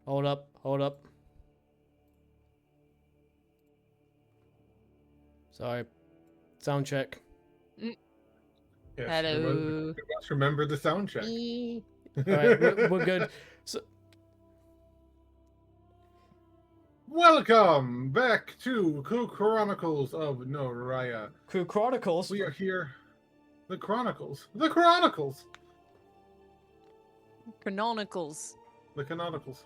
Hold up, hold up. Sorry. Sound check. Yes, Hello. we must remember the sound check. Alright, we're good. So, Welcome back to Chronicles of Narhi'ya. Crew Chronicles. We are here. The Chronicles. The Chronicles. Canonicals. The Canonicals.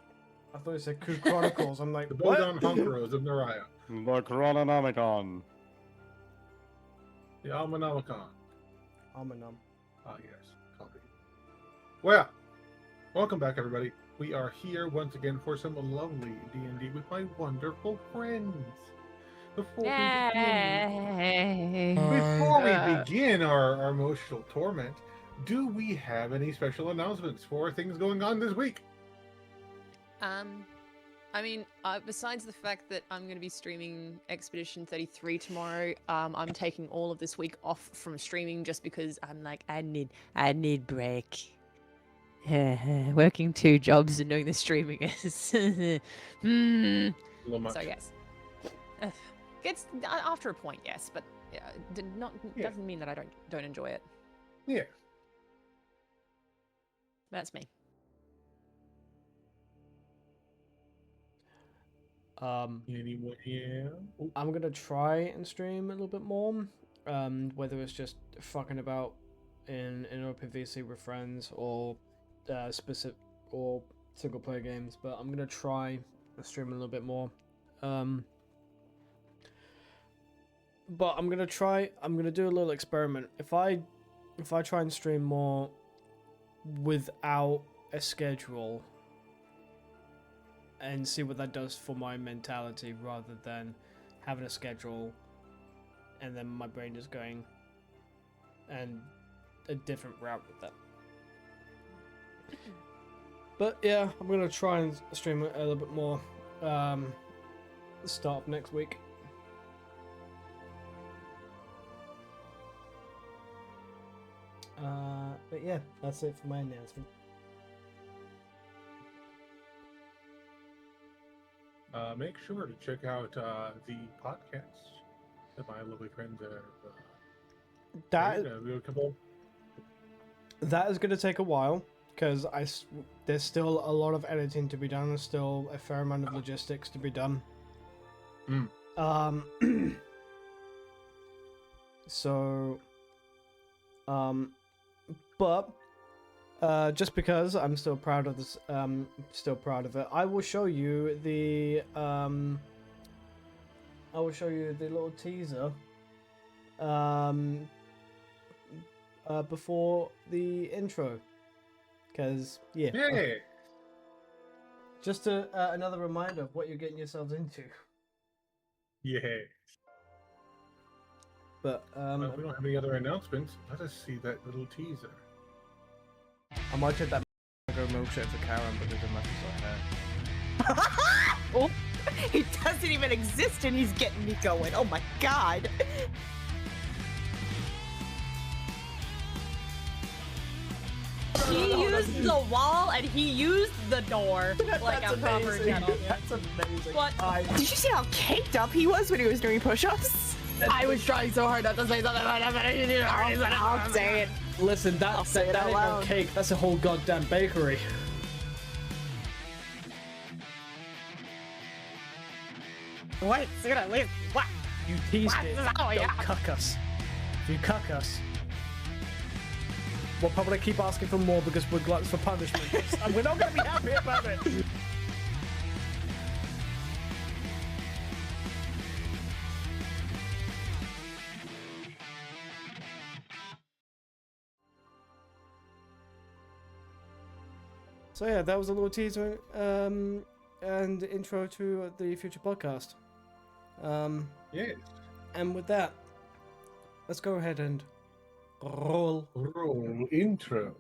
I thought you said Crew Chronicles. I'm like, The what? Bodon Honkeros of Narhi'ya. The Chrononomicon. The Almanomicon. Almanum. Ah, yes. Copy. Well, welcome back, everybody. We are here once again for some lovely D&D with my wonderful friends. Before we begin our emotional torment, do we have any special announcements for things going on this week? I mean, besides the fact that I'm going to be streaming Expedition 33 tomorrow, I'm taking all of this week off from streaming just because I'm like, I need break. Working 2 jobs and doing the streaming is A little much. So yes, it's after a point, yes, but doesn't mean that I don't enjoy it. Yeah. That's me. Anyone? Yeah. Ooh. I'm gonna try and stream a little bit more. Whether it's just fucking about in OpenVC with friends or specific or single player games, but I'm gonna try and stream a little bit more. But I'm gonna do a little experiment. If I try and stream more without a schedule and see what that does for my mentality rather than having a schedule and then my brain just going and a different route with that. But yeah, I'm gonna try and stream a little bit more start of next week. But yeah, that's it for my announcement. Make sure to check out the podcast that my lovely friends are. That is going to take a while because there's still a lot of editing to be done. There's still a fair amount of logistics to be done. So, but just because I'm still proud of this, it, I will show you the little teaser before the intro, because yeah, just another reminder of what you're getting yourselves into. Yeah. But Well, we don't have any other announcements. Let us see that little teaser. I might get that milkshake for Karen because it matches her hair. Oh, he doesn't even exist and he's getting me going. Oh my god. He used the wall and he used the door like a proper gentleman. That's amazing. What? Did you see how caked up he was when he was doing push-ups? I was trying so hard not to say something about it. I'll say it. Listen, that ain't no cake. That's a whole goddamn bakery. Wait, so gonna leave. What? You teased What? it. Oh, Don't yeah. cuck us. If you cuck us, we'll probably keep asking for more because we're gluttons for punishment. And we're not going to be happy about it. So yeah, that was a little teaser and intro to the future podcast. Yes. And with that, let's go ahead and roll. Roll intro.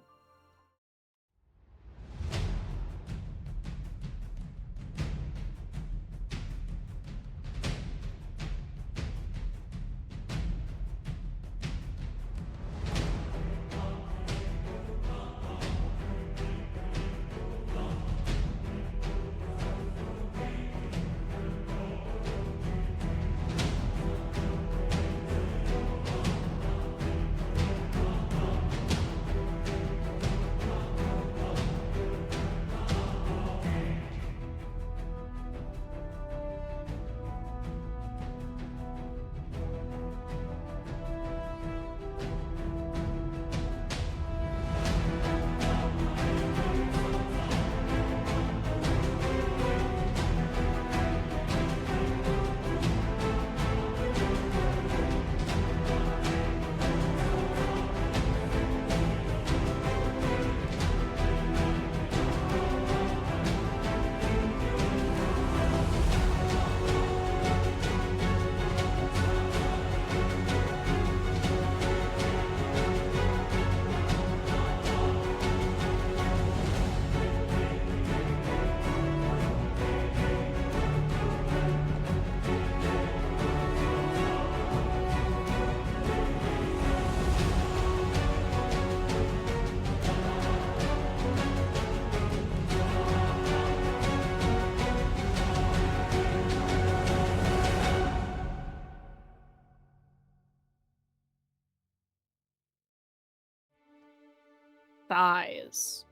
thighs.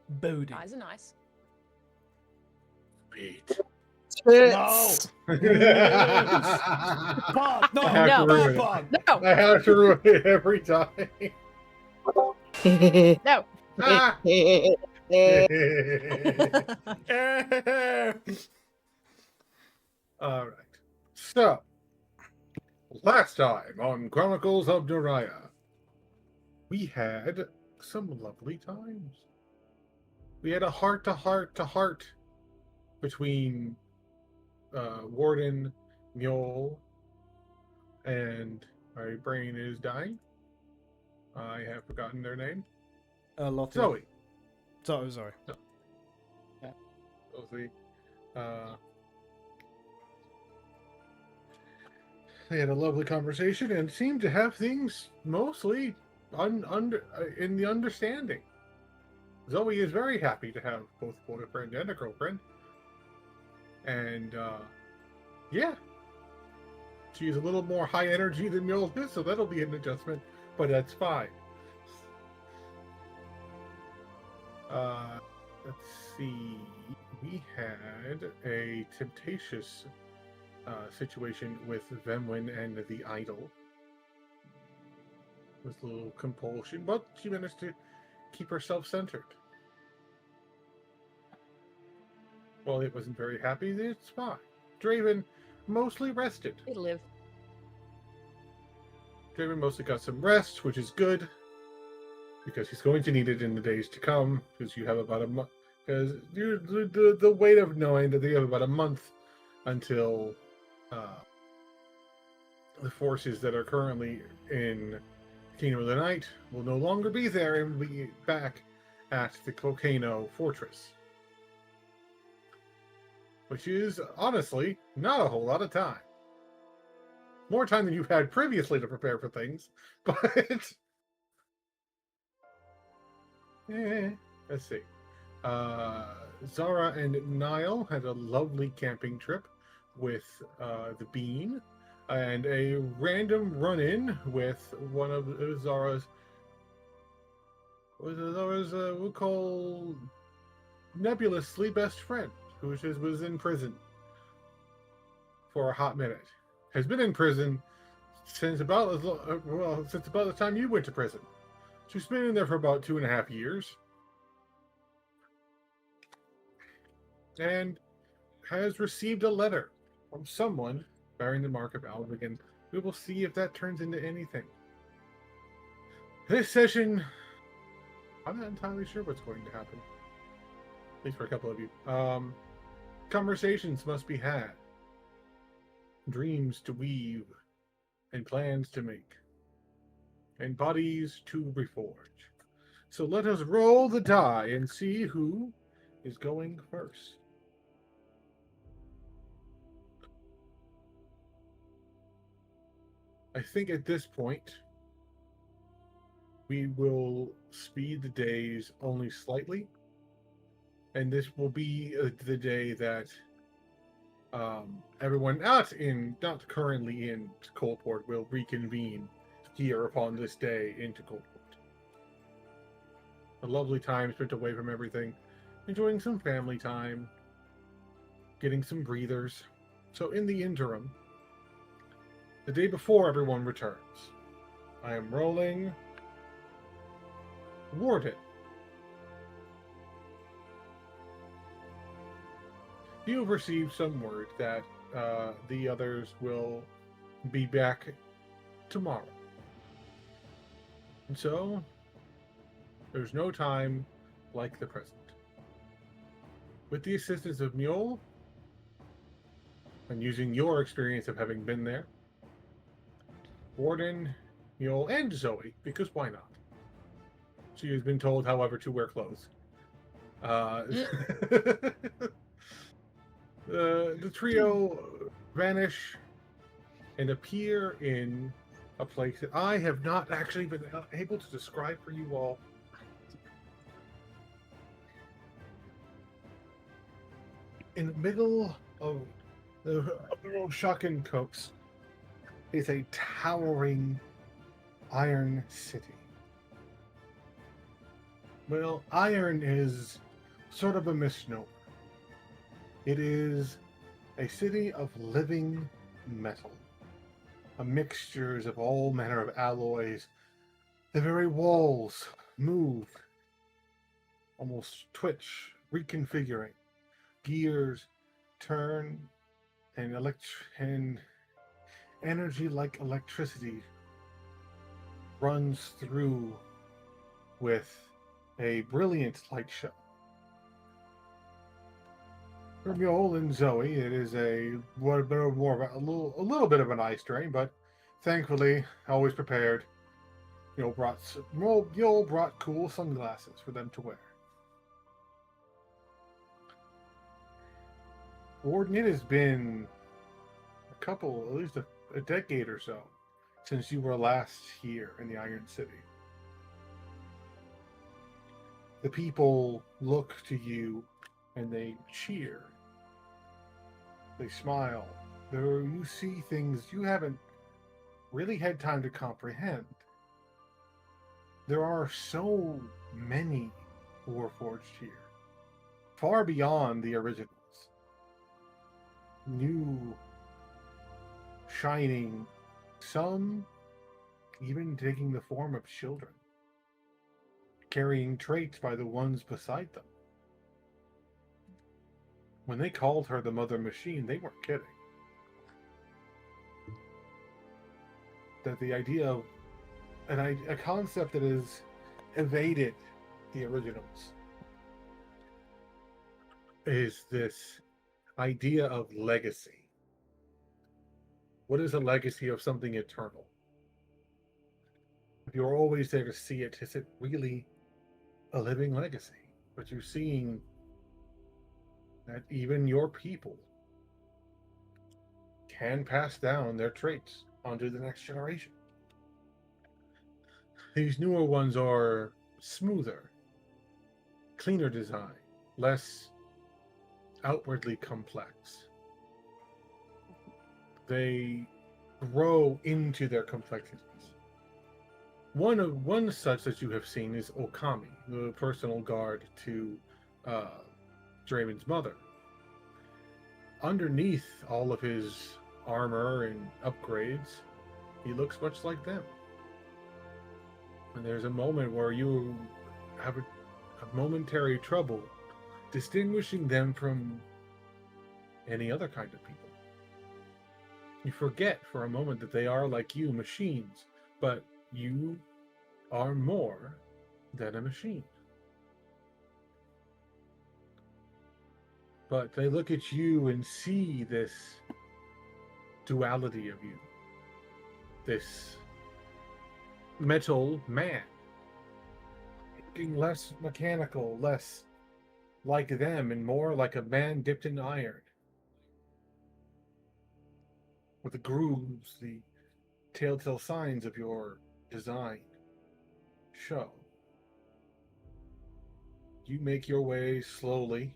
Booty. Eyes are nice. Beat. No! Bob, no! I have to No. ruin it. Bob! No, I have to ruin it every time. no. Ah! All right. So, last time on Chronicles of Narhi'ya, we had some lovely times. We had a heart-to-heart between Warden, Mule, and my brain is dying. I have forgotten their name. Lottie. Zoe. Sorry. Zoe. They had a lovely conversation and seemed to have things mostly in the understanding. Zoe is very happy to have both a boyfriend and a girlfriend. And, yeah. She's a little more high energy than Mule is, so that'll be an adjustment, but that's fine. Let's see. We had a temptatious situation with Vemwin and the idol. With a little compulsion, but she managed to keep herself centered. Well, it wasn't very happy. It's fine. Draven mostly rested. It'll live. Draven mostly got some rest, which is good. Because he's going to need it in the days to come. Because you have about a month. Because the weight of knowing that they have about a month until the forces that are currently in Kingdom of the Night will no longer be there and will be back at the Volcano Fortress. Which is, honestly, not a whole lot of time. More time than you've had previously to prepare for things, but... let's see. Zara and Niall had a lovely camping trip with the Bean, and a random run-in with one of Zara's... we'll call... nebulously best friend, who was in prison for a hot minute. Has been in prison since about the time you went to prison. She's been in there for about 2.5 years. And has received a letter from someone bearing the mark of Alvigan. We will see if that turns into anything. This session, I'm not entirely sure what's going to happen. At least for a couple of you. Conversations must be had. Dreams to weave. And plans to make. And bodies to reforge. So let us roll the die and see who is going first. I think at this point, we will speed the days only slightly. And this will be the day that everyone not currently in Coldport will reconvene here upon this day into Coldport. A lovely time spent away from everything, enjoying some family time, getting some breathers. So in the interim, the day before everyone returns, I am rolling Warden. You've received some word that the others will be back tomorrow. And so, there's no time like the present. With the assistance of Mule, and using your experience of having been there, Warden, Mule, and Zoe, because why not? She has been told, however, to wear clothes. The trio vanish and appear in a place that I have not actually been able to describe for you all. In the middle of the Roshakan coast is a towering iron city. Well, iron is sort of a misnomer. It is a city of living metal, a mixtures of all manner of alloys. The very walls move, almost twitch, reconfiguring. Gears turn, and energy like electricity runs through with a brilliant light show. For Mule and Zoe, it is a little bit of an eye strain, but thankfully, always prepared. Mule brought cool sunglasses for them to wear. Warden, it has been at least a decade or so, since you were last here in the Iron City. The people look to you and they cheer. They smile. You see things you haven't really had time to comprehend. There are so many Warforged here, far beyond the originals. New, shining, some even taking the form of children, carrying traits by the ones beside them. When they called her the Mother Machine, they weren't kidding. That the idea of a concept that has evaded the originals is this idea of legacy. What is a legacy of something eternal? If you're always there to see it, is it really a living legacy? But you're seeing that even your people can pass down their traits onto the next generation. These newer ones are smoother, cleaner design, less outwardly complex. They grow into their complexities. One such that you have seen is Okami, the personal guard to Draven's mother. Underneath all of his armor and upgrades, he looks much like them. And there's a moment where you have a momentary trouble distinguishing them from any other kind of people. You forget for a moment that they are like you, machines, but you are more than a machine. But they look at you and see this duality of you, this metal man, looking less mechanical, less like them, and more like a man dipped in iron. With the grooves, the telltale signs of your design show. You make your way slowly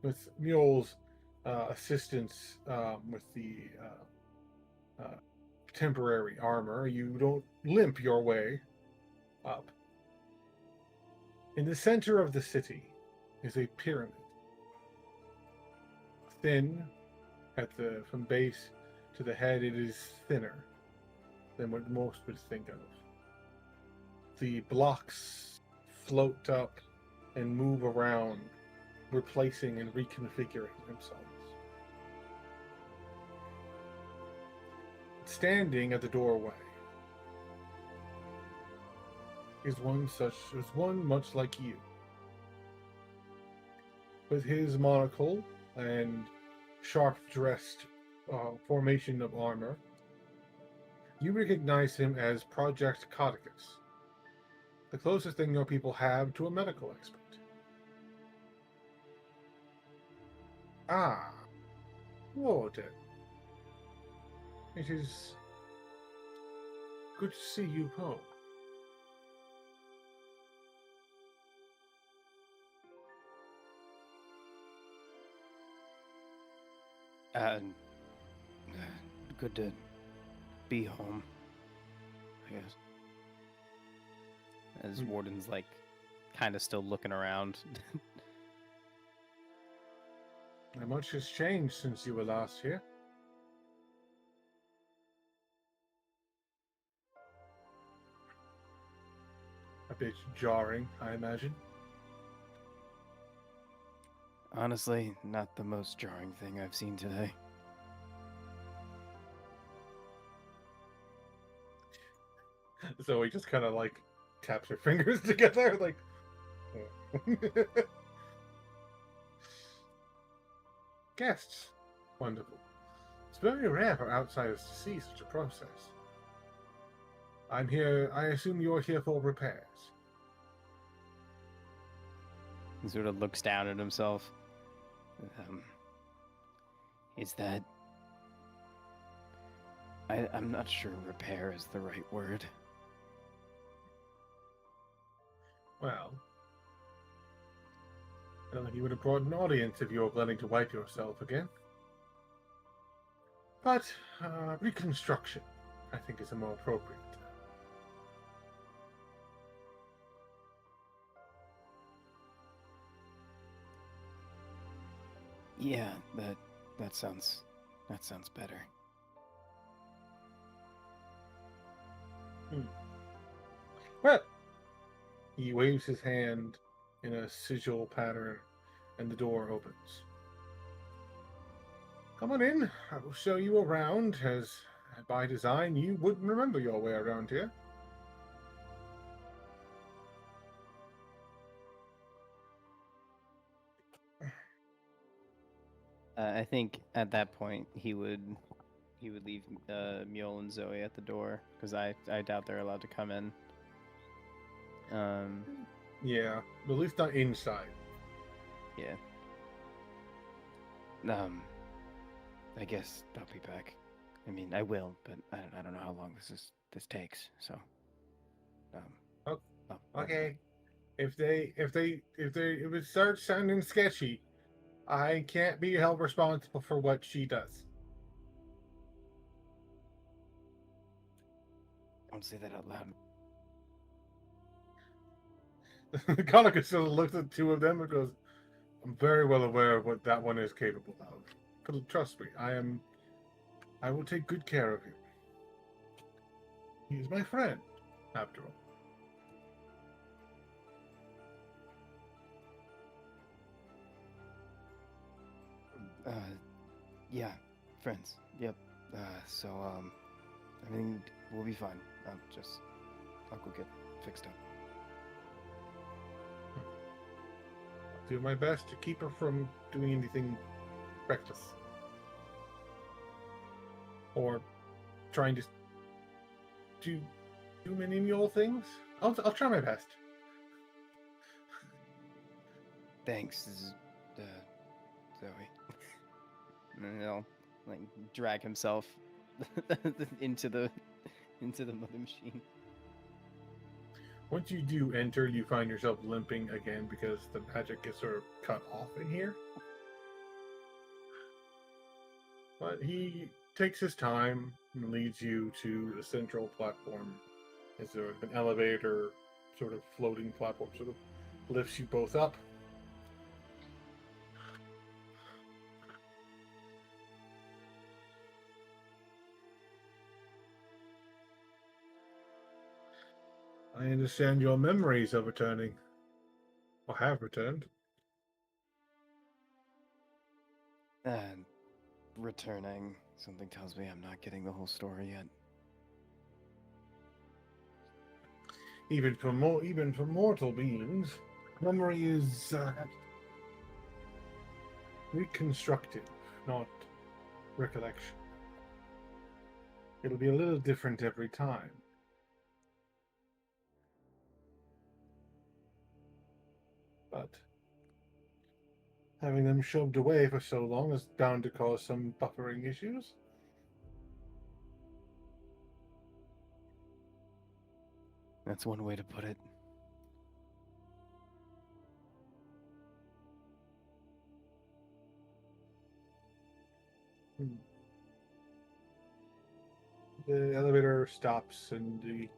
with Mule's assistance with the temporary armor. You don't limp your way up. In the center of the city is a pyramid. Thin from base to the head, it is thinner than what most would think of. The blocks float up and move around, replacing and reconfiguring themselves. Standing at the doorway is one much like you, with his monocle and sharp-dressed formation of armor. You recognize him as Project Codicus, the closest thing your people have to a medical expert. Ah, Warden. It is good to see you home. And good to be home, I guess. as Warden's like kind of still looking around. Not much has changed since you were last here. A bit jarring, I imagine. Honestly, not the most jarring thing I've seen today. Zoe just kind of like taps her fingers together, like. Guests. Wonderful. It's very rare for outsiders to see such a process. I'm here. I assume you're here for repairs. He sort of looks down at himself. Is that... I'm not sure repair is the right word. Well, I don't think you would have brought an audience if you were planning to wipe yourself again. But reconstruction, I think, is a more appropriate. Yeah, that sounds better. Well, he waves his hand in a sigil pattern, and the door opens. Come on in. I will show you around, as by design you wouldn't remember your way around here. I think at that point he would leave Mule and Zoe at the door because I doubt they're allowed to come in. Yeah, but at least not inside. Yeah. I guess I'll be back. I mean, I will, but I don't know how long this takes. So. Okay. If it starts sounding sketchy, I can't be held responsible for what she does. Don't say that out loud. Chronicles sort of looks at the two of them and goes, I'm very well aware of what that one is capable of. But trust me, I will take good care of him. He is my friend, after all. Yeah, friends. Yep. So everything will be fine. I'll go get fixed up. I'll do my best to keep her from doing anything reckless. Or trying to do too many mule things. I'll try my best. Thanks, Zoe. And he'll like drag himself into the mother machine. Once you do enter, you find yourself limping again because the magic is sort of cut off in here. But he takes his time and leads you to the central platform. Is there an elevator, sort of floating platform, sort of lifts you both up. I understand your memories are returning. Or have returned. And returning. Something tells me I'm not getting the whole story yet. Even for mortal beings, memory is reconstructive, not recollection. It'll be a little different every time. But having them shoved away for so long is bound to cause some buffering issues. That's one way to put it. The elevator stops and the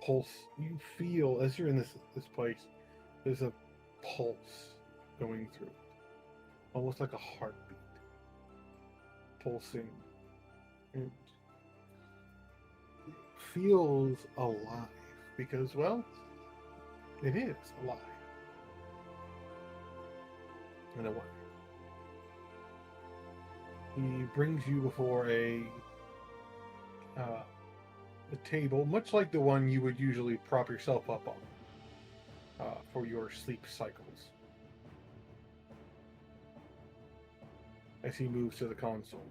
pulse. You feel as you're in this place, there's a pulse going through, almost like a heartbeat, pulsing, and it feels alive because, well, it is alive in a way. He brings you before a table, much like the one you would usually prop yourself up on for your sleep cycles. As he moves to the console.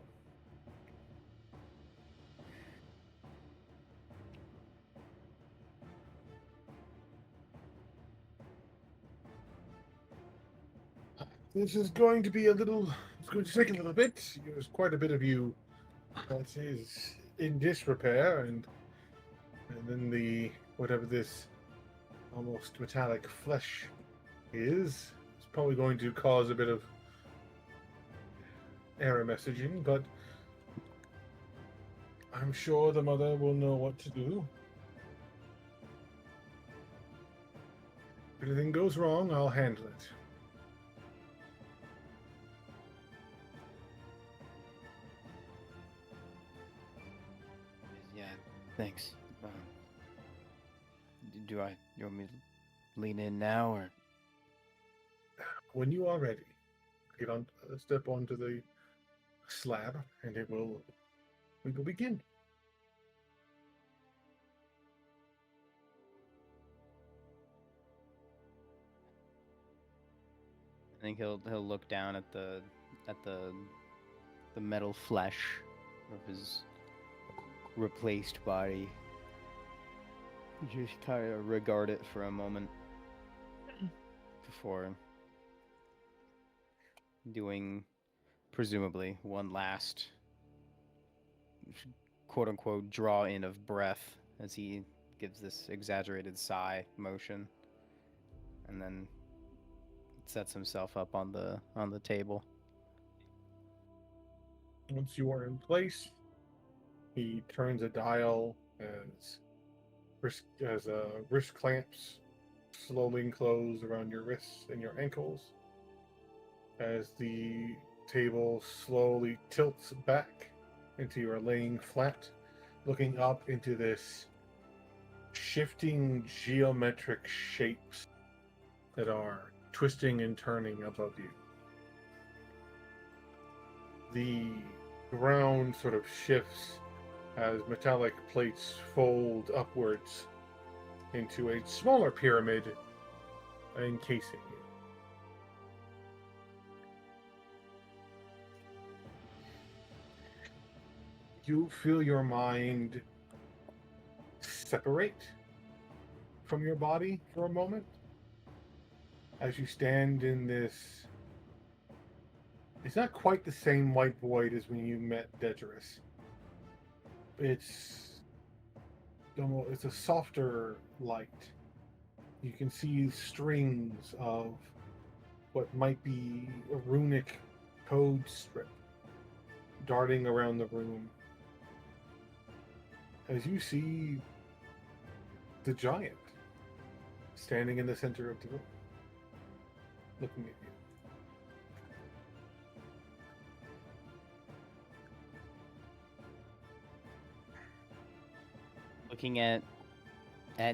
This is going to be it's going to take a little bit. There's quite a bit of you that is in disrepair, and then whatever this almost metallic flesh is, it's probably going to cause a bit of error messaging, but I'm sure the mother will know what to do. If anything goes wrong, I'll handle it. Yeah, thanks. You want me to lean in now, or? When you are ready, step onto the slab, and we will begin. I think he'll look down at the metal flesh of his replaced body. Just kind of regard it for a moment before doing, presumably, one last quote-unquote draw in of breath as he gives this exaggerated sigh motion, and then sets himself up on the table. Once you are in place, he turns a dial as wrist clamps slowly close around your wrists and your ankles, as the table slowly tilts back into your laying flat, looking up into this shifting geometric shapes that are twisting and turning above you. The ground sort of shifts as metallic plates fold upwards into a smaller pyramid encasing you. You feel your mind separate from your body for a moment as you stand in this. It's not quite the same white void as when you met Dedris. It's a softer light. You can see strings of what might be a runic code strip darting around the room. As you see the giant standing in the center of the room, looking at you. Looking at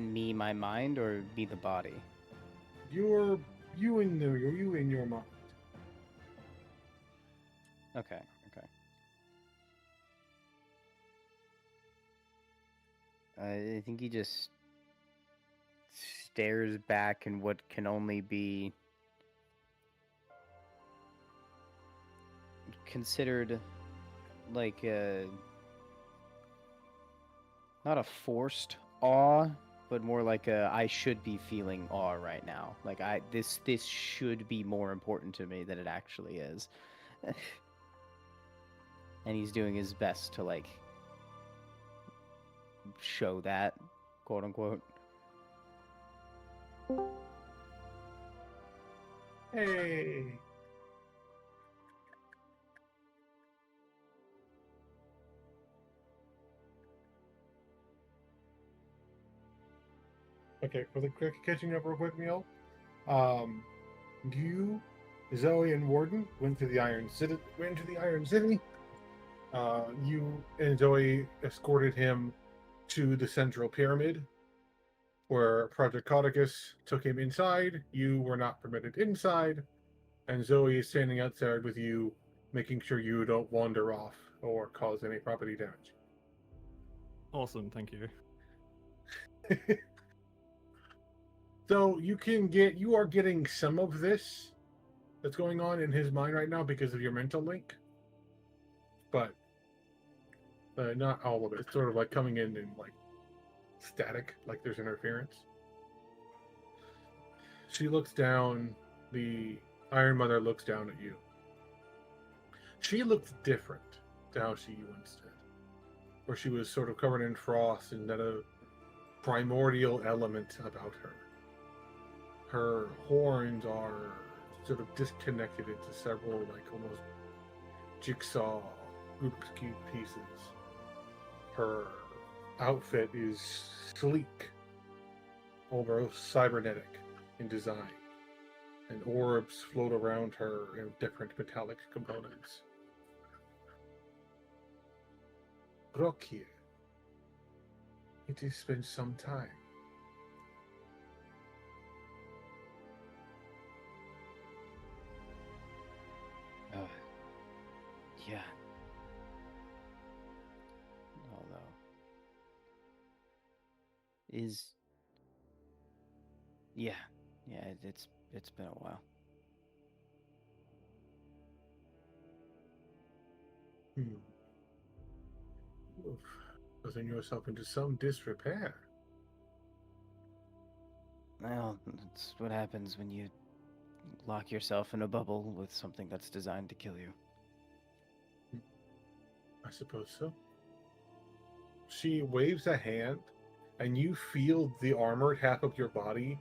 me, my mind, or me, the body? You in your mind. Okay. I think he just stares back in what can only be considered like not a forced awe, but more like I should be feeling awe right now. Like this should be more important to me than it actually is. And he's doing his best to like show that, quote unquote. Hey. Okay, for the quick catching up real quick, Neil. You, Zoe, and Warden went to the Iron City. You and Zoe escorted him to the Central Pyramid, where Project Cauticus took him inside. You were not permitted inside, and Zoe is standing outside with you, making sure you don't wander off or cause any property damage. Awesome, thank you. So you are getting some of this that's going on in his mind right now because of your mental link, but not all of it. It's sort of like coming in like static, like there's interference. She looks down. The Iron Mother looks down at you. She looked different to how she once did, where she was sort of covered in frost and had a primordial element about her. Her horns are sort of disconnected into several, like, almost jigsaw Rubik's Cube pieces. Her outfit is sleek, almost cybernetic in design, and orbs float around her in different metallic components. Brokir, it has been some time. Yeah. Although, it's been a while. You've gotten yourself into some disrepair. Well, that's what happens when you lock yourself in a bubble with something that's designed to kill you. I suppose so. She waves a hand, and you feel the armored half of your body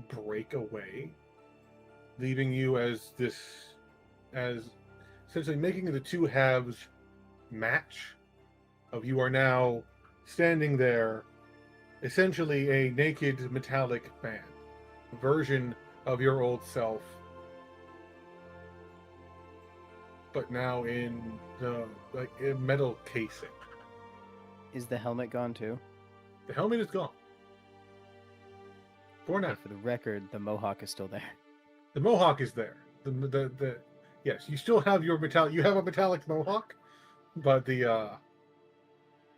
break away, leaving you as essentially making the two halves match. Of you are now standing there, essentially a naked metallic man, a version of your old self, but now in the a metal casing. Is the helmet gone too? The helmet is gone. For now. For the record, the mohawk is still there. The mohawk is there. Yes, you still have your metallic. You have a metallic mohawk, but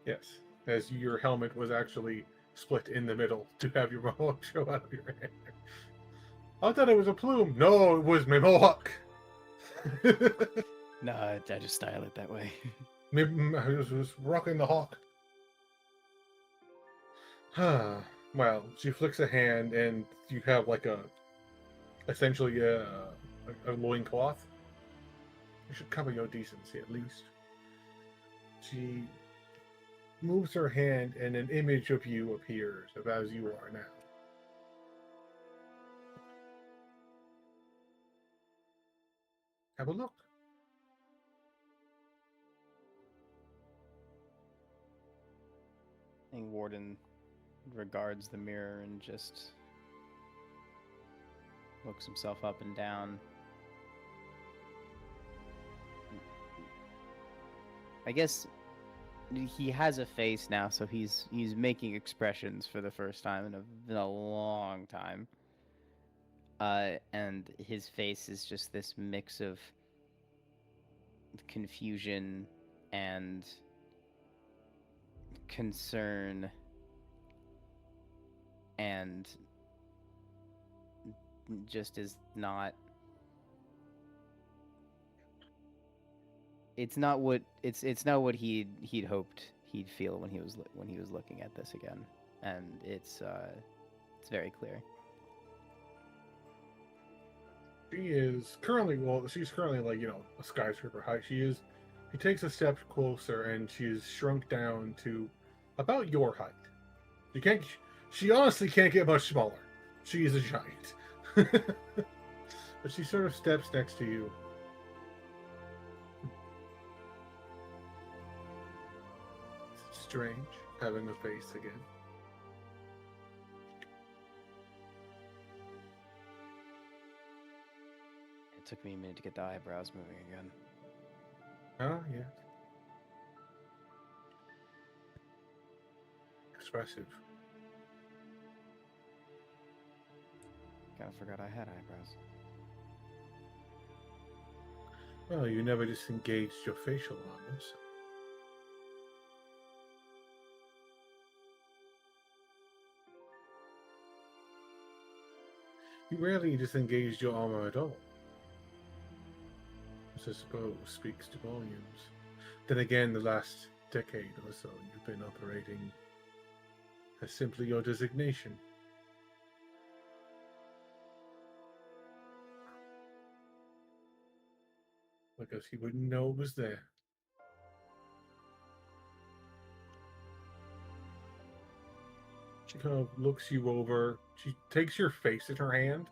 yes, as your helmet was actually split in the middle to have your mohawk show out of your head. I thought it was a plume. No, it was my mohawk. No, I just style it that way. I was rocking the hawk. Well, she flicks a hand, and you have like essentially a loincloth. You should cover your decency at least. She moves her hand, and an image of you appears, of as you are now. Have a look. I think Warden regards the mirror and just looks himself up and down. I guess he has a face now, so he's making expressions for the first time in a long time. And his face is just this mix of confusion and concern and just is not. It's not what he'd hoped he'd feel when he was looking at this again, and it's very clear. She's currently like, a skyscraper height. He takes a step closer, and she's shrunk down to about your height. She honestly can't get much smaller. She is a giant. But she sort of steps next to you. Strange having a face again. It took me a minute to get the eyebrows moving again. Oh, yeah. Expressive. Kinda forgot I had eyebrows. Well, you never disengaged your facial armors. You rarely disengaged your armor at all. Which I suppose speaks to volumes. Then again, the last decade or so you've been operating as simply your designation. Because he wouldn't know it was there. She kind of looks you over. She takes your face in her hand,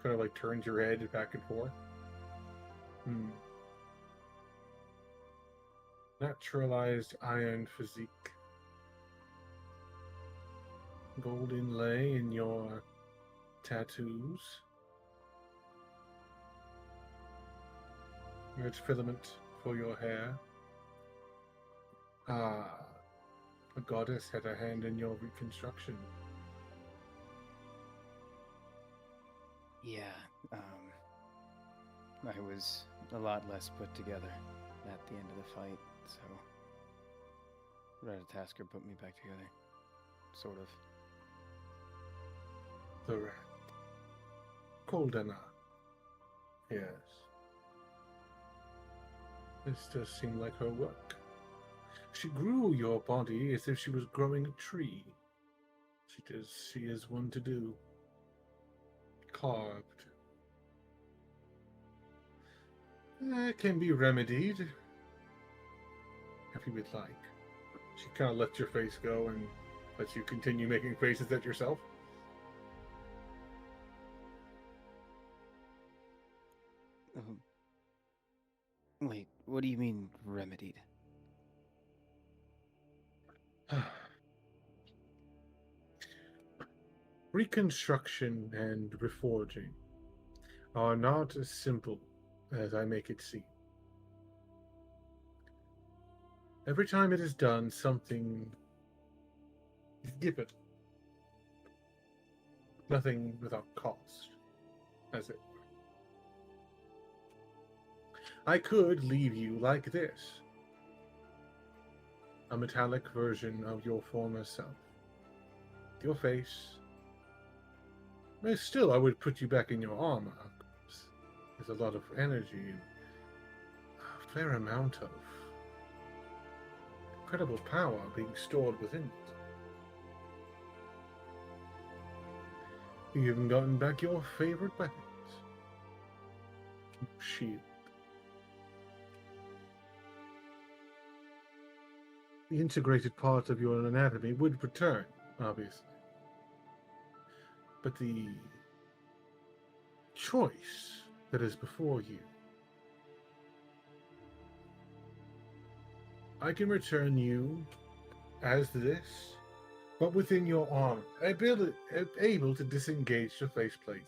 kind of like turns your head back and forth. Naturalized iron physique. Gold inlay in your tattoos. Red filament for your hair. A goddess had a hand in your reconstruction. Yeah, I was a lot less put together at the end of the fight, so Ratatasker put me back together. Sort of. The rat. Koldana. Yes. This does seem like her work. She grew your body as if she was growing a tree. She is one to do. Carved. It can be remedied, if you would like. She kind of lets your face go and lets you continue making faces at yourself. Wait, what do you mean remedied? Reconstruction and reforging are not as simple as I make it seem. Every time it is done, something is given. Nothing without cost, as it were. I could leave you like this. A metallic version of your former self. Your face. Still, I would put you back in your armor. There's a lot of energy and a fair amount of incredible power being stored within it. You even gotten back your favorite weapons. Shield. The integrated part of your anatomy would return, obviously. But the choice that is before you, I can return you as this, but within your armor, able to disengage the faceplate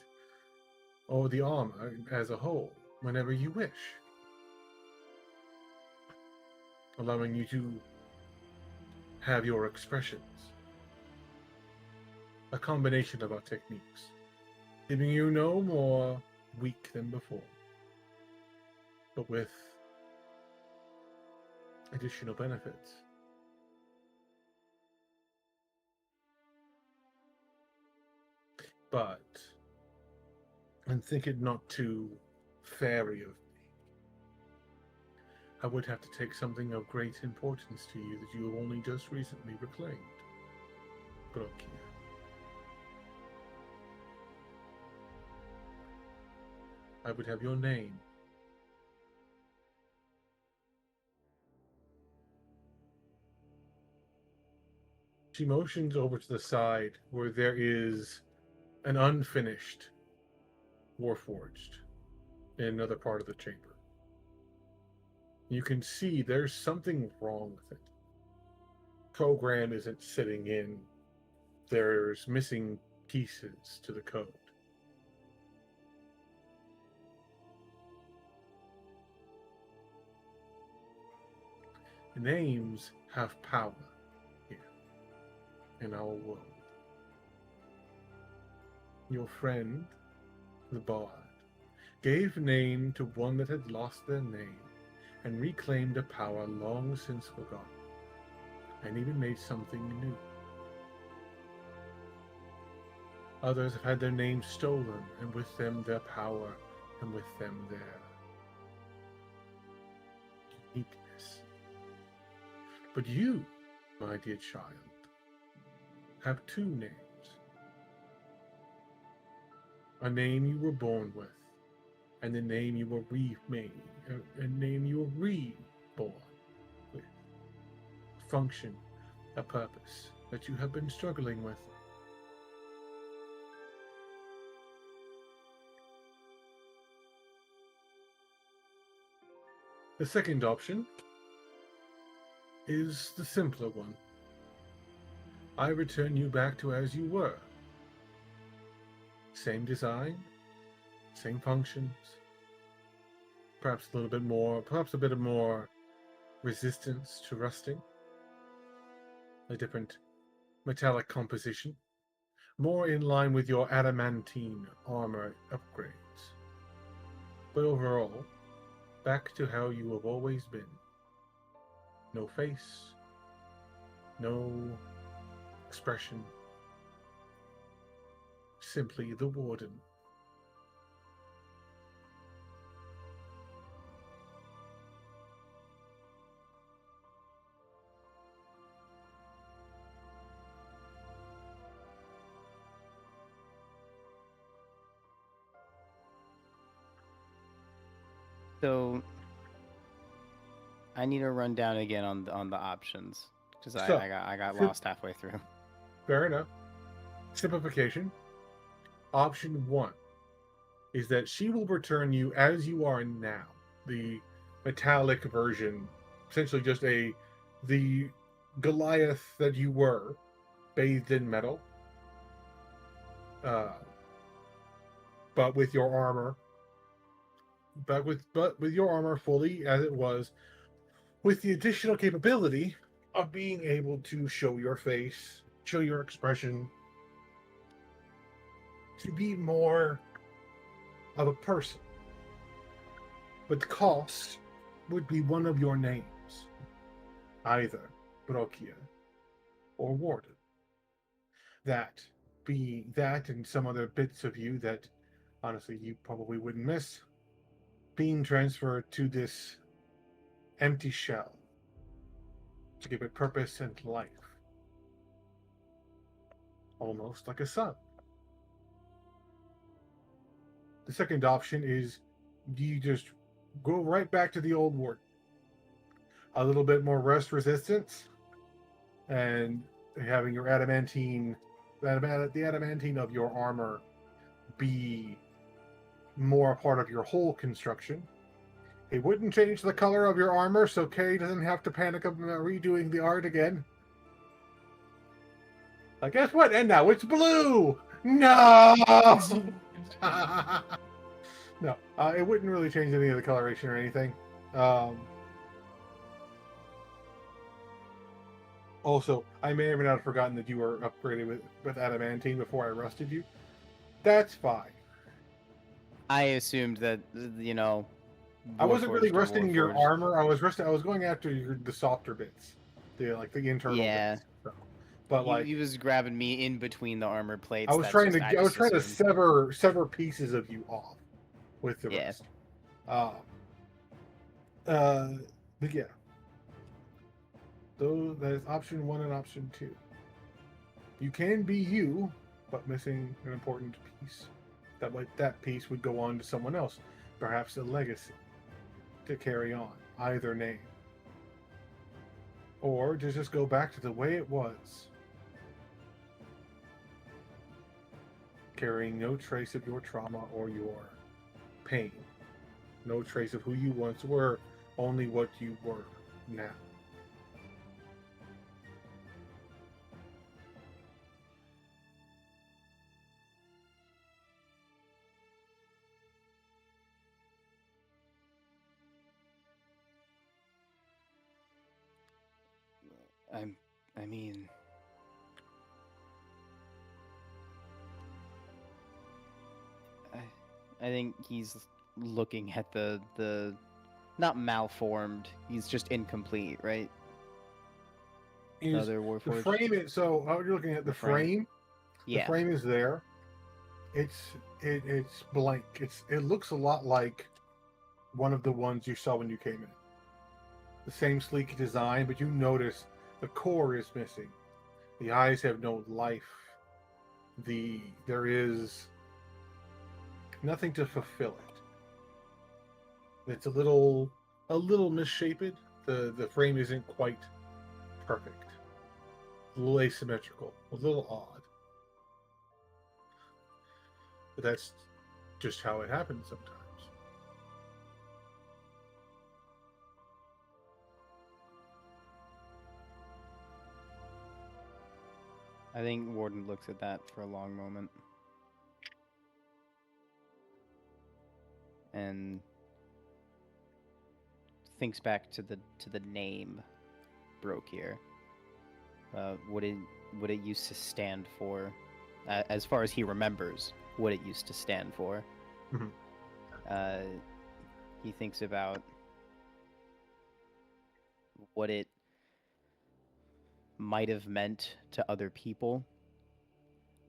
or the armor as a whole whenever you wish, allowing you to have your expressions. A combination of our techniques, leaving you no more weak than before, but with additional benefits. But, and think it not too fairy of me, I would have to take something of great importance to you that you have only just recently reclaimed. Brokia. I would have your name. She motions over to the side where there is an unfinished Warforged in another part of the chamber. You can see there's something wrong with it. Program isn't sitting in. There's missing pieces to the code. names have power here in our world. Your friend, the bard, gave name to one that had lost their name and reclaimed a power long since forgotten, and even made something new. Others have had their names stolen, and with them their power, and with them their uniqueness. But you, my dear child, have two names. A name you were born with, and the name you were remade, a name you were reborn with. Function, a purpose that you have been struggling with. The second option is the simpler one. I return you back to as you were. Same design, same functions, perhaps a little bit more, perhaps a bit of more resistance to rusting, a different metallic composition, more in line with your adamantine armor upgrades. But overall, back to how you have always been. No face, no expression, simply the warden. So I need to run down again on the options because So, I got lost halfway through. Fair enough. Simplification. Option 1 is that she will return you as you are now. The metallic version, essentially just the Goliath that you were, bathed in metal, but with your armor, but with your armor fully as it was, with the additional capability of being able to show your face, show your expression, to be more of a person. But the cost would be one of your names, either Brokia or Warden. That being that and some other bits of you that honestly you probably wouldn't miss, being transferred to this empty shell to give it purpose and life. Almost like a son. The second option is you just go right back to the old ward. A little bit more rust resistance and having your adamantine, the adamantine of your armor be more a part of your whole construction. It wouldn't change the color of your armor, so Kay doesn't have to panic about redoing the art again. Guess what? And now it's blue! No! No, it wouldn't really change any of the coloration or anything. Also, I may or may not have forgotten that you were upgraded with adamantine before I rusted you. That's fine. I assumed that I wasn't really Warforged or rusting your Warforged. armor. I was going after the softer bits, the internal bits. So. But he was grabbing me in between the armor plates. I was trying to sever pieces of you off with the rest. But yeah. So that is option 1 and option 2. You can be you, but missing an important piece. That piece would go on to someone else, perhaps a legacy to carry on, either name. Or to just go back to the way it was. Carrying no trace of your trauma or your pain. No trace of who you once were, only what you were now. I mean, I think he's looking at the not malformed. He's just incomplete, right? The Is other the Warforged. frame is so? How you're looking at the frame? The Yeah. frame is there. It's blank. It looks a lot like one of the ones you saw when you came in. The same sleek design, but you notice the core is missing. The eyes have no life. There is nothing to fulfill it. It's a little misshapen. The frame isn't quite perfect. A little asymmetrical. A little odd. But that's just how it happens sometimes. I think Warden looks at that for a long moment. And thinks back to the name broke here. What it used to stand for, as far as he remembers, what it used to stand for. Mhm. He thinks about what it might have meant to other people,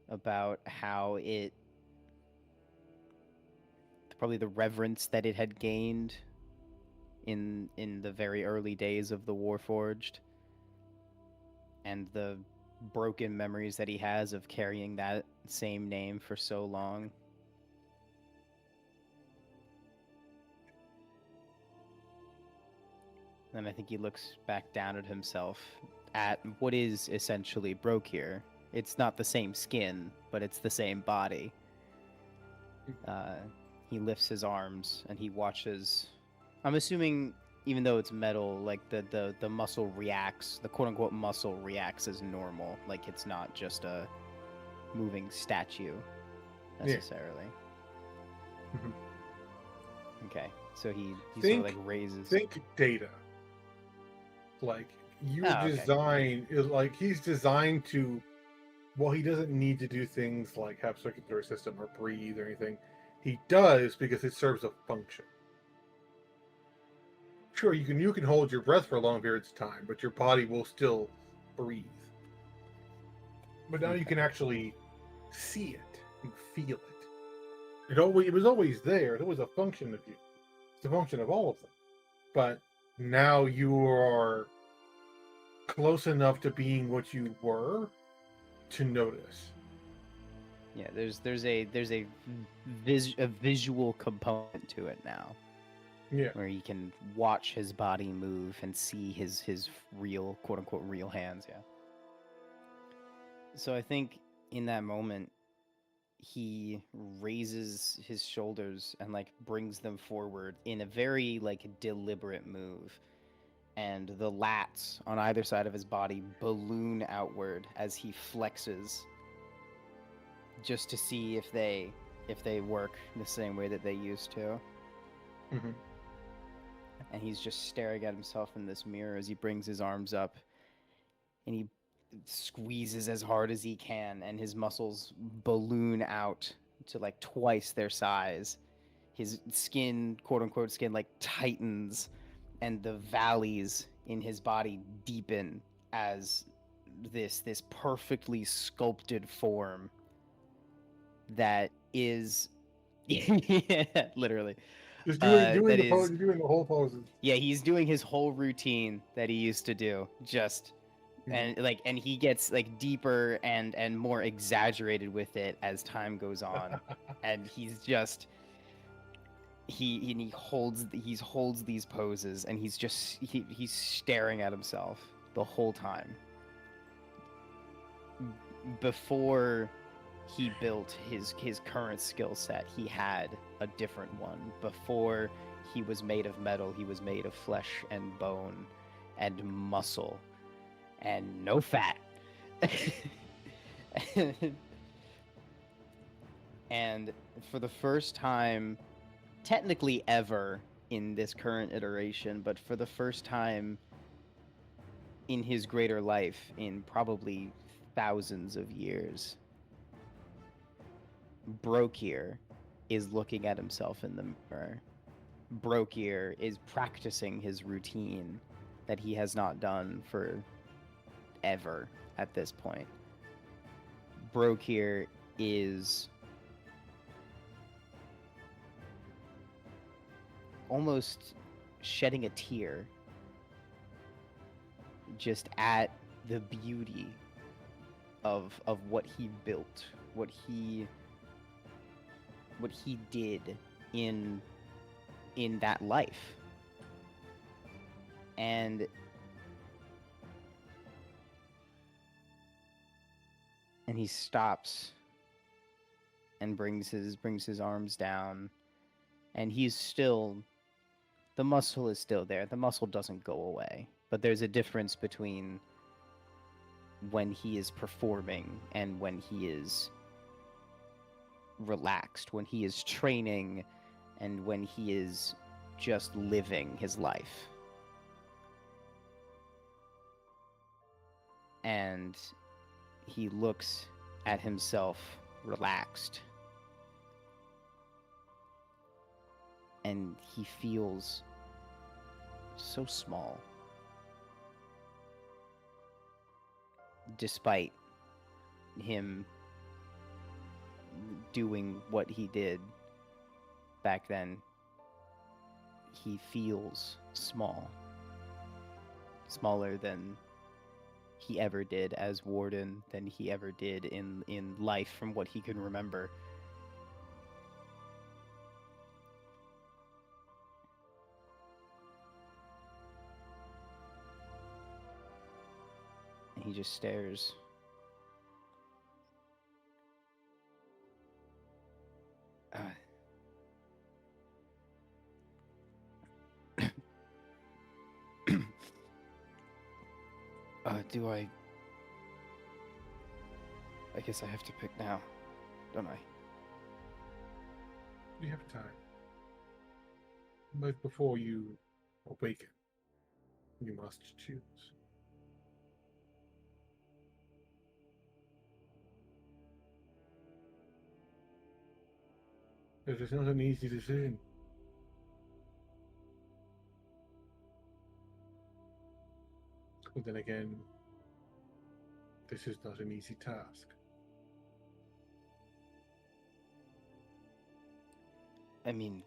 about how it, probably the reverence that it had gained in the very early days of the Warforged, and the broken memories that he has of carrying that same name for so long. And I think he looks back down at himself, at what is essentially broke here. It's not the same skin, but it's the same body. He lifts his arms and he watches. I'm assuming, even though it's metal, like the muscle reacts, the quote unquote muscle reacts as normal. Like it's not just a moving statue necessarily. Yeah. Mhm. Okay, so he sort Think- of like raises. Think data. Like you okay. design is like he's designed to. Well, he doesn't need to do things like have circulatory system or breathe or anything. He does because it serves a function. Sure, you can hold your breath for long periods of time, but your body will still breathe. But now you can actually see it and feel it. It was always there. It was a function of you. It's a function of all of them. But now you are close enough to being what you were to notice. Yeah, there's a visual component to it now. Yeah. Where you can watch his body move and see his real, quote unquote, real hands, yeah. So I think in that moment, he raises his shoulders and like brings them forward in a very like deliberate move. And the lats on either side of his body balloon outward as he flexes, just to see if they work the same way that they used to. Mm-hmm. And he's just staring at himself in this mirror as he brings his arms up and he squeezes as hard as he can, and his muscles balloon out to like twice their size. His skin, quote unquote skin, like tightens, and the valleys in his body deepen as this perfectly sculpted form that is yeah, literally. Just doing that doing the whole poses. Yeah, he's doing his whole routine that he used to do. Just and he gets like deeper and more exaggerated with it as time goes on. And he's just he holds these poses, and he's staring at himself the whole time. Before he built his current skill set, he had a different one. Before he was made of metal, he was made of flesh and bone and muscle and no fat. And for the first time, technically ever in this current iteration, but for the first time in his greater life in probably thousands of years, Brokir is looking at himself in the mirror. Brokir is practicing his routine that he has not done for ever at this point. Brokir is almost shedding a tear just at the beauty of what he built, what he did in that life. And he stops and brings his arms down, and he's still, the muscle is still there. The muscle doesn't go away, but there's a difference between when he is performing and when he is relaxed, when he is training and when he is just living his life. And he looks at himself relaxed, and he feels so small, despite him doing what he did back then. He feels small, smaller than he ever did as Warden, than he ever did in life from what he can remember. And he just stares. I guess I have to pick now, don't I? You have time. But before you awaken, you must choose. It is not an easy decision. But then again, this is not an easy task. I mean,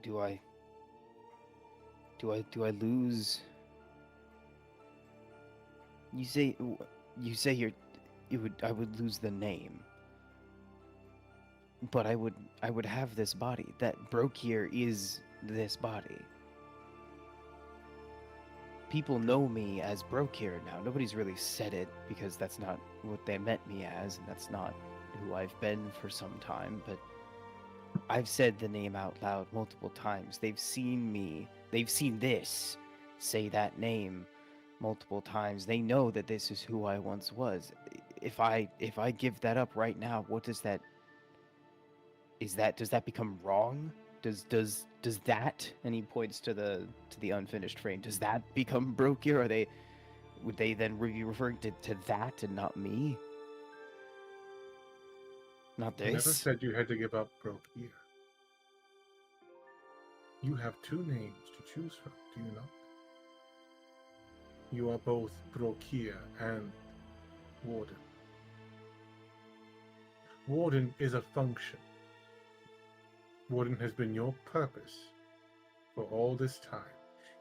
do I lose? You say I would lose the name, but I would have this body. That Brokir is this body. People know me as Brokir now. Nobody's really said it because that's not what they met me as, and that's not who I've been for some time, but I've said the name out loud multiple times. They've seen me, they've seen this, say that name multiple times. They know that this is who I once was. If I give that up right now, what does that, does that become wrong? Does that, and he points to the unfinished frame, does that become Brokir? Would they then be referring to that and not me? Not I never this? said you had to give up Brokir. You have two names to choose from, do you not? You are both Brokir and Warden. Warden is a function. Warden has been your purpose for all this time.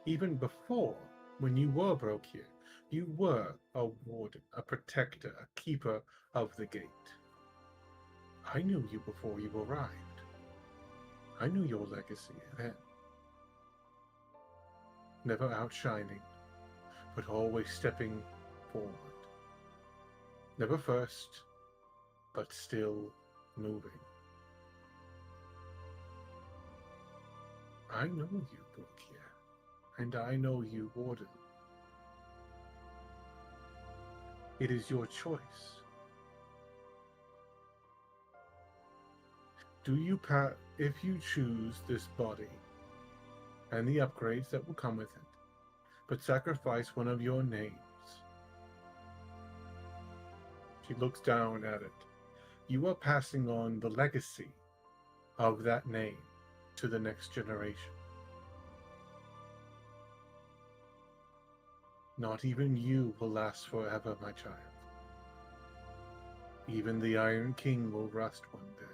Even before, when you were Brokir, you were a warden, a protector, a keeper of the gate. I knew you before you arrived. I knew your legacy then. Never outshining, but always stepping forward. Never first, but still moving. I know you, Brokir, and I know you, Warden. It is your choice. If you choose this body and the upgrades that will come with it, but sacrifice one of your names. She looks down at it. You are passing on the legacy of that name to the next generation. Not even you will last forever, my child. Even the Iron King will rust one day.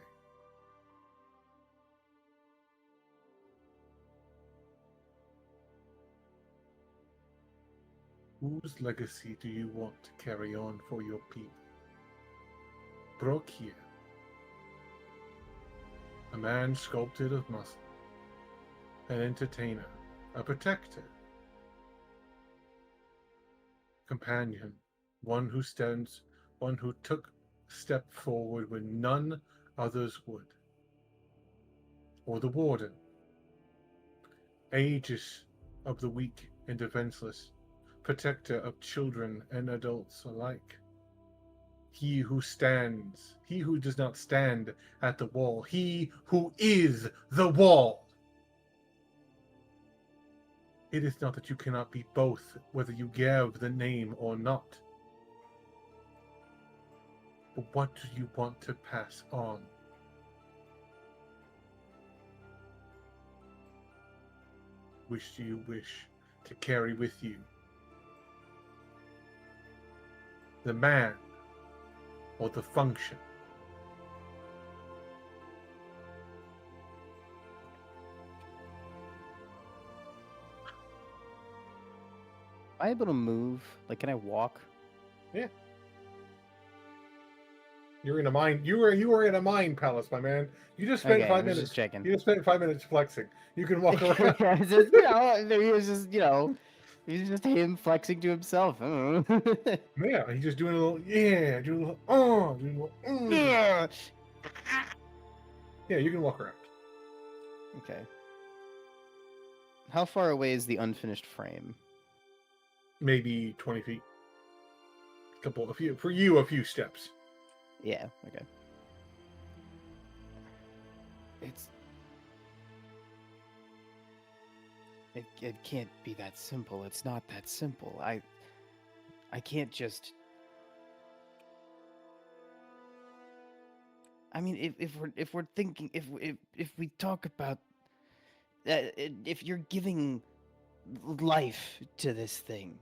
Whose legacy do you want to carry on for your people? Brokir, a man sculpted of muscle, an entertainer, a protector, companion, one who took step forward when none others would. Or the warden, aegis of the weak and defenseless, protector of children and adults alike. He who does not stand at the wall, he who is the wall. It is not that you cannot be both, whether you give the name or not. But what do you want to pass on? Which do you wish to carry with you? The man or the function? Am I able to move? Like, can I walk? Yeah. You're in a mind. You were in a mind palace, my man. You just spent Okay, I 5 was minutes. just checking. You just spent 5 minutes flexing. You can walk around. It's just, you know, he was just, you know, he's just him flexing to himself. I don't know. Yeah, he's just doing a little. Yeah, doing a little. Doing a little. Yeah. Yeah, you can walk around. Okay. How far away is the unfinished frame? Maybe 20 feet. A few steps. Yeah, okay. It can't be that simple. It's not that simple. I can't just. I mean, if we're thinking, if we talk about, if you're giving life to this thing,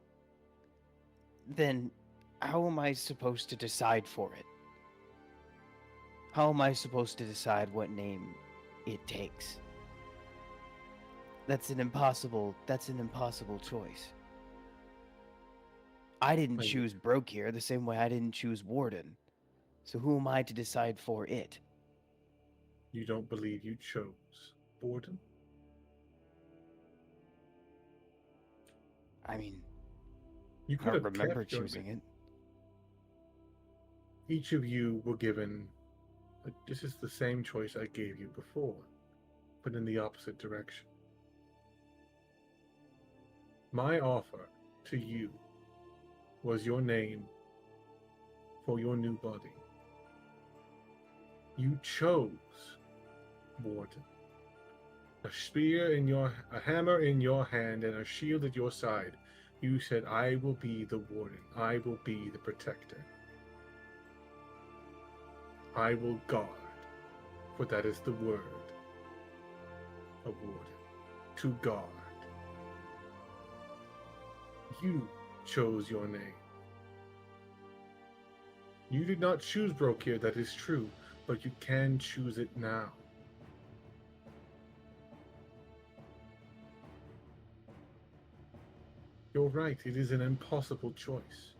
then how am I supposed to decide for it? How am I supposed to decide what name it takes? That's an impossible choice. I didn't Right. choose Brokir the same way I didn't choose Warden. So who am I to decide for it? You don't believe you chose Borden? I mean, You I could don't have remember kept your choosing it. Each of you were given. This is the same choice I gave you before, but in the opposite direction. My offer to you was your name for your new body. You chose Warden. A hammer in your hand and a shield at your side. You said, I will be the Warden. I will be the protector. I will guard, for that is the word of Warden, to guard. You chose your name. You did not choose Brokir, that is true, but you can choose it now. You're right, it is an impossible choice.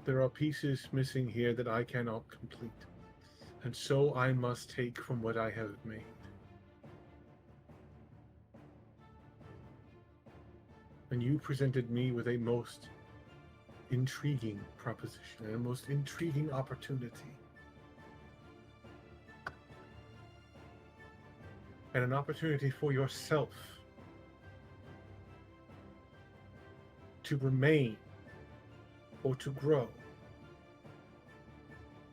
There are pieces missing here that I cannot complete, and so I must take from what I have made. And you presented me with a most intriguing proposition and a most intriguing opportunity. And an opportunity for yourself to remain or to grow,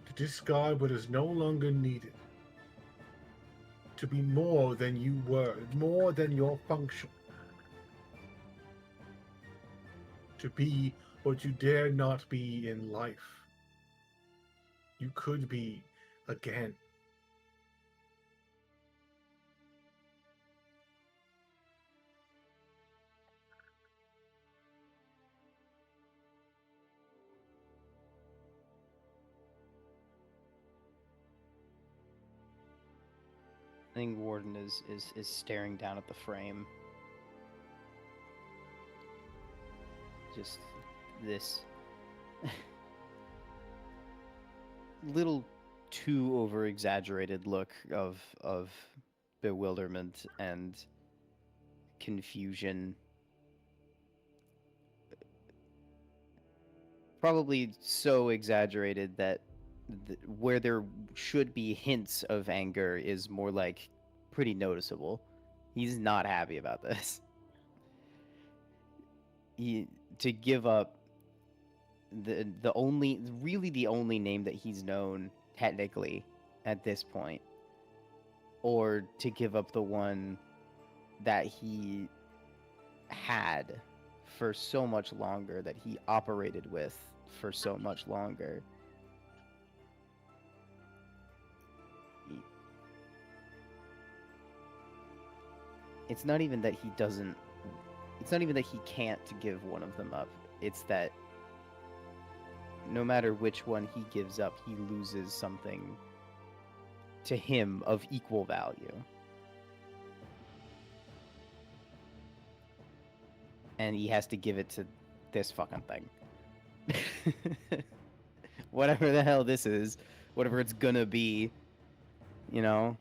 to discard what is no longer needed, to be more than you were, more than your function, to be what you dare not be in life. You could be again. I think Warden is staring down at the frame. Just this little too over exaggerated look of bewilderment and confusion. Probably so exaggerated that where there should be hints of anger is more like pretty noticeable. He's not happy about this. To give up the only name that he's known technically at this point, or to give up the one that he had for so much longer, that he operated with for so much longer. It's not even that he doesn't. It's not even that he can't give one of them up. It's that no matter which one he gives up, he loses something to him of equal value. And he has to give it to this fucking thing. Whatever the hell this is, whatever it's gonna be, you know?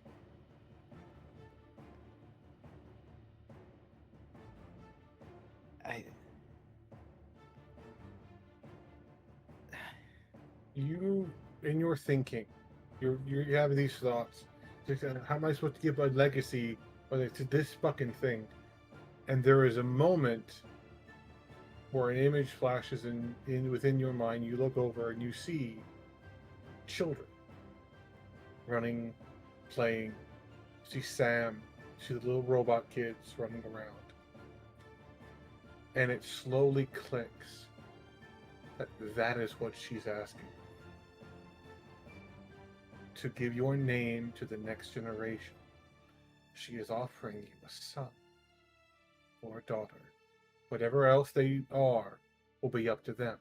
You, in your thinking, you have these thoughts. How am I supposed to give my legacy to this fucking thing? And there is a moment where an image flashes in within your mind. You look over and you see children running, playing. You see Sam. You see the little robot kids running around. And it slowly clicks that is what she's asking. To give your name to the next generation. She is offering you a son or a daughter. Whatever else they are will be up to them.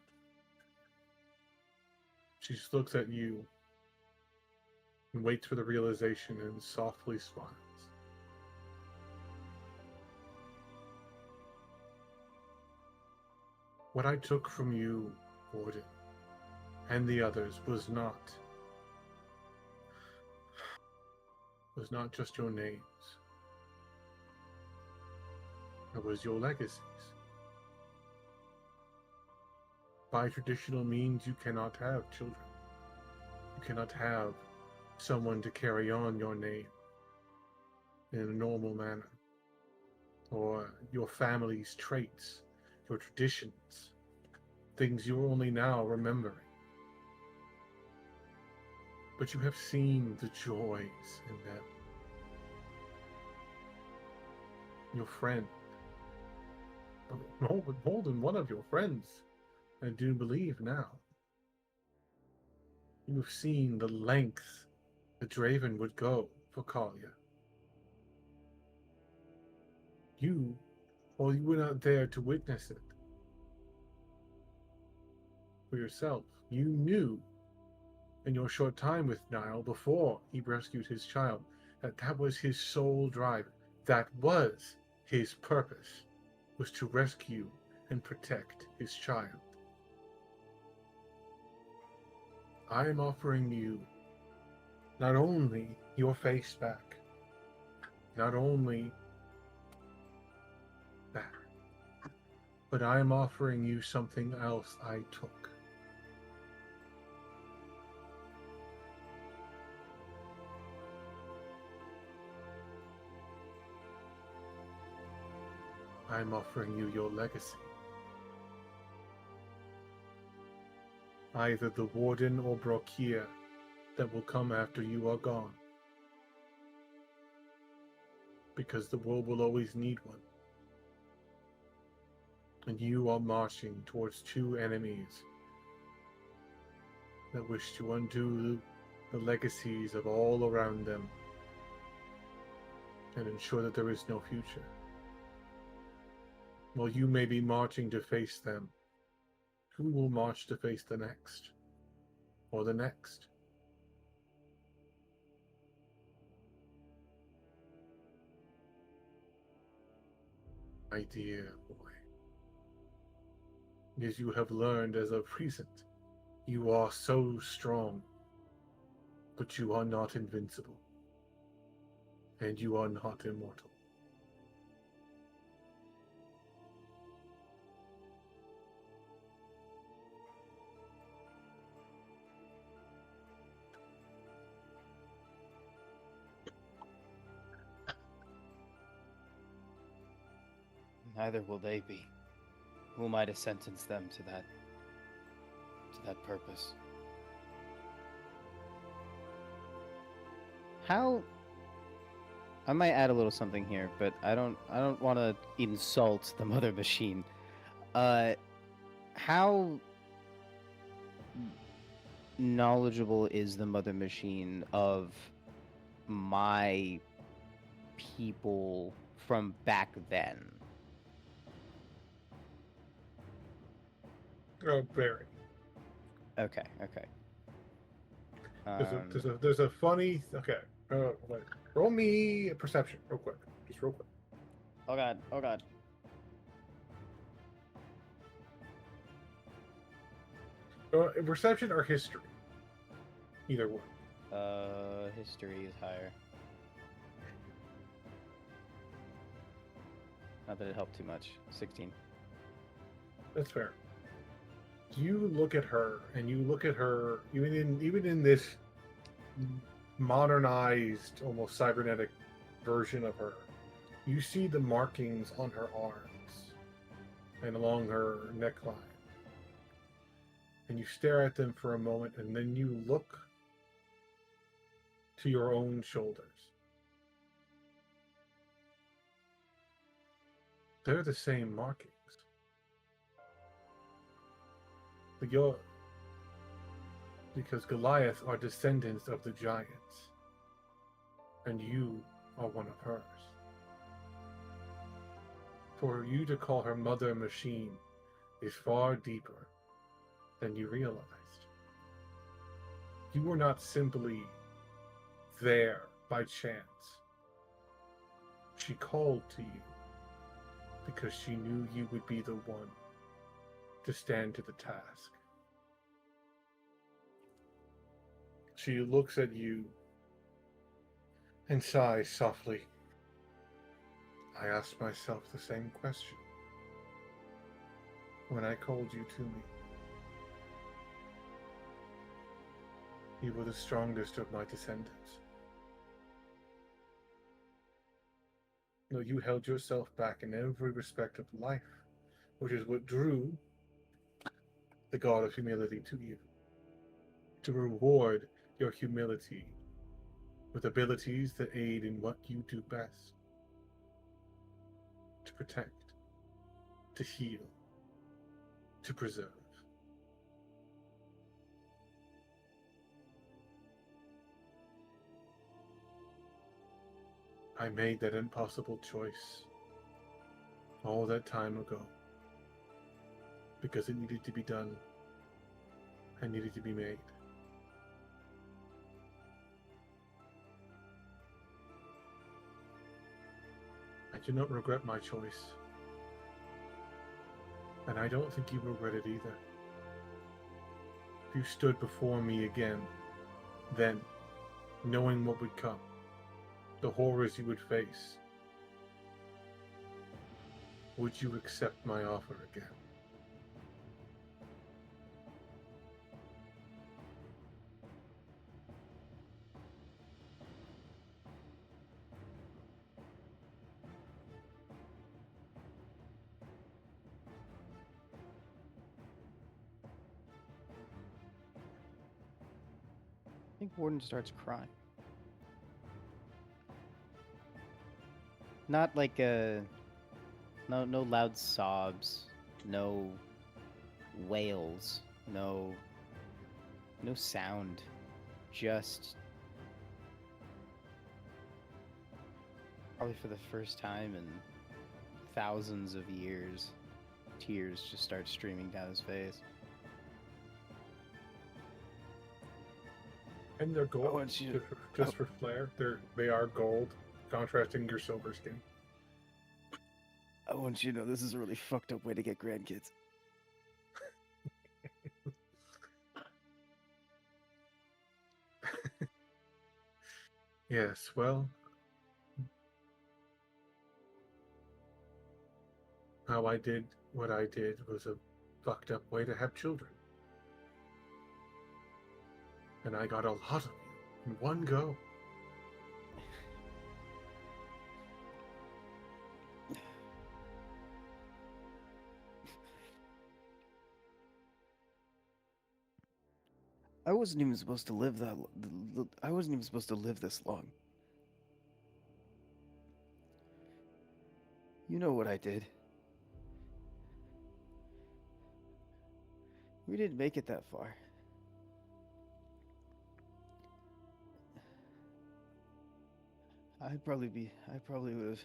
She just looks at you and waits for the realization and softly smiles. What I took from you, Warden, and the others was not just your names. It was your legacies. By traditional means, you cannot have children. You cannot have someone to carry on your name in a normal manner, or your family's traits, your traditions, things you're only now remembering. But you have seen the joys in them. Your friend, more than one of your friends, I do believe now. You have seen the length the Draven would go for Kalia. You were not there to witness it for yourself. You knew in your short time with Niall before he rescued his child that was his sole drive. That was his purpose, was to rescue and protect his child. I am offering you not only your face back, not only that, but I am offering you something else I took. I'm offering you your legacy. Either the Warden or Brokia that will come after you are gone. Because the world will always need one. And you are marching towards two enemies that wish to undo the legacies of all around them and ensure that there is no future. While you may be marching to face them, who will march to face the next? Or the next? My dear boy, as you have learned as of recent, you are so strong, but you are not invincible, and you are not immortal. Neither will they be. Who am I to sentence them to that purpose? How I might add a little something here, but I don't want to insult the mother machine. How knowledgeable is the mother machine of my people from back then? Oh, very. Okay. There's a funny. Okay. Wait. Roll me a perception, real quick. Just real quick. Oh god. Perception or history? Either one. History is higher. Not that it helped too much. 16. That's fair. You look at her, and you look at her even in this modernized, almost cybernetic version of her. You see the markings on her arms and along her neckline, and you stare at them for a moment, and then you look to your own shoulders. They're the same markings. Because Goliath are descendants of the giants, and you are one of hers. For you to call her mother machine is far deeper than you realized. You were not simply there by chance. She called to you because she knew you would be the one to stand to the task. She looks at you and sighs softly. I asked myself the same question when I called you to me. You were the strongest of my descendants. No, you held yourself back in every respect of life, which is what drew the god of humility to you, to reward your humility with abilities that aid in what you do best, to protect, to heal, to preserve. I made that impossible choice all that time ago because it needed to be done and needed to be made. I do not regret my choice, and I don't think you regret it either. If you stood before me again, then, knowing what would come, the horrors you would face, would you accept my offer again? I think Warden starts crying. Not like no loud sobs, no wails, no sound, just probably for the first time in thousands of years, tears just start streaming down his face. And they're gold. want you to- Just for flair, they are gold, contrasting your silver skin. I want you to know this is a really fucked up way to get grandkids. Yes, well, how I did what I did was a fucked up way to have children. And I got a lot of you in one go. I wasn't even supposed to live I wasn't even supposed to live this long. You know what I did. We didn't make it that far. I probably would have.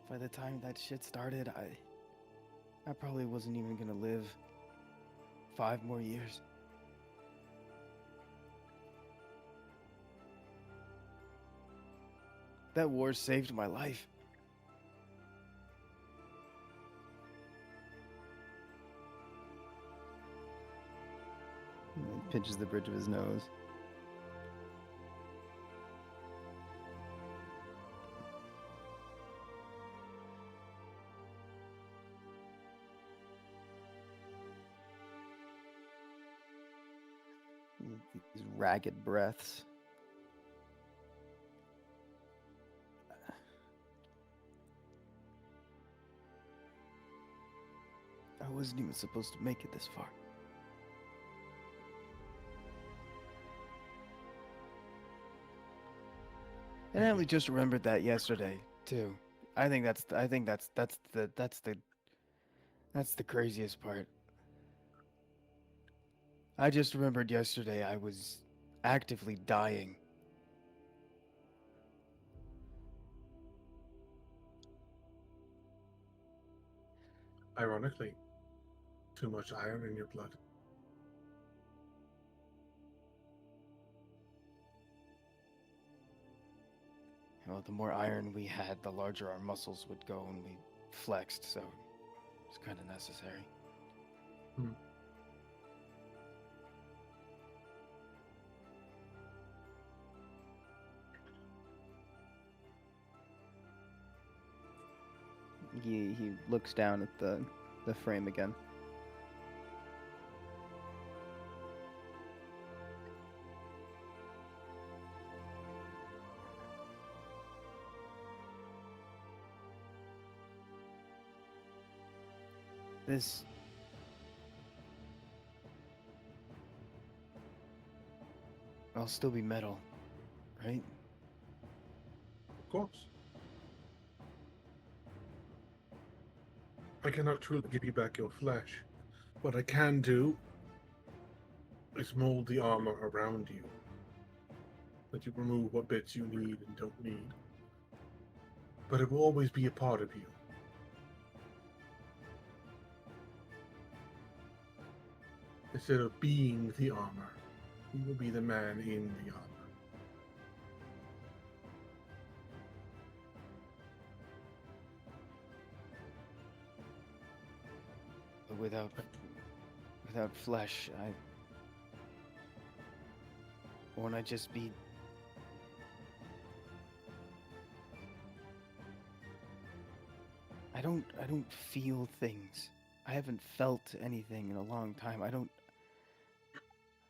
By the time that shit started, I probably wasn't even gonna live 5 more years. That war saved my life. And he pinches the bridge of his nose. These ragged breaths. I wasn't even supposed to make it this far. And I only just remembered that yesterday, too. I think that's the craziest part. I just remembered yesterday I was actively dying. Ironically, too much iron in your blood. Well, the more iron we had, the larger our muscles would go and we flexed, so it's kind of necessary. He looks down at the frame again. This... I'll still be metal, right? Of course. I cannot truly give you back your flesh. What I can do is mold the armor around you. Let you remove what bits you need and don't need. But it will always be a part of you. Instead of being the armor, you will be the man in the armor. But without flesh, won't I just be... I don't feel things. I haven't felt anything in a long time.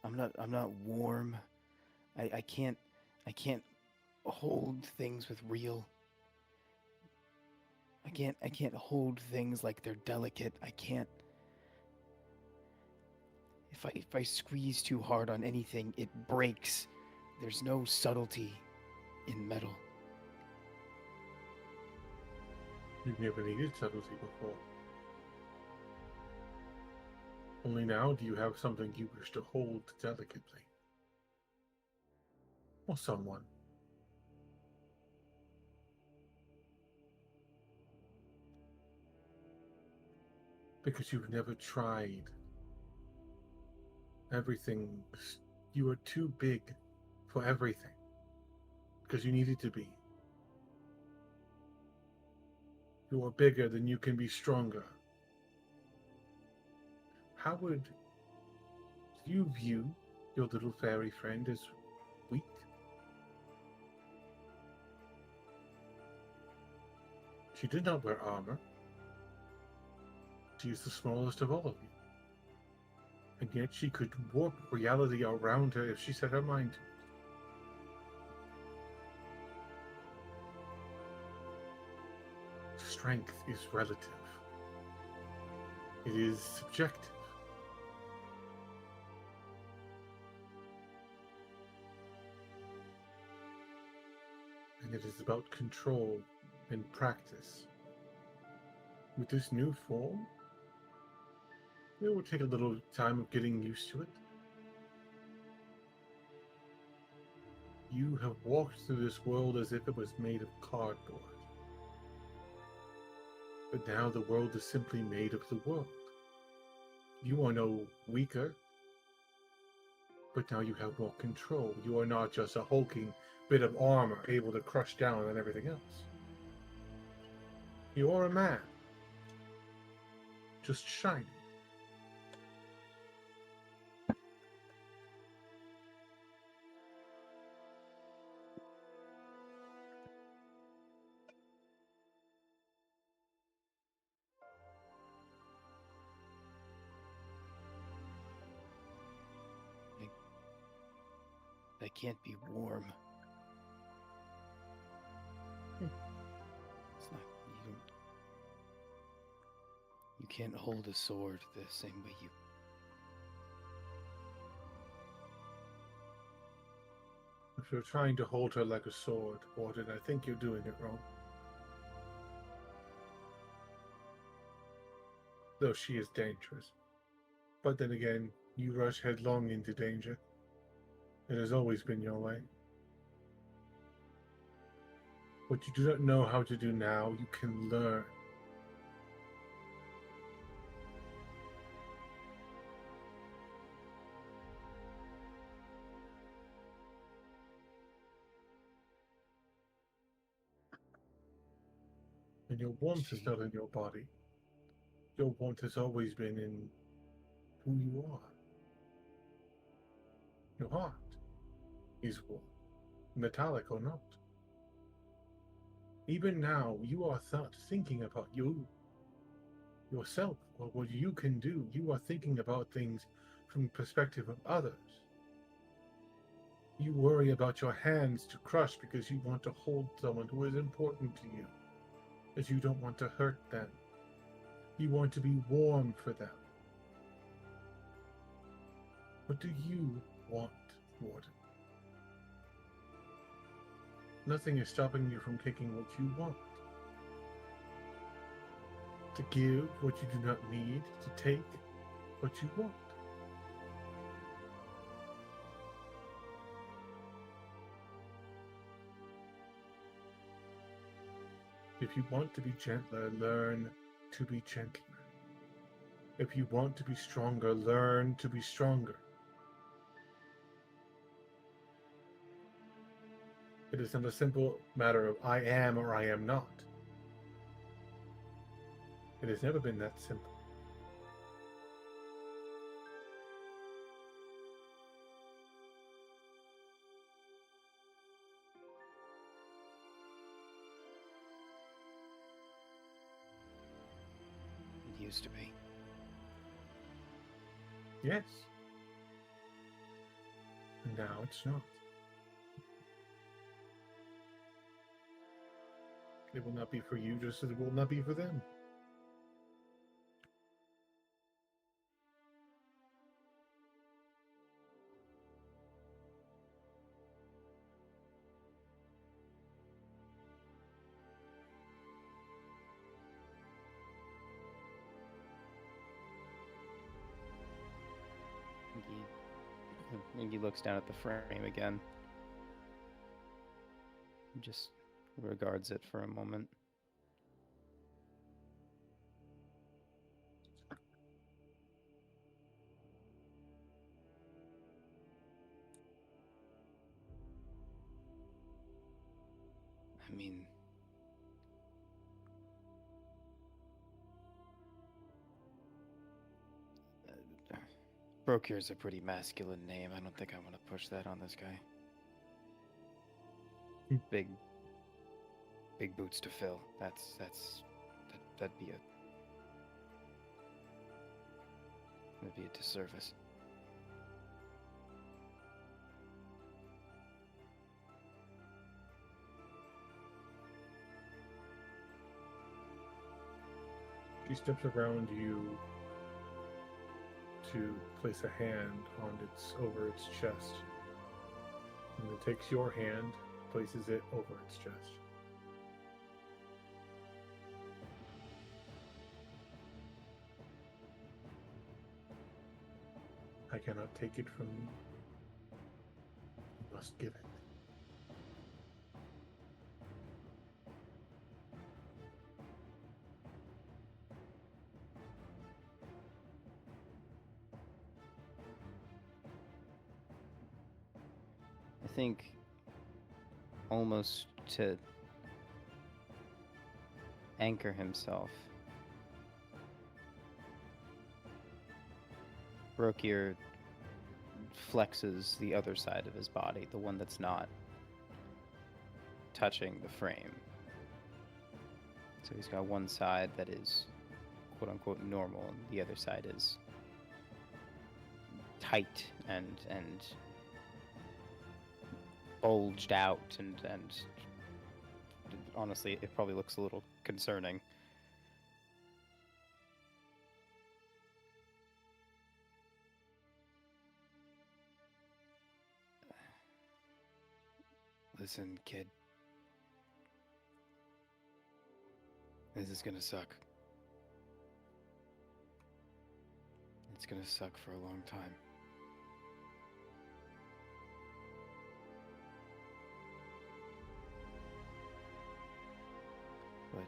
I'm not warm. I can't hold things with real. I can't hold things like they're delicate. I can't. If I squeeze too hard on anything, it breaks. There's no subtlety in metal. You've never needed subtlety before. Only now do you have something you wish to hold delicately. Or someone. Because you've never tried. Everything, you are too big for everything. Because you needed to be. You are bigger than you can be stronger. How would you view your little fairy friend as weak? She did not wear armor. She is the smallest of all of you. And yet she could warp reality around her if she set her mind to it. Strength is relative. It is subjective. And it is about control and practice. With this new form, it will take a little time of getting used to it. You have walked through this world as if it was made of cardboard. But now the world is simply made of the world. You are no weaker, but now you have more control. You are not just a hulking bit of armor able to crush down on everything else. You are a man, just shining. I can't be warm. It's not. You can't hold a sword the same way you. If you're trying to hold her like a sword, Warden, I think you're doing it wrong. Though she is dangerous. But then again, you rush headlong into danger. It has always been your way. What you do not know how to do now, you can learn. And your warmth is not in your body. Your warmth has always been in who you are. Your heart is warm, metallic or not. Even now, you are not thinking about yourself, or what you can do. You are thinking about things from the perspective of others. You worry about your hands to crush because you want to hold someone who is important to you, as you don't want to hurt them. You want to be warm for them. What do you want, Warden? Nothing is stopping you from taking what you want. To give what you do not need, to take what you want. If you want to be gentler, learn to be gentler. If you want to be stronger, learn to be stronger. It is not a simple matter of I am or I am not. It has never been that simple. It used to be. Yes. And now it's not. It will not be for you, just as it will not be for them. And he looks down at the frame again. Just regards it for a moment. I mean, Brokir's a pretty masculine name. I don't think I want to push that on this guy. Big boots to fill. That'd be a disservice. She steps around you to place a hand over its chest, and then takes your hand, places it over its chest. I cannot take it from you. You must give it. I think almost to anchor himself, Brokir flexes the other side of his body, the one that's not touching the frame. So he's got one side that is quote unquote normal, and the other side is tight and bulged out, and honestly, it probably looks a little concerning. Listen, kid. This is gonna suck. It's gonna suck for a long time. But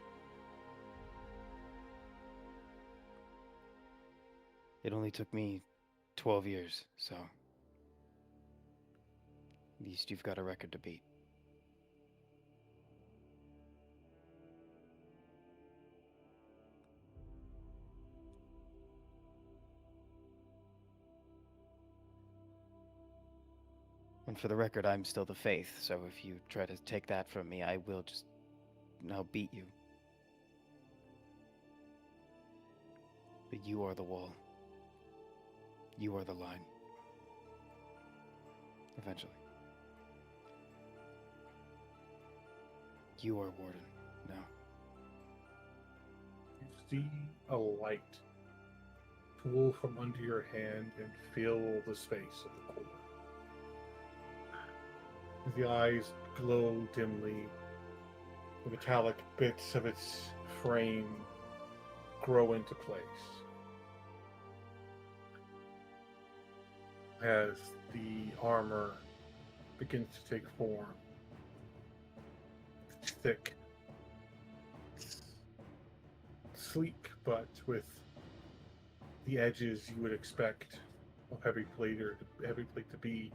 it only took me 12 years, so at least you've got a record to beat. And for the record, I'm still the Faith, so if you try to take that from me, I'll beat you. But you are the wall. You are the line. Eventually. You are Warden now. You see a light pool from under your hand and fill the space of the core. The eyes glow dimly. The metallic bits of its frame grow into place. As the armor begins to take form. It's thick, sleek, but with the edges you would expect of heavy plate to be.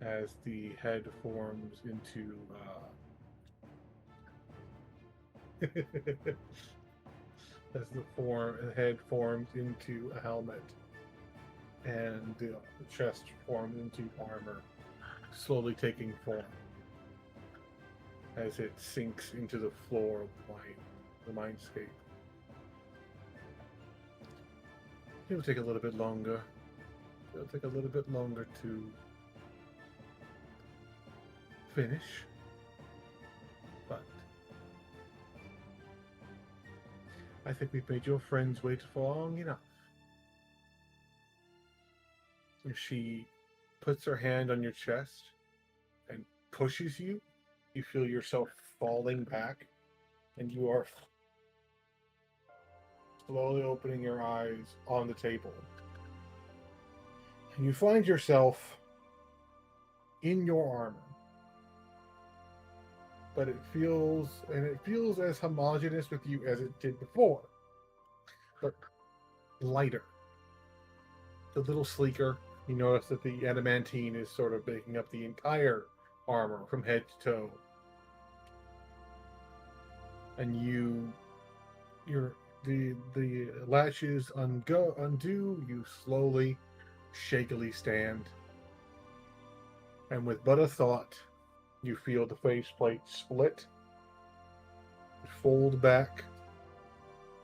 As the head forms into as the head forms into a helmet, and the chest forms into armor, slowly taking form as it sinks into the floor of the mindscape. It'll take a little bit longer. It'll take a little bit longer to finish, but I think we've made your friends wait for long enough. And she puts her hand on your chest and pushes you. You feel yourself falling back, and you are slowly opening your eyes on the table you find yourself in your armor. But it feels as homogeneous with you as it did before. But lighter. A little sleeker. You notice that the adamantine is sort of making up the entire armor from head to toe. And the latches undo, you slowly, shakily stand. And with but a thought, you feel the faceplate split, fold back,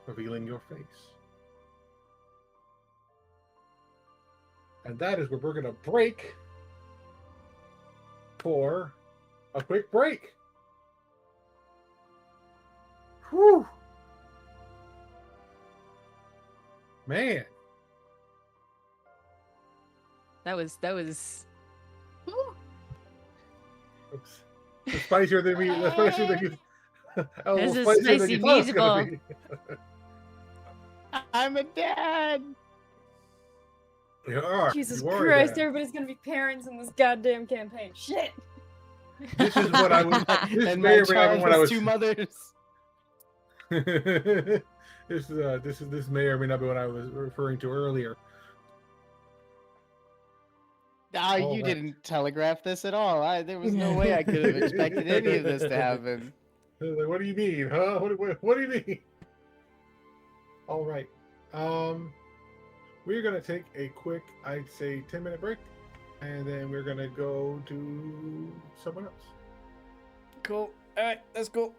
revealing your face. And that is where we're going to break for a quick break. Whew. Man. That was. Woo. Oops. It's spicier than we. That's spicier than you. Oh, This is spicier than spicy you thought it was gonna musical. be. I'm a dad. You are. Jesus You are Christ, that. everybody's gonna be parents in this goddamn campaign. Shit! This is what I was. This And may my or may not child be what I has was. two mothers. This may or may not be what I was referring to earlier. Ah, All you right. didn't telegraph this at all. There was no way I could have expected any of this to happen. Like, what do you mean, huh? What do you mean? All right. We're gonna take a quick, I'd say, 10-minute break, and then we're gonna go to someone else. Cool. Alright, let's go.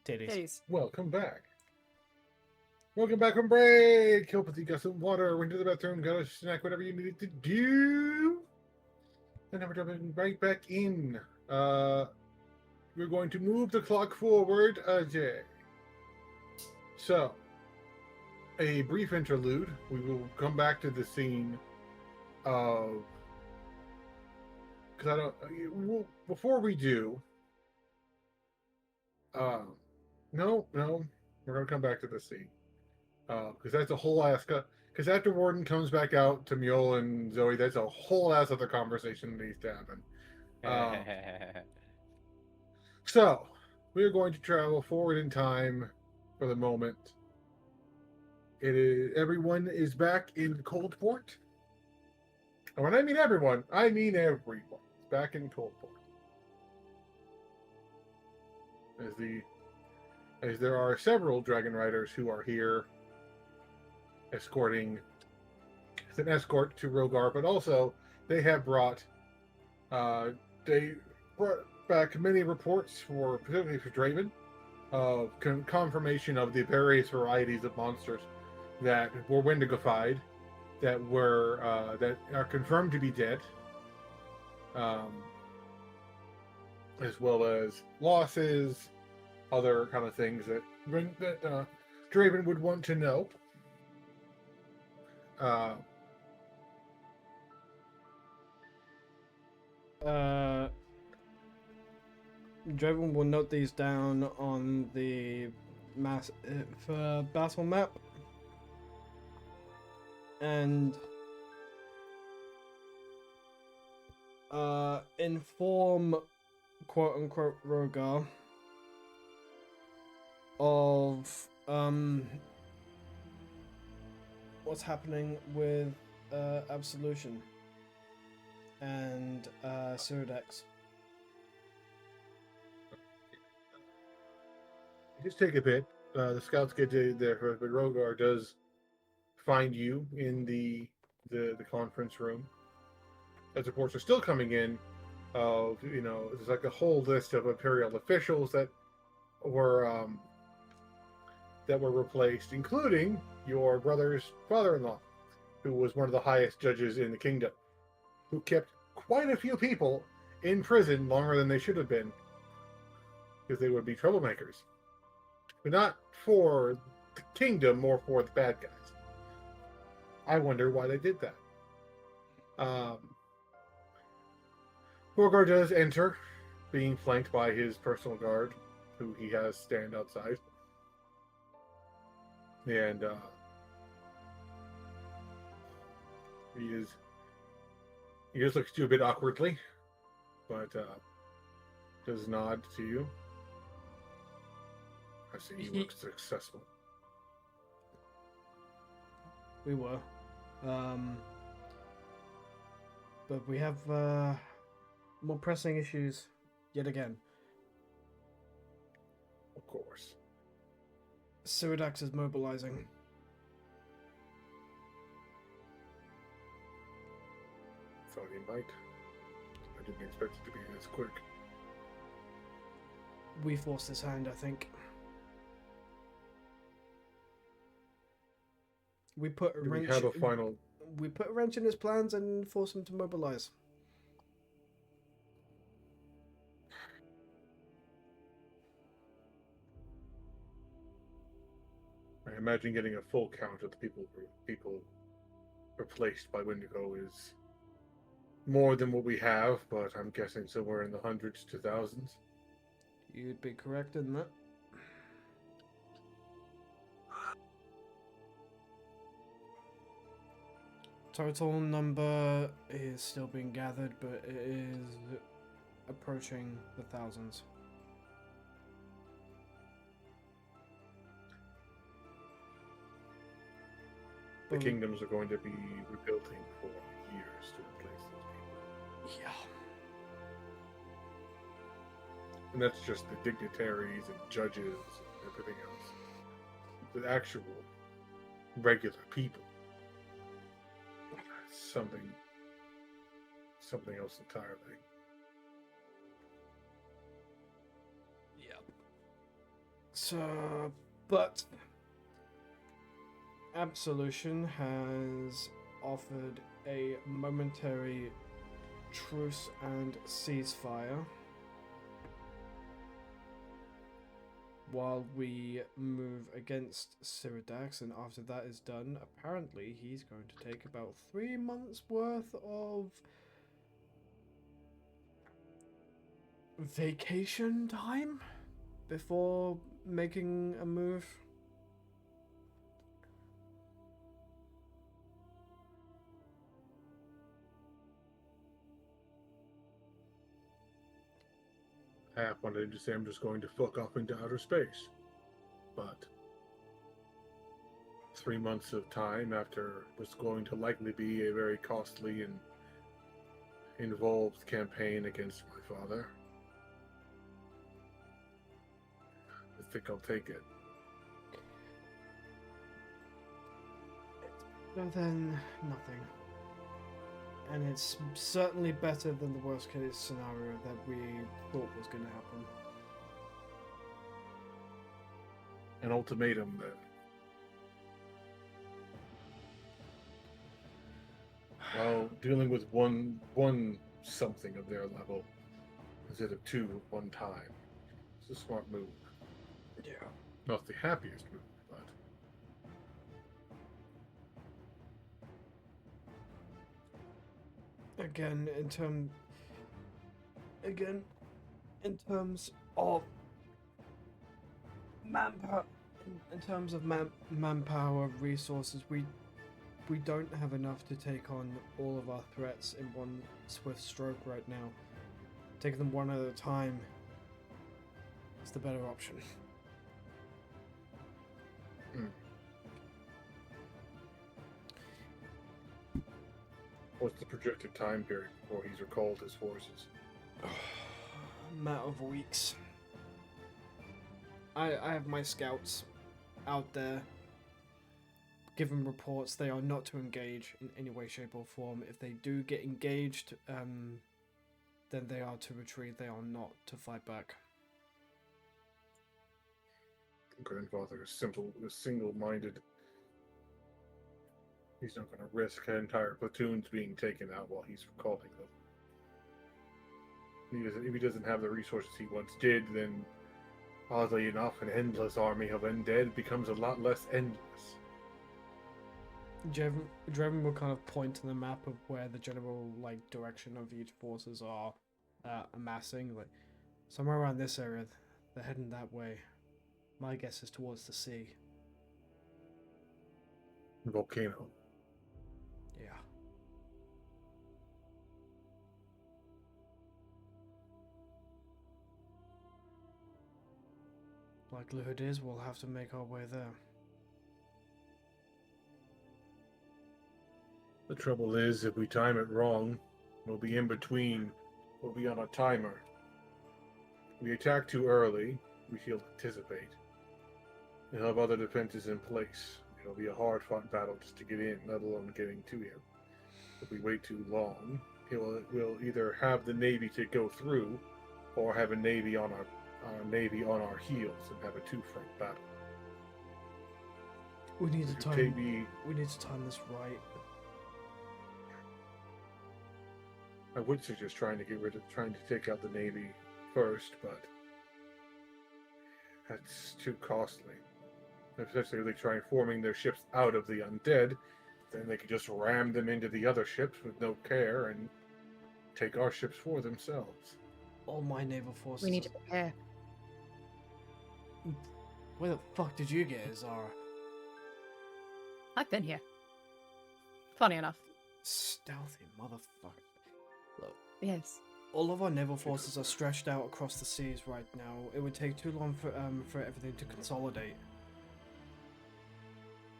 Titties. Titties. Welcome back. Welcome back from break. Hope you got some water, went to the bathroom, got a snack, whatever you needed to do. And then we're jumping right back in. We're going to move the clock forward a day. So, a brief interlude. We will come back to the scene of. Because I don't. Before we do. No. We're going to come back to the scene. Because that's a whole ass. Because after Warden comes back out to Mule and Zoe, that's a whole ass other conversation that needs to happen. So, we are going to travel forward in time for the moment. Everyone is back in Coldport. And when I mean everyone, I mean everyone. It's back in Coldport. As there are several Dragon Riders who are here escorting. It's an escort to Rogar, but also they have brought back many reports particularly for Draven, of confirmation of the various varieties of monsters that were Wendigified, that are confirmed to be dead, as well as losses, other kind of things that Draven would want to know. Draven will note these down on the battle map and inform quote unquote Rogar of what's happening with Absolution and Cyradax. Just take a bit. The scouts get to there, but Rogar does find you in the conference room. As reports are still coming in of, there's like a whole list of Imperial officials that were replaced, including your brother's father-in-law, who was one of the highest judges in the kingdom, who kept quite a few people in prison longer than they should have been, because they would be troublemakers. But not for the kingdom, more for the bad guys. I wonder why they did that. Rogar does enter, being flanked by his personal guard, who he has stand outside. And he just looks at you a bit awkwardly, but does nod to you. I see you look successful. We were. But we have more pressing issues yet again. Of course. Cyradax is mobilizing. Thought he might. I didn't expect it to be this quick. We forced his hand, I think. We put a wrench. We have a final. We put a wrench in his plans and forced him to mobilize. I imagine getting a full count of the people replaced by Wendigo is more than what we have, but I'm guessing somewhere in the hundreds to thousands. You'd be correct in that. Total number is still being gathered, but it is approaching the thousands. The kingdoms are going to be rebuilding for years to replace those people. Yeah. And that's just the dignitaries and judges and everything else. The actual regular people. Something else entirely. But Absolution has offered a momentary truce and ceasefire while we move against Cyradax, and after that is done, apparently he's going to take about 3 months worth of vacation time before making a move. Half wanted to say I'm just going to fuck off into outer space. But 3 months of time after what's going to likely be a very costly and involved campaign against my father, I think I'll take it. Better than nothing. And it's certainly better than the worst case scenario that we thought was going to happen. An ultimatum, then. Well, dealing with one something of their level instead of two at one time. It's a smart move. Yeah. Not the happiest move, but Again, in terms of manpower, manpower resources, we don't have enough to take on all of our threats in one swift stroke right now. Take them one at a time is the better option. What's the projected time period before he's recalled his forces? Matter of weeks. I have my scouts out there. Given reports, they are not to engage in any way, shape, or form. If they do get engaged, then they are to retreat. They are not to fight back. Grandfather is single-minded. He's not going to risk entire platoons being taken out while he's recalling them. If he doesn't have the resources he once did, then oddly enough, an endless army of undead becomes a lot less endless. Draven will kind of point to the map of where the general direction of each forces are amassing. Like somewhere around this area, they're heading that way. My guess is towards the sea. Volcano. Yeah. Likelihood is we'll have to make our way there. The trouble is, if we time it wrong, we'll be in between. We'll be on a timer. If we attack too early, we should anticipate. He'll have other defenses in place. It'll be a hard-fought battle just to get in, let alone getting to him. If we wait too long, we'll either have the Navy to go through, or have a Navy on our heels and have a two-front battle. We need to If time. KB We need to time this right. I would suggest trying to take out the Navy first, but that's too costly. Especially if they try forming their ships out of the undead, then they could just ram them into the other ships with no care and take our ships for themselves. All my naval forces. We need to prepare. Where the fuck did you get, Zara? I've been here. Funny enough. Stealthy motherfucker. Look, Yes. all of our naval forces are stretched out across the seas right now. It would take too long for everything to consolidate.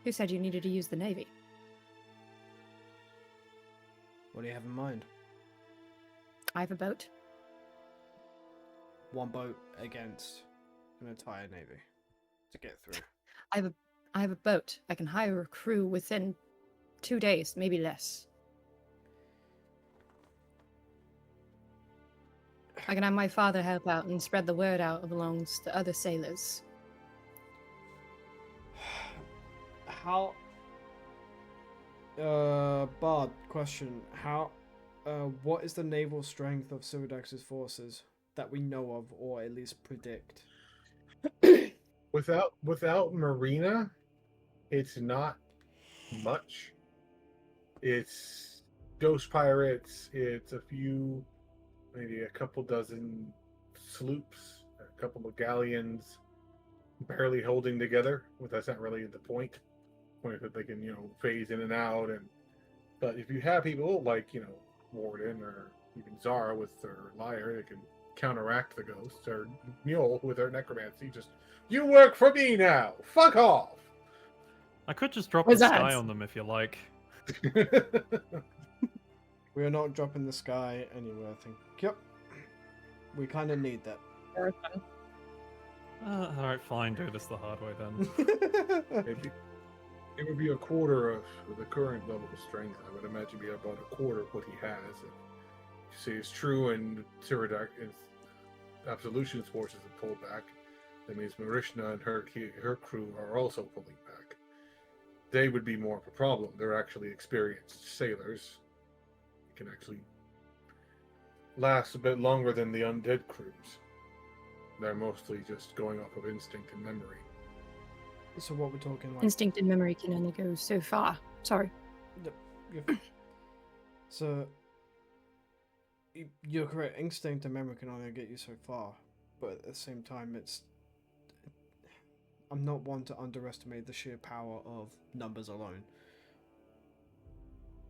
Who said you needed to use the Navy? What do you have in mind? I have a boat. One boat against an entire navy to get through. I have a boat. I can hire a crew within 2 days, maybe less. I can have my father help out and spread the word out amongst the other sailors. How? Bard, question. How? What is the naval strength of Cyradax's forces that we know of, or at least predict? Without Marina, it's not much. It's ghost pirates. It's a few, maybe a couple dozen sloops, a couple of galleons, barely holding together. Well, that's not really the point. The point is that they can, phase in and out. But if you have people like, Warden or even Zara with their lyre, they can counteract the ghosts, or Mule with their necromancy. Just, you work for me now. Fuck off. I could just drop What's the that? sky on them if you like. We are not dropping the sky anywhere, I think. Yep. We kind of need that. Alright, fine, do this the hard way then. It would be a quarter of the current level of strength. I would imagine be about a quarter of what he has. If you say it's true and Cyradax, Absolution's forces have pulled back, that means Marishna and her crew are also pulling back. They would be more of a problem. They're actually experienced sailors. They can actually last a bit longer than the undead crews. They're mostly just going off of instinct and memory. So what we're talking like? Instinct and memory can only go so far. Sorry. So you're correct. Instinct and memory can only get you so far, but at the same time, I'm not one to underestimate the sheer power of numbers alone.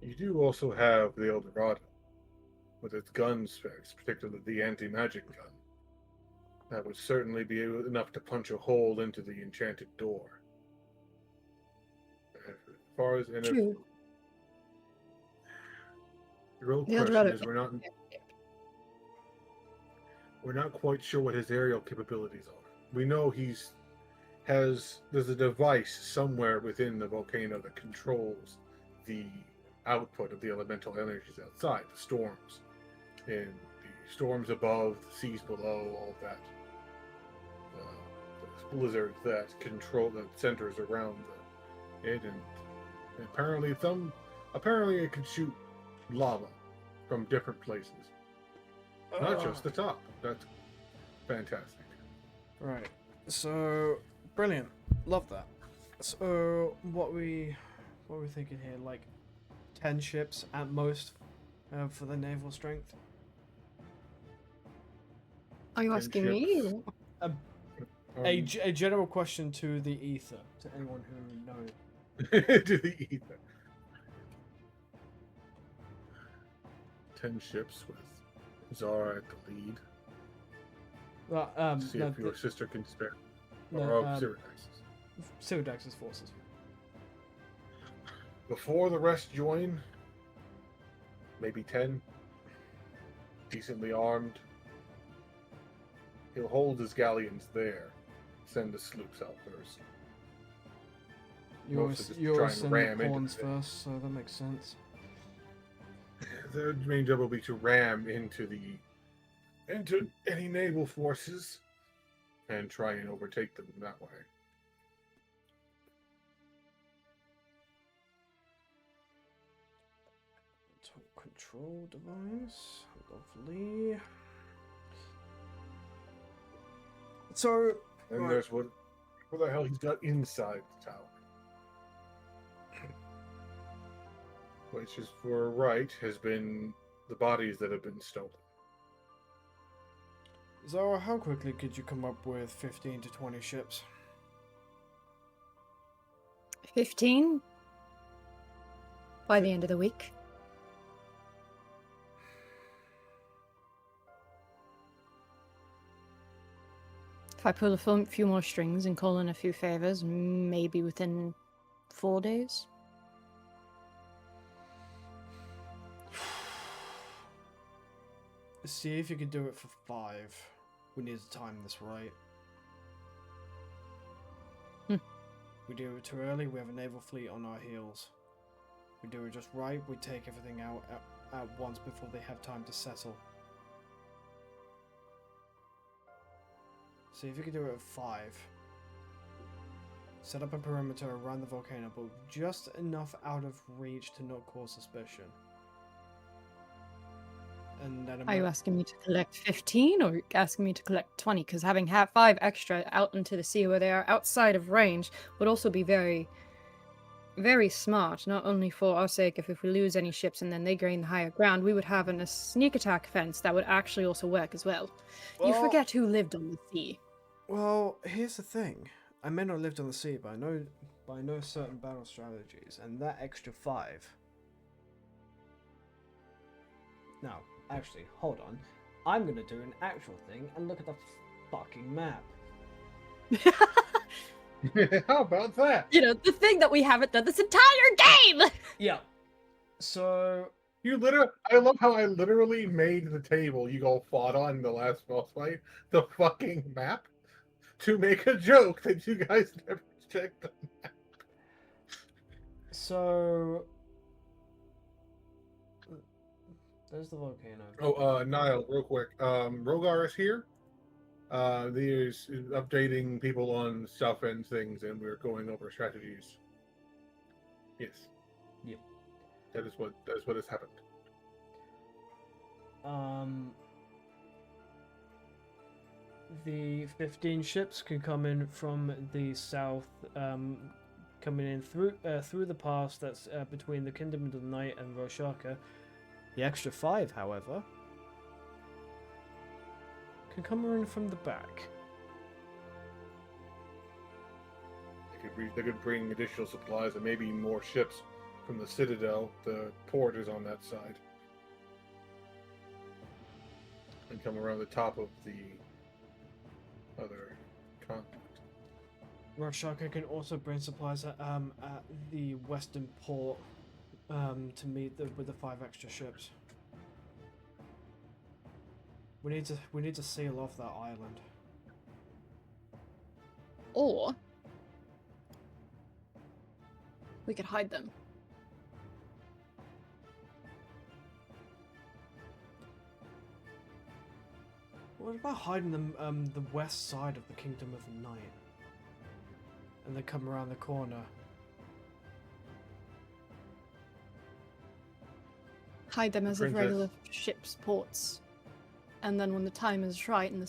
You do also have the Eldorado with its gun specs, particularly the anti-magic gun. That would certainly be enough to punch a hole into the enchanted door. As far as True. the real The question Eldorado- is, we're not quite sure what his aerial capabilities are. We know there's a device somewhere within the volcano that controls the output of the elemental energies outside, the storms, and the storms above, the seas below, all that. The blizzards that centers around it, and apparently it can shoot lava from different places, not just the top. That's fantastic. Right. So brilliant. Love that. So what we thinking here? Like 10 ships at most for the naval strength. Are you 10 asking ships. me? A general question to the ether, to anyone who knows. to the ether. 10 ships with Zara at the lead. See if your sister can spare. Or Cyradax's. Cyradax's forces. Before the rest join, maybe 10. Decently armed. He'll hold his galleons there. Send the sloops out first. You always send the pawns first, so that makes sense. The main job will be to ram into any naval forces and try and overtake them that way. Control device, lovely. So, And there's what the hell he's got inside the tower. Which is for has been the bodies that have been stolen. Zara, how quickly could you come up with 15 to 20 ships? 15 by the end of the week. If I pull a few more strings and call in a few favors, maybe within 4 days. See if you can do it for 5. We need to time this right. We do it too early, we have a naval fleet on our heels. We do it just right, we take everything out at once before they have time to settle. See if you can do it at 5. Set up a perimeter around the volcano, but just enough out of reach to not cause suspicion. And then Are you asking me to collect 15 or asking me to collect 20? Because having 5 extra out into the sea where they are outside of range would also be very, very smart. Not only for our sake, if we lose any ships and then they gain the higher ground, we would have a sneak attack fence that would actually also work as well. You forget who lived on the sea. Well, here's the thing. I may not have lived on the sea, but I know certain battle strategies, and that extra 5. Now, actually, hold on. I'm gonna do an actual thing and look at the fucking map. How about that? You know, the thing that we haven't done this entire game! Yeah. So I love how I literally made the table you all fought on in the last boss fight the fucking map to make a joke that you guys never checked the map. So there's the volcano. Oh, Niall, real quick. Rogar is here. There's updating people on stuff and things, and we're going over strategies. Yes. Yep. That is what has happened. The 15 ships can come in from the south, coming in through the pass that's between the Kingdom of the Night and Roshaka. The extra 5, however, can come in from the back. They could bring additional supplies and maybe more ships from the Citadel. The port is on that side. And come around the top of the other continent. Roshaka can also bring supplies at the western port to meet with the 5 extra ships. We need to seal off that island. Or we could hide them. What about hiding them the west side of the Kingdom of the Night? And then come around the corner. Hide them as if Princess. regular ships' ports. And then when the time is right and the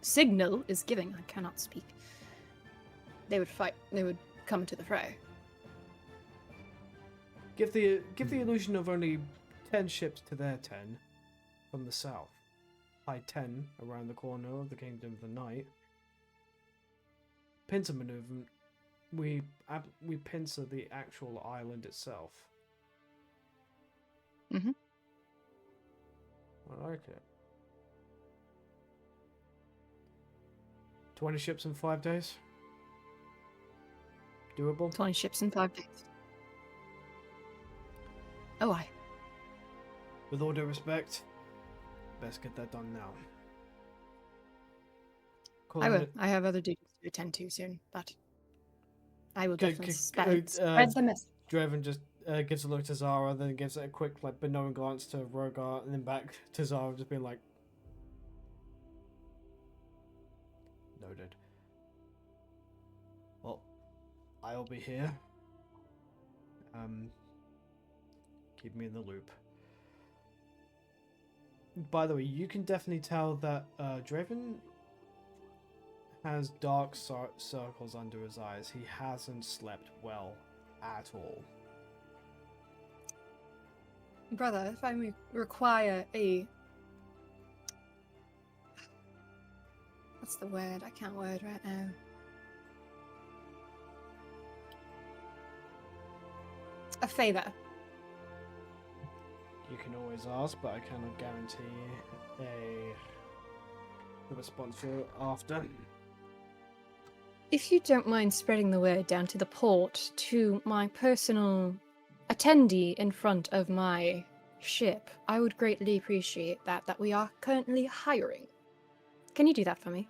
signal is given, I cannot speak, they would fight. They would come to the fray. Give the illusion of only 10 ships to their 10 from the south. Hide 10 around the corner of the Kingdom of the Night. Pincer maneuver. We pincer the actual island itself. Mm-hmm. I like it. 20 ships in 5 days? Doable? 20 ships in 5 days. Oh, aye. With all due respect, best get that done now. I will. I have other duties to attend to soon, but I will definitely spread the message. Draven just gives a look to Zara, then gives it a quick, benevolent glance to Rogar, and then back to Zara, just being like, noted. Well, I'll be here. Keep me in the loop. By the way, you can definitely tell that Draven has dark circles under his eyes. He hasn't slept well at all. Brother, if I require a... What's the word? I can't word right now. A favor. You can always ask, but I cannot guarantee a response for it after. If you don't mind spreading the word down to the port to my personal attendee in front of my ship, I would greatly appreciate that we are currently hiring. Can you do that for me?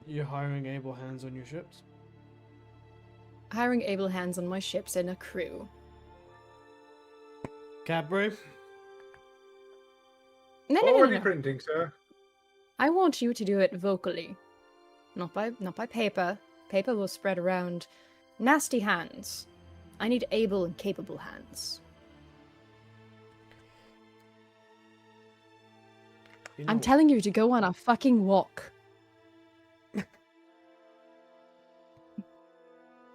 You're hiring able hands on your ships? Hiring able hands on my ships and a crew. Cadbury? No. Already printing, sir. I want you to do it vocally. Not by paper, paper will spread around nasty hands. I need able and capable hands. You know, I'm telling you to go on a fucking walk.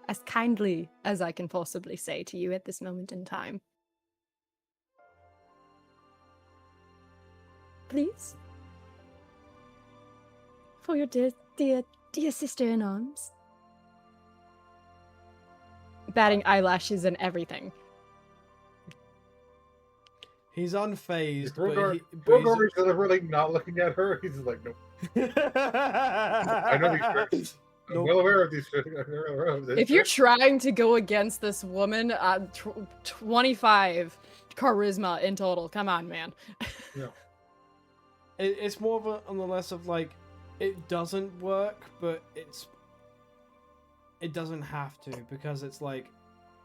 As kindly as I can possibly say to you at this moment in time. Please? For your dear, dear, dear sister in arms. Batting eyelashes and everything. he's unfazed, but Rogar is deliberately not looking at her. He's just like, nope. I know these tricks. I'm Nope. well aware of these tricks. I'm well aware of this. If you're trying to go against this woman, 25 charisma in total. Come on, man. Yeah. It's more of a on the less of like, it doesn't work, but it doesn't have to, because it's like,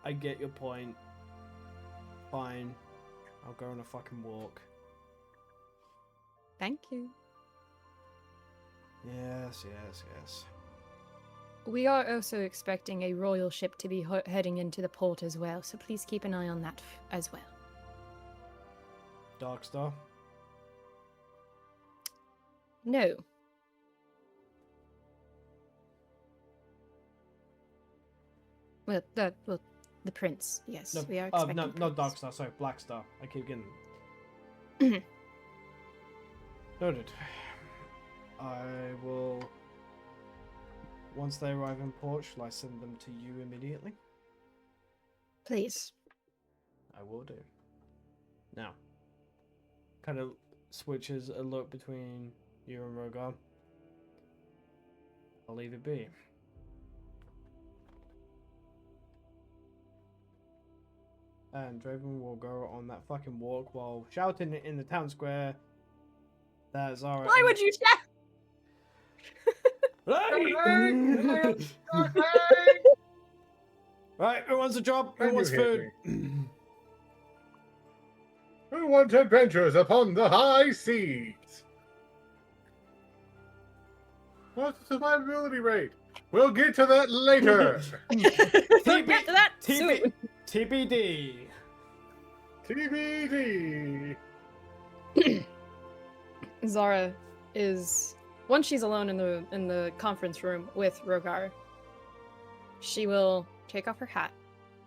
I get your point. Fine. I'll go on a fucking walk. Thank you. Yes, yes, yes. We are also expecting a royal ship to be heading into the port as well, so please keep an eye on that as well. Darkstar? No. Well, the prince, yes. No, We are expecting no, not prince. Darkstar, sorry, Blackstar. I keep getting... Noted. I will... Once they arrive in port, shall I send them to you immediately? Please. I will do. Now, kind of switches a look between you and Rogar. I'll leave it be. And Draven will go on that fucking walk while shouting in the town square that Zara... Why would you shout? Right, who wants a job? Who And you wants hit food? Who wants adventures upon the high seas? What's the survivability rate? We'll get to that later. We'll get to that soon. TBD. TBD. Zara is, once she's alone in the conference room with Rogar, she will take off her hat,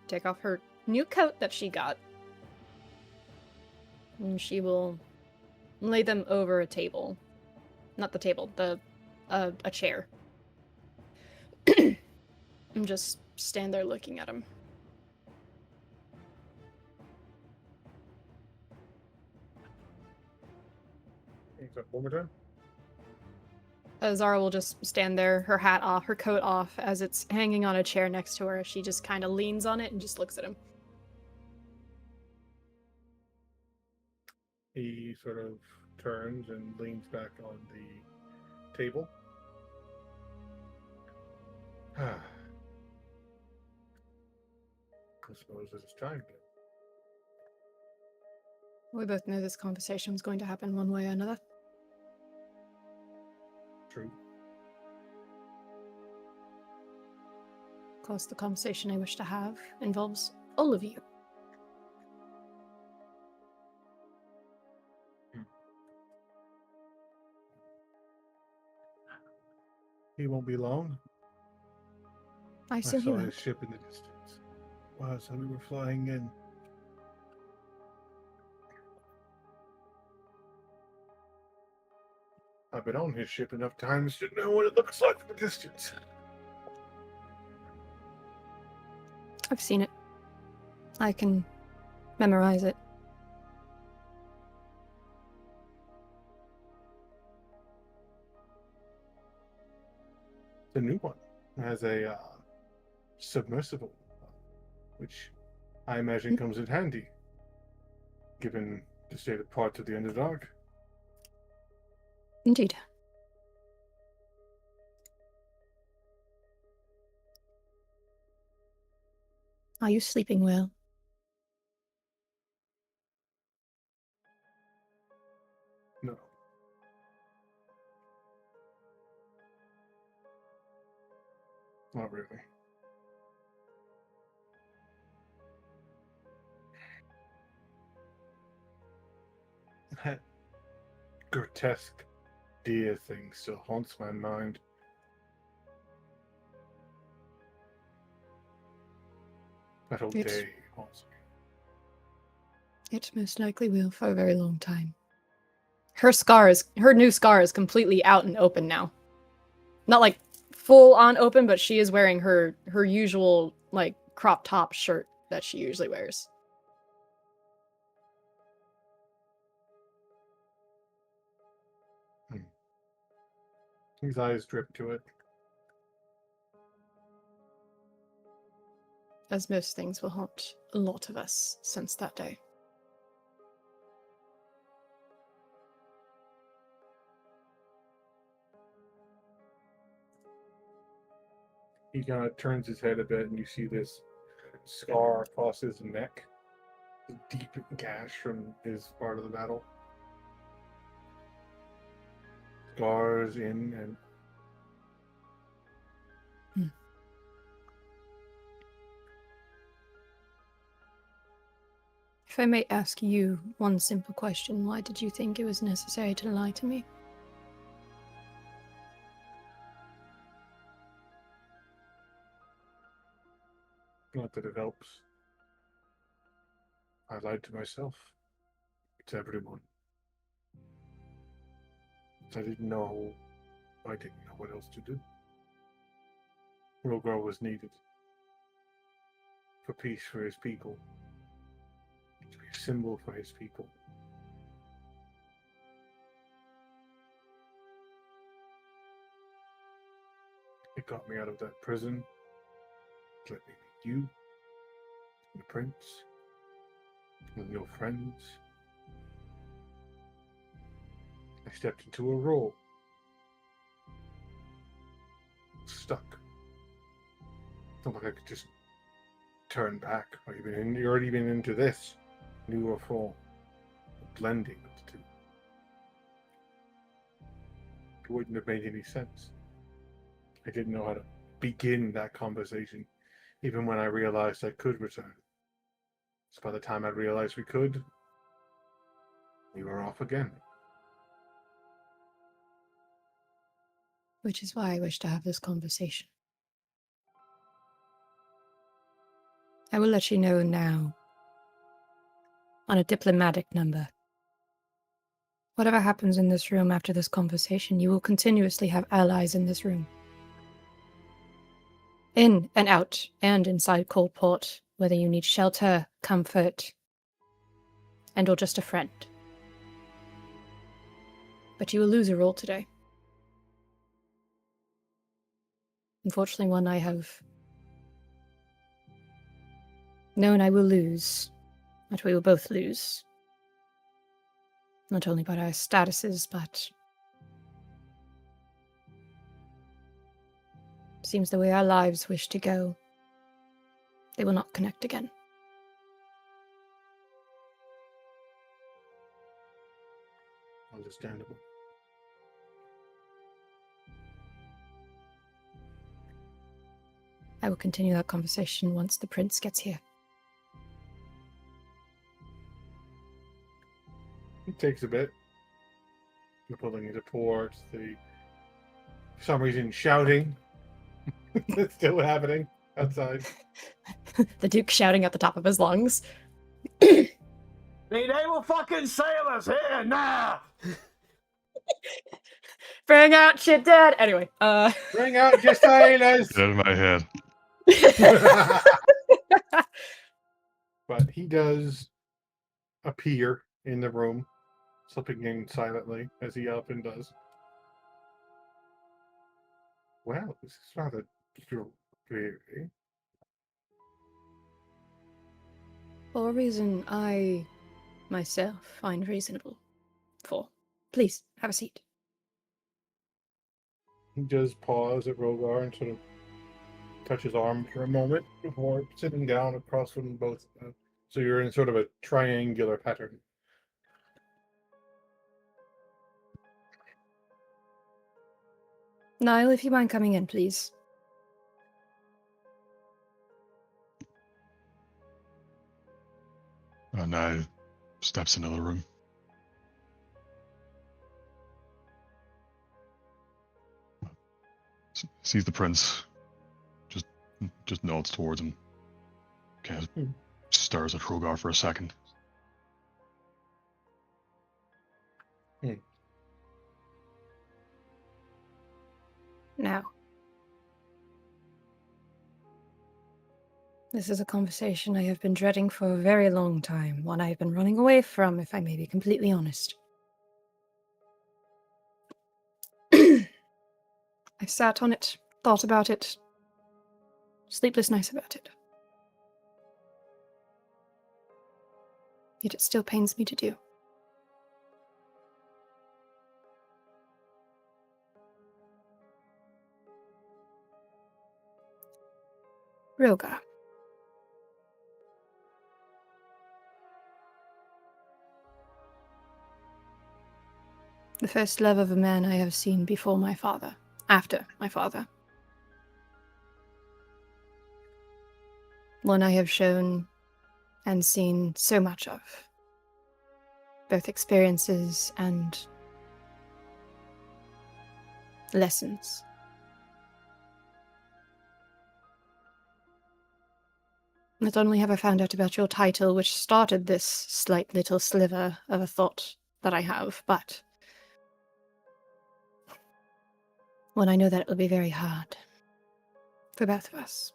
take off her new coat that she got, and she will lay them over a table. Not the table, a chair. And just stand there looking at him. One more time. Zara will just stand there, her hat off, her coat off, as it's hanging on a chair next to her. She just kind of leans on it and just looks at him. He sort of turns and leans back on the table. I suppose it's time. We both know this conversation was going to happen one way or another. True. Of course, the conversation I wish to have involves all of you. He won't be long. I I assume he saw won't. his ship in the distance. Wow, so we were flying in. I've been on his ship enough times to know what it looks like from a distance. I've seen it. I can memorize it. The new one has a submersible, which I imagine comes in handy, given the state of parts of the Underdark. Indeed. Are you sleeping well? No. Not really. That grotesque deer thing still haunts my mind. That whole It's- day haunts me. It most likely will for a very long time. Her new scar is completely out and open now. Not like full on open, but she is wearing her usual like crop top shirt that she usually wears. His eyes drip to it. As most things will haunt a lot of us since that day. He kind of turns his head a bit, and you see this scar across his neck. A deep gash from his part of the battle. Scars in and If I may ask you one simple question, why did you think it was necessary to lie to me? not that it helps. I lied to myself. To everyone. I didn't know what else to do. Rogar was needed. For peace for his people. To be a symbol for his people. It got me out of that prison. It let me meet you. The prince. With your friends. I stepped into a role. Stuck. Not like I could just turn back or even into this newer form. A blending of the two. It wouldn't have made any sense. I didn't know how to begin that conversation, even when I realized I could return. So by the time I realized we could, we were off again. Which is why I wish to have this conversation. I will let you know now, on a diplomatic number. Whatever happens in this room after this conversation, you will continuously have allies in this room. In and out, and inside Coldport, whether you need shelter, comfort, and or just a friend. But you will lose a role today. Unfortunately, one I have known I will lose, that we will both lose. Not only by our statuses, but seems the way our lives wish to go, they will not connect again. Understandable. I will continue that conversation once the prince gets here. It takes a bit. You're pulling into port. For some reason, shouting. It's still happening outside. The Duke shouting at the top of his lungs. Need able fucking sailors here now! Bring out your dead! Anyway, Bring out your sailors! Get out of my head. But he does appear in the room, slipping in silently, as he often does. Well, this is rather dreary. For a reason I myself find reasonable. Please, have a seat. He does pause at Rogar and sort of touch his arm for a moment before sitting down across from both. So you're in sort of a triangular pattern. Niall, if you mind coming in, please. and steps into the room. Sees the prince, just nods towards him, kind of stares at Hrogar for a second. Now, this is a conversation I have been dreading for a very long time, one I have been running away from, if I may be completely honest. I've sat on it, thought about it, sleepless nights about it. Yet it still pains me to do. Hrogar. The first love of a man I have seen before my father, after my father. One I have shown and seen so much of. Both experiences and lessons. Not only have I found out about your title, which started this slight little sliver of a thought that I have, but when I know that it will be very hard for both of us.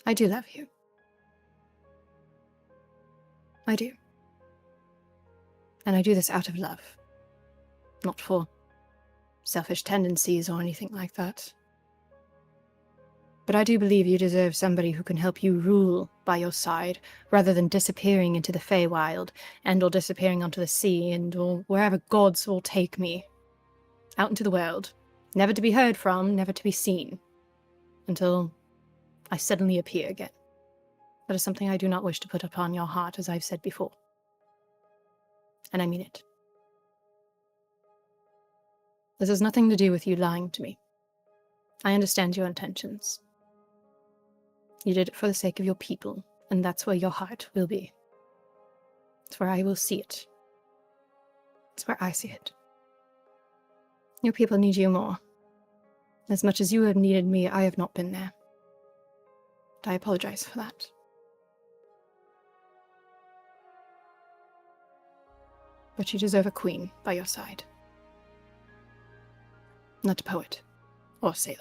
I do love you. I do. And I do this out of love. Not for selfish tendencies or anything like that. But I do believe you deserve somebody who can help you rule by your side, rather than disappearing into the Feywild, and or disappearing onto the sea, and or wherever gods will take me. Out into the world, never to be heard from, never to be seen, until I suddenly appear again. That is something I do not wish to put upon your heart, as I've said before. And I mean it. This has nothing to do with you lying to me. I understand your intentions. You did it for the sake of your people, and that's where your heart will be. It's where I will see it. It's where I see it. Your people need you more. As much as you have needed me, I have not been there. But I apologize for that. But you deserve a queen by your side. Not a poet or sailor.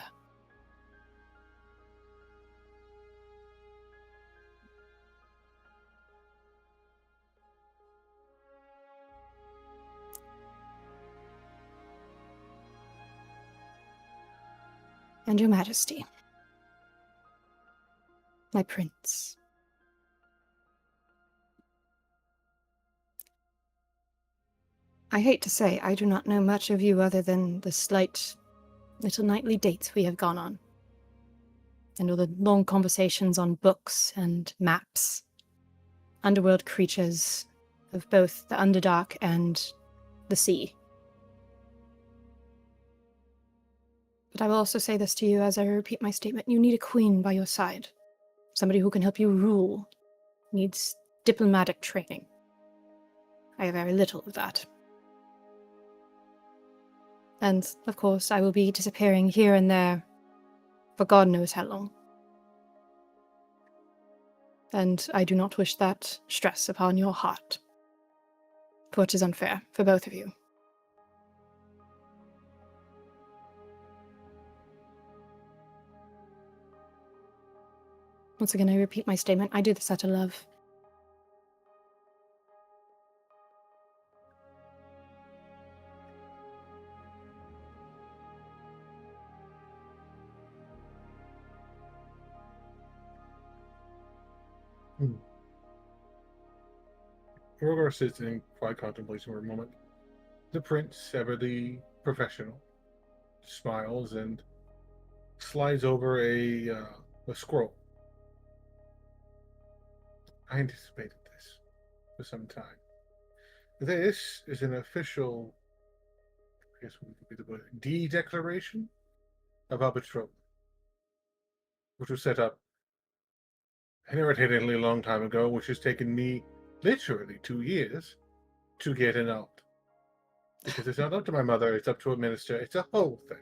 And your majesty, my prince. I hate to say, I do not know much of you other than the slight little nightly dates we have gone on, and all the long conversations on books and maps, underworld creatures of both the Underdark and the sea. But I will also say this to you as I repeat my statement. You need a queen by your side. Somebody who can help you rule. Needs diplomatic training. I have very little of that. And, of course, I will be disappearing here and there for God knows how long. And I do not wish that stress upon your heart, for it is unfair for both of you. Once again, I repeat my statement. I do this out of love. Hrogar sits in quiet contemplation for a moment. The prince, ever the professional, smiles and slides over a scroll. I anticipated this for some time. This is an official, I guess what would be the word, declaration of our betrothal, which was set up an irritatingly long time ago, which has taken me literally 2 years to get annulled. Because it's not up to my mother, it's up to a minister, it's a whole thing.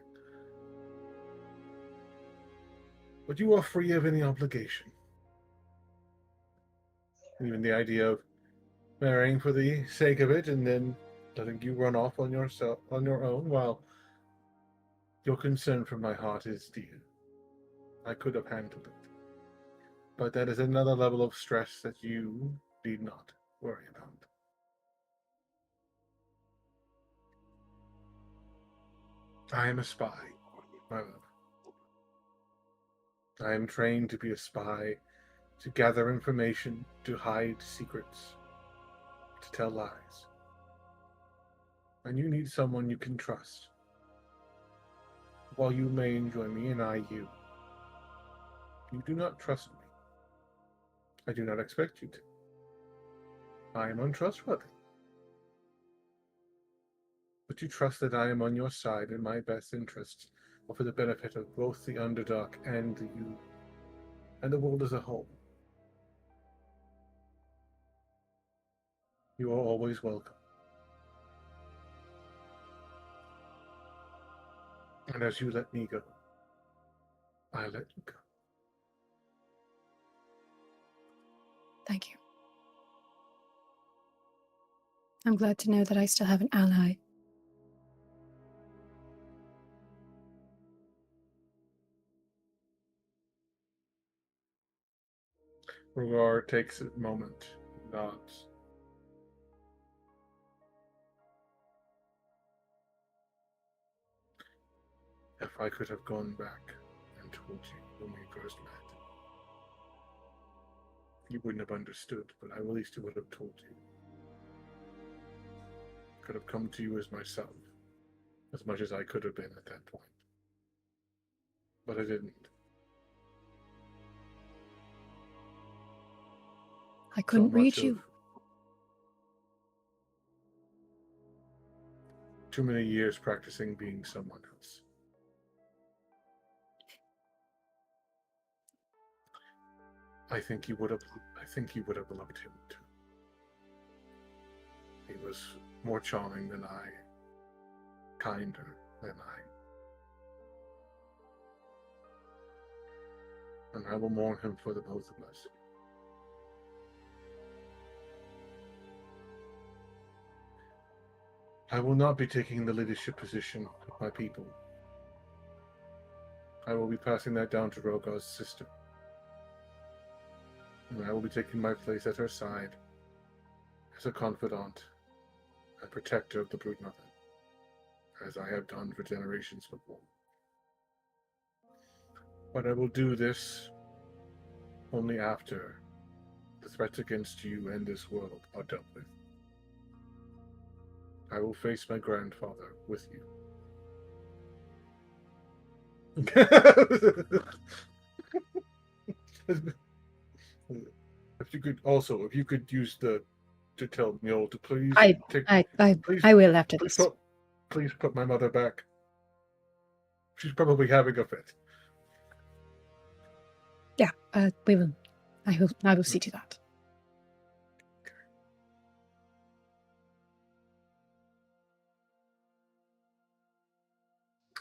But you are free of any obligation. Even the idea of marrying for the sake of it and then letting you run off on your own, while your concern for my heart is dear. I could have handled it. But that is another level of stress that you need not worry about. I am a spy, my love. I am trained to be a spy, to gather information, to hide secrets, to tell lies. And you need someone you can trust. While you may enjoy me and I you, you do not trust me. I do not expect you to. I am untrustworthy. But you trust that I am on your side in my best interests, or for the benefit of both the underdog and you, and the world as a whole. You are always welcome. And as you let me go, I let you go. Thank you. I'm glad to know that I still have an ally. Rogar takes a moment, nods. If I could have gone back and told you when we first met, you wouldn't have understood, but I at least would have told you. Could have come to you as myself, as much as I could have been at that point. But I didn't. I couldn't So reach much you. of too many years practicing being someone else. I think you would have loved him too. He was more charming than I, kinder than I. And I will mourn him for the both of us. I will not be taking the leadership position of my people. I will be passing that down to Rogar's sister. And I will be taking my place at her side as a confidant and protector of the Broodmother, as I have done for generations before. But I will do this only after the threats against you and this world are dealt with. I will face my grandfather with you. If you could use to tell Mule to please I will after this. Please put my mother back. She's probably having a fit. Yeah, we will. I will see to that.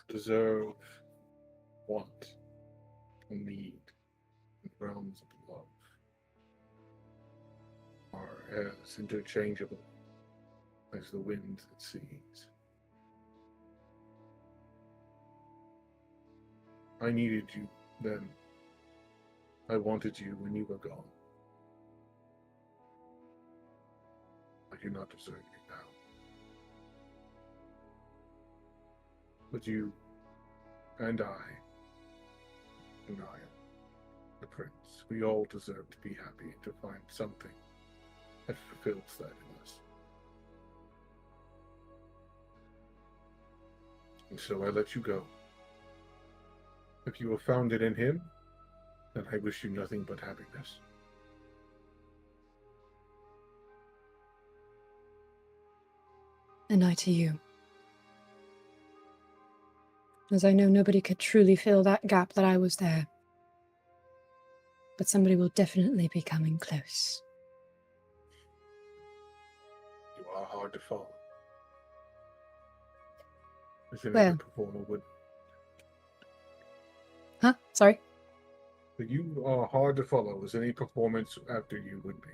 Deserve, want, and need, and realms of love are as interchangeable as the winds and seas. I needed you then. I wanted you when you were gone. I do not deserve you now. But you and I, the prince, we all deserve to be happy and to find something that fulfills that in us. And so I let you go. If you have found it in him, then I wish you nothing but happiness. And I to you. As I know nobody could truly fill that gap that I was there. but somebody will definitely be coming close. You are hard to follow. As any Well. good performer would. Huh? Sorry? But you are hard to follow, as any performance after you would be.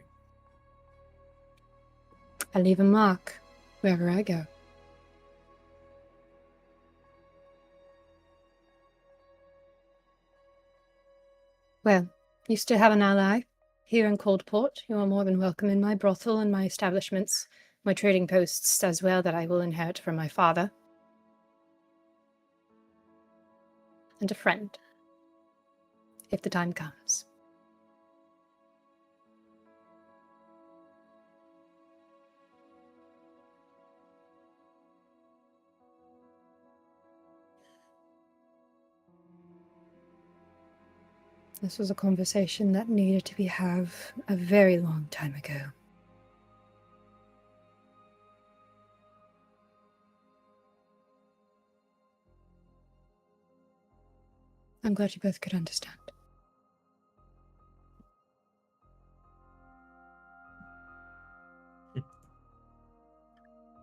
I leave a mark wherever I go. Well, you still have an ally here in Coldport. You are more than welcome in my brothel and my establishments, my trading posts as well that I will inherit from my father. And a friend, if the time comes. This was a conversation that needed to be had a very long time ago. I'm glad you both could understand.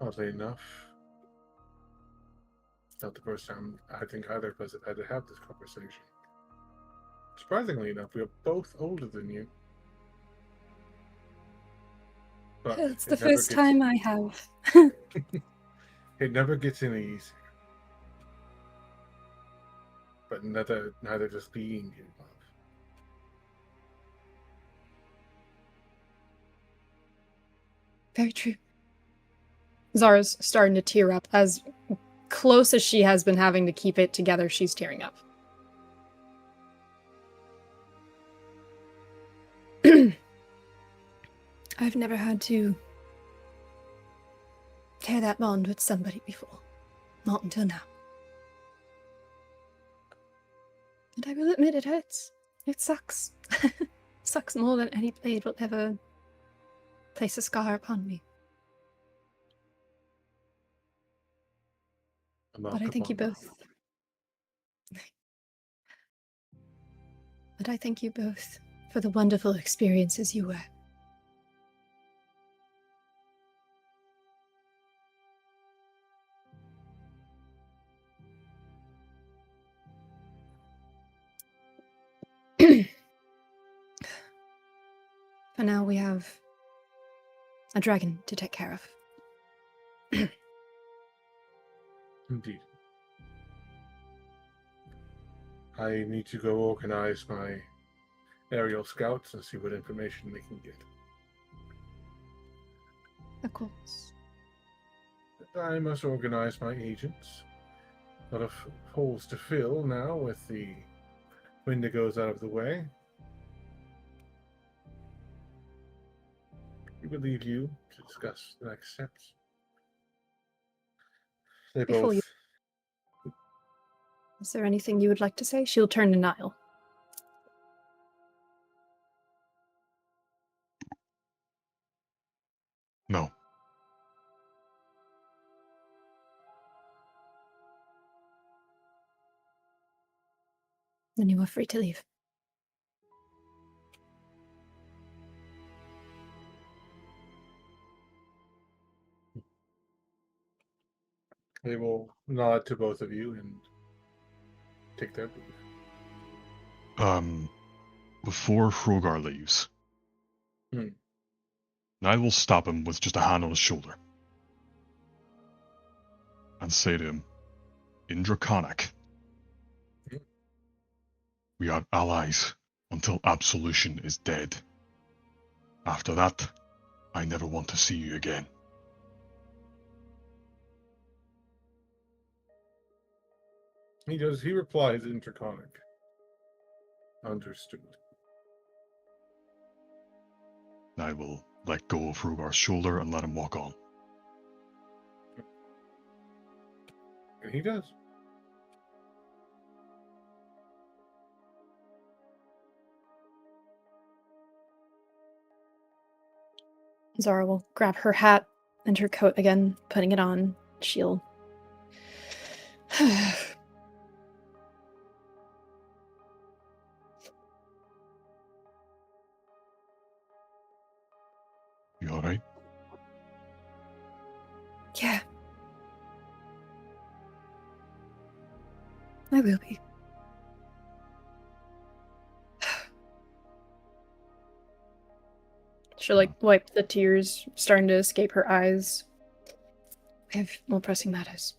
Oddly enough, not the first time I think either of us have had to have this conversation. Surprisingly enough, we are both older than you. But It's it the never first gets- time I have. It never gets any easier. But neither does being in love. Very true. Zara's starting to tear up. As close as she has been having to keep it together, she's tearing up. I've never had to tear that bond with somebody before. Not until now. And I will admit it hurts. It sucks. It sucks more than any blade will ever place a scar upon me. But I thank you both. But I thank you both for the wonderful experiences you were. For now, we have a dragon to take care of. Indeed. I need to go organize my aerial scouts and see what information they can get. Of course. I must organize my agents. A lot of holes to fill now with the Wendigos out of the way. We will leave you to discuss the next steps. They Before both. Is there anything you would like to say? She'll turn to Niall. No. Then you are free to leave. They will nod to both of you and take their leave. Before Hrogar leaves, Hmm. I will stop him with just a hand on his shoulder and say to him, in Draconic, we are allies until absolution is dead. After that, I never want to see you again. He replies in Draconic. Understood. I will let go of Hrogar's shoulder and let him walk on. And he does. Zara will grab her hat and her coat again, putting it on. She'll... I will be. She'll like wipe the tears starting to escape her eyes. I have more pressing matters.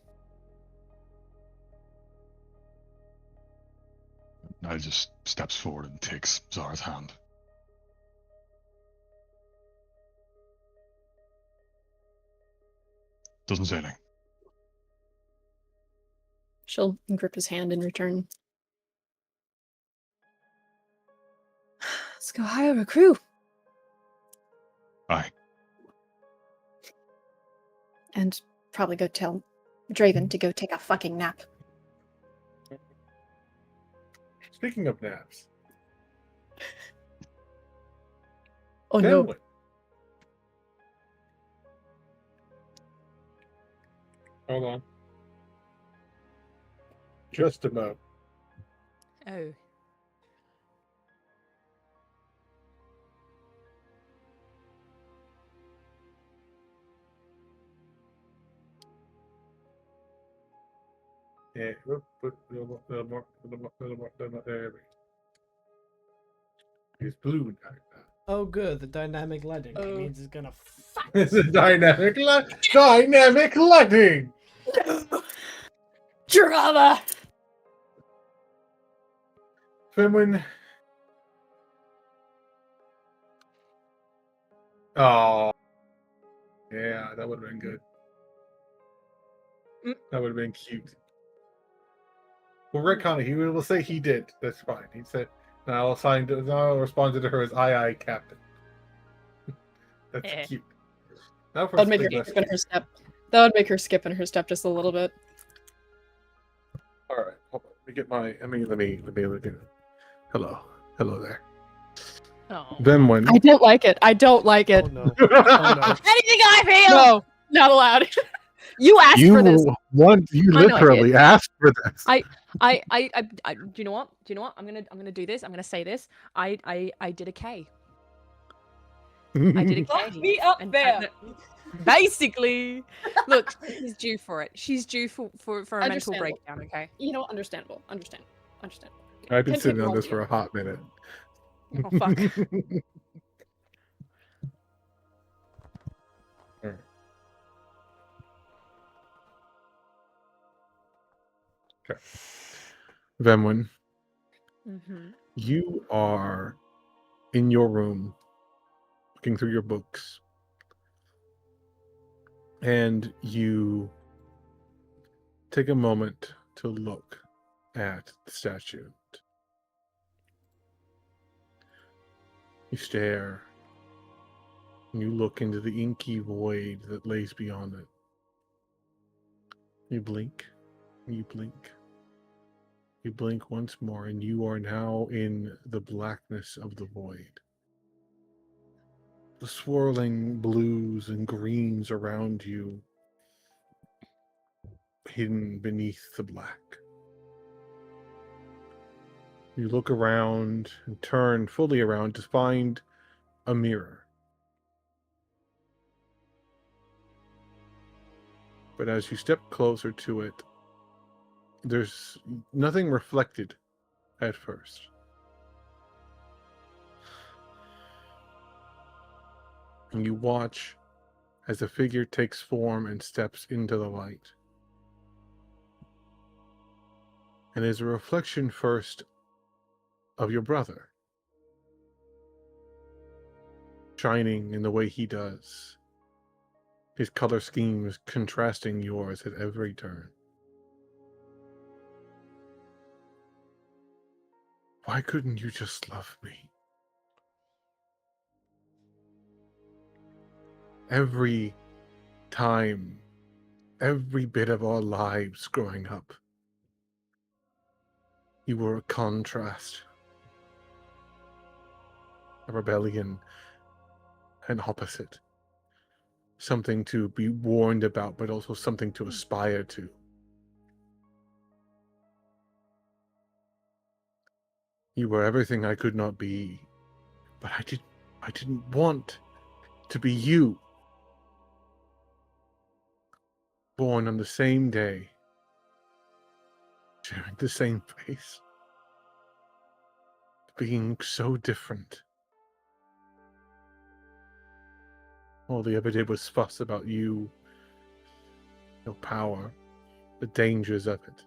Nile just steps forward and takes Zara's hand. Doesn't say anything. She'll grip his hand in return. Let's go hire a crew. Aye. And probably go tell Draven to go take a fucking nap. Speaking of naps. Oh no. Family. Hold on. Just a moment. Oh. Yeah, little more. There we go. It's blue now. Oh, good. The dynamic lighting. It means it's gonna fuck. It's a dynamic lighting. Drama. Finwin. Oh, yeah, that would have been good. That would have been cute. Well, retcon it. He will say he did. That's fine. He said, "Now I'll respond to her as aye, Captain." That's cute. Now for That would make her skip in her step. That would make her skip in her step just a little bit. All right, hold on. Let me get my. Let me. Hello there. Oh. Then when I don't like it. I don't like it. Oh no. Oh no. Anything I feel. No, not allowed. You asked for this. You I know I literally did. asked for this. I do you know what? Do you know what? I'm gonna do this. I'm gonna say this. I did a K. I did a K. Lock me up there. Basically, look, she's due for it. She's due for a mental Understandable. breakdown. Okay. You know, understandable. Understandable. I've been sitting on Continue this on, for a hot minute. Oh fuck. All right. Okay. Venwin, Mm-hmm. you are in your room looking through your books, and you take a moment to look at the statue. You stare, and you look into the inky void that lays beyond it. You blink, and you blink. You blink once more, and you are now in the blackness of the void. The swirling blues and greens around you, hidden beneath the black. You look around and turn fully around to find a mirror. But as you step closer to it, there's nothing reflected at first. And you watch as a figure takes form and steps into the light. And there's a reflection first of your brother, shining in the way he does. His color scheme is contrasting yours at every turn. Why couldn't you just love me? Every time, every bit of our lives growing up, you were a contrast, a rebellion, an opposite. Something to be warned about, but also something to aspire to. You were everything I could not be, but I didn't want to be you. Born on the same day, sharing the same face, being so different. All they ever did was fuss about you, your power, the dangers of it.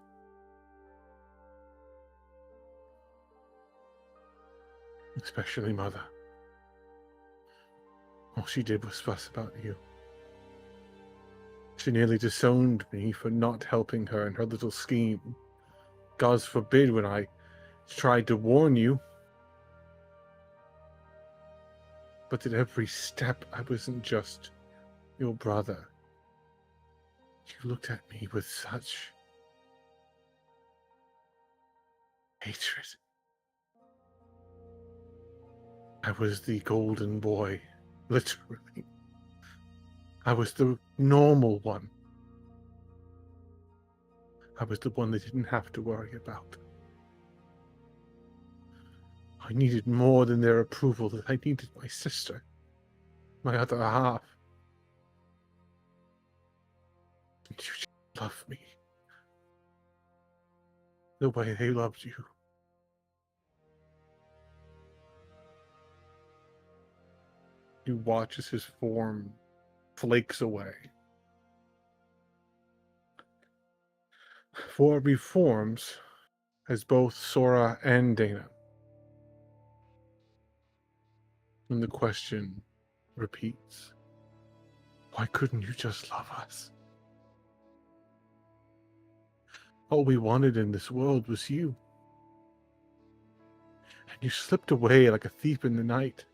Especially Mother. All she did was fuss about you. She nearly disowned me for not helping her in her little scheme. God forbid when I tried to warn you. But at every step, I wasn't just your brother. You looked at me with such hatred. I was the golden boy, literally. I was the normal one. I was the one they didn't have to worry about. I needed more than their approval, that I needed my sister, my other half. And you just love me the way they loved you. You watch as his form flakes away. For reforms as both Sora and Dana. And the question repeats. Why couldn't you just love us? All we wanted in this world was you. And you slipped away like a thief in the night.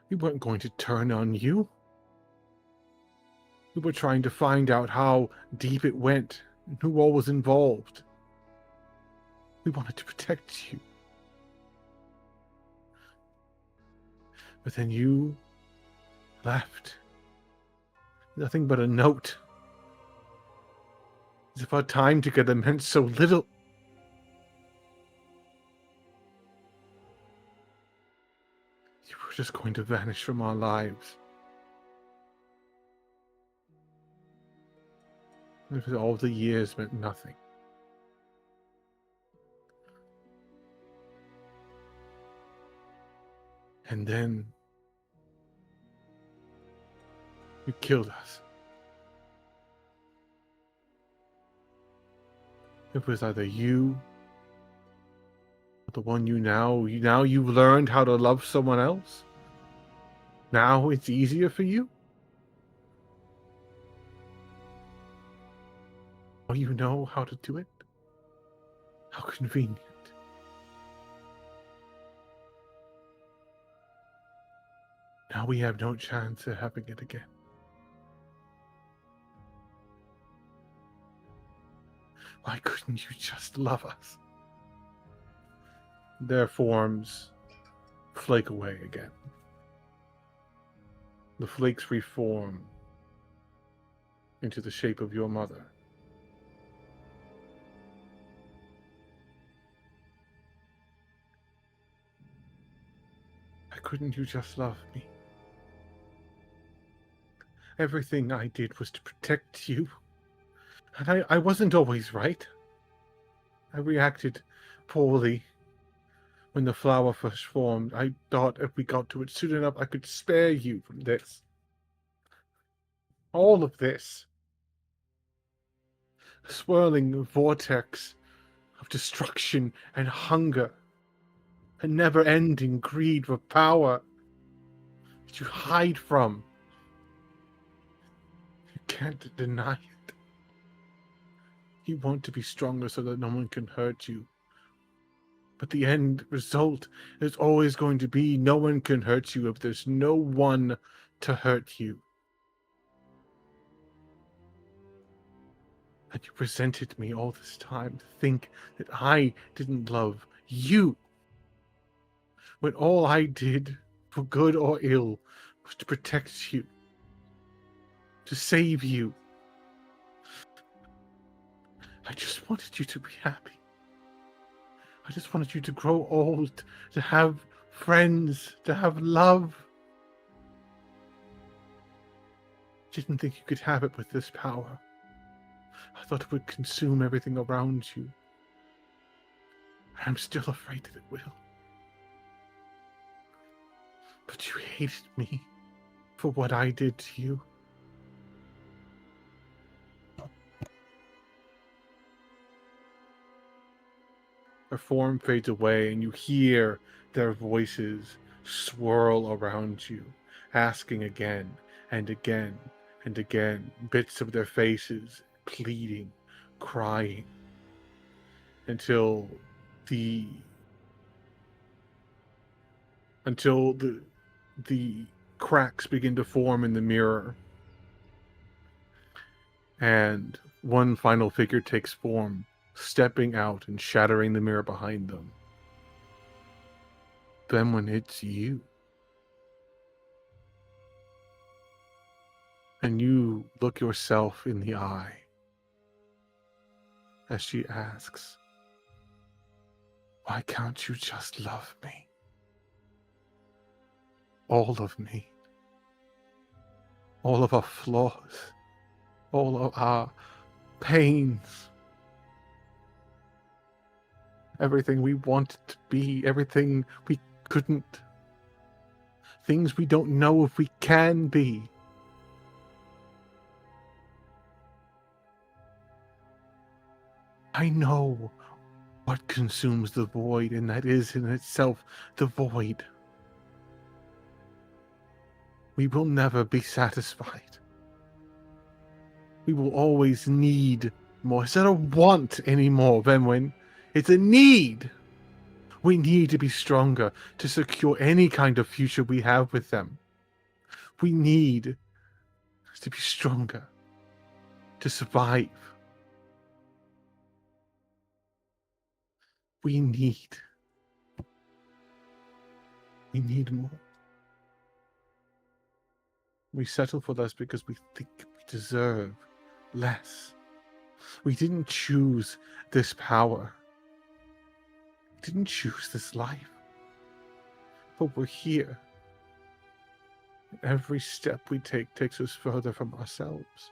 We weren't going to turn on you. We were trying to find out how deep it went and who all was involved. We wanted to protect you. But then you left. Nothing but a note. As if our time together meant so little. You were just going to vanish from our lives. Because all the years meant nothing. And then you killed us. It was either you or the one you now you've learned how to love someone else. Now it's easier for you. Oh, you know how to do it? How convenient. Now we have no chance of having it again. Why couldn't you just love us? Their forms flake away again. The flakes reform into the shape of your mother. Why couldn't you just love me? Everything I did was to protect you. And I wasn't always right. I reacted poorly when the flower first formed. I thought if we got to it soon enough, I could spare you from this. All of this. A swirling vortex of destruction and hunger. A never-ending greed for power that you hide from. You can't deny it. You want to be stronger so that no one can hurt you. But the end result is always going to be no one can hurt you if there's no one to hurt you. And you resented me all this time to think that I didn't love you. When all I did, for good or ill, was to protect you. To save you. I just wanted you to be happy. I just wanted you to grow old, to have friends, to have love. Didn't think you could have it with this power. thought it would consume everything around you. I'm still afraid that it will. But you hated me for what I did to you. Her form fades away, and you hear their voices swirl around you, asking again and again and again, bits of their faces pleading, crying, until the cracks begin to form in the mirror, and one final figure takes form, stepping out and shattering the mirror behind them. Then when it's you, and you look yourself in the eye as she asks, why can't you just love me? All of me. All of our flaws. All of our pains. Everything we wanted to be. Everything we couldn't. Things we don't know if we can be. I know what consumes the void, and that is in itself the void. We will never be satisfied. We will always need more. It's not a want anymore, Benwin. It's a need. We need to be stronger to secure any kind of future we have with them. We need to be stronger to survive. We need more. We settle for less because we think we deserve less. We didn't choose this power. We didn't choose this life. But we're here. Every step we take takes us further from ourselves.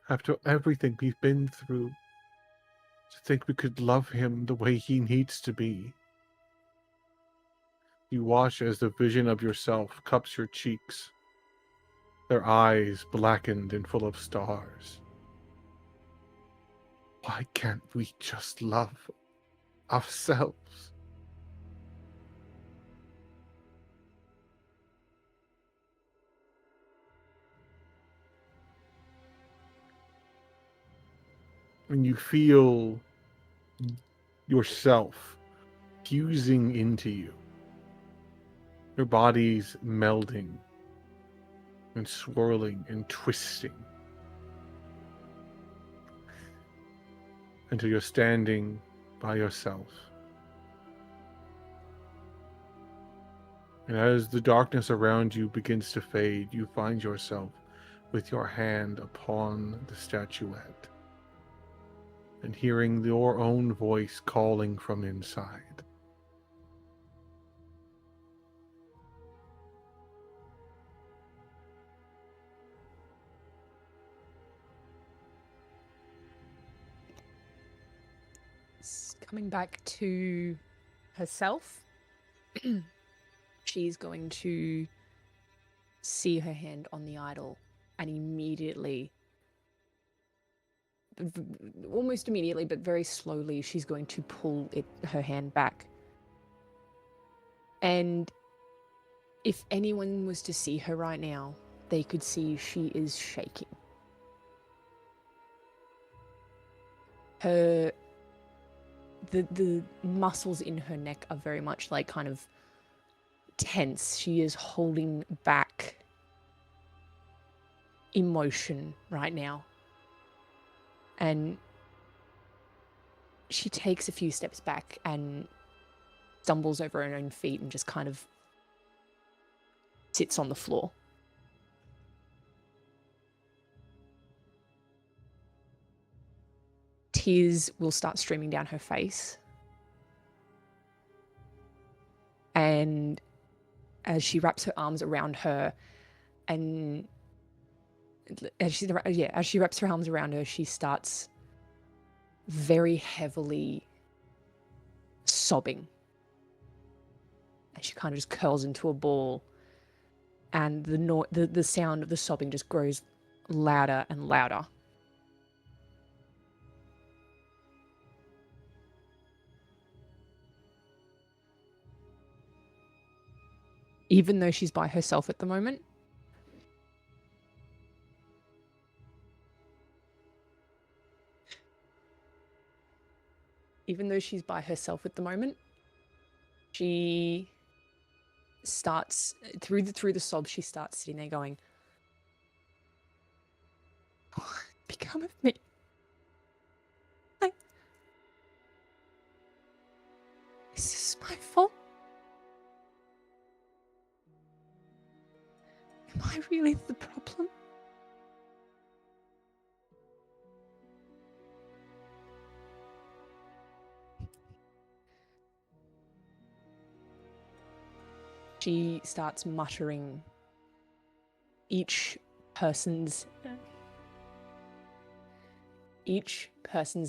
After everything we've been through, to think we could love him the way he needs to be. You watch as the vision of yourself cups your cheeks, their eyes blackened and full of stars. Why can't we just love ourselves? When you feel yourself fusing into you, your body's melding and swirling and twisting until you're standing by yourself. And as the darkness around you begins to fade, you find yourself with your hand upon the statuette and hearing your own voice calling from inside. Coming back to herself, she's going to see her hand on the idol and immediately, almost immediately, but very slowly, she's going to pull her hand back. And if anyone was to see her right now, they could see she is shaking. The muscles in her neck are very much like kind of tense. She is holding back emotion right now. And she takes a few steps back and stumbles over her own feet and just kind of sits on the floor. Tears will start streaming down her face. And as she wraps her arms around her and as she wraps her arms around her, she starts very heavily sobbing. And she kind of just curls into a ball, and the sound of the sobbing just grows louder and louder. Even though she's by herself at the moment, she starts through the sobs. She starts sitting there going, "What become of me? Is this my fault? Am I really the problem?" She starts muttering each person's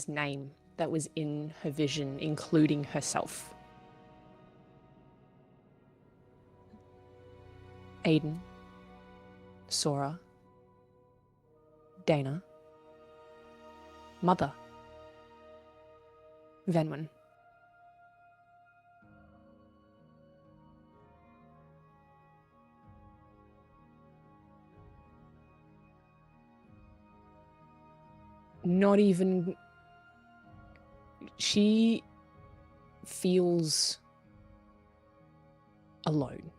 name that was in her vision, including herself. Aiden, Sora, Dana, Mother, Venwin. Not even... She feels alone.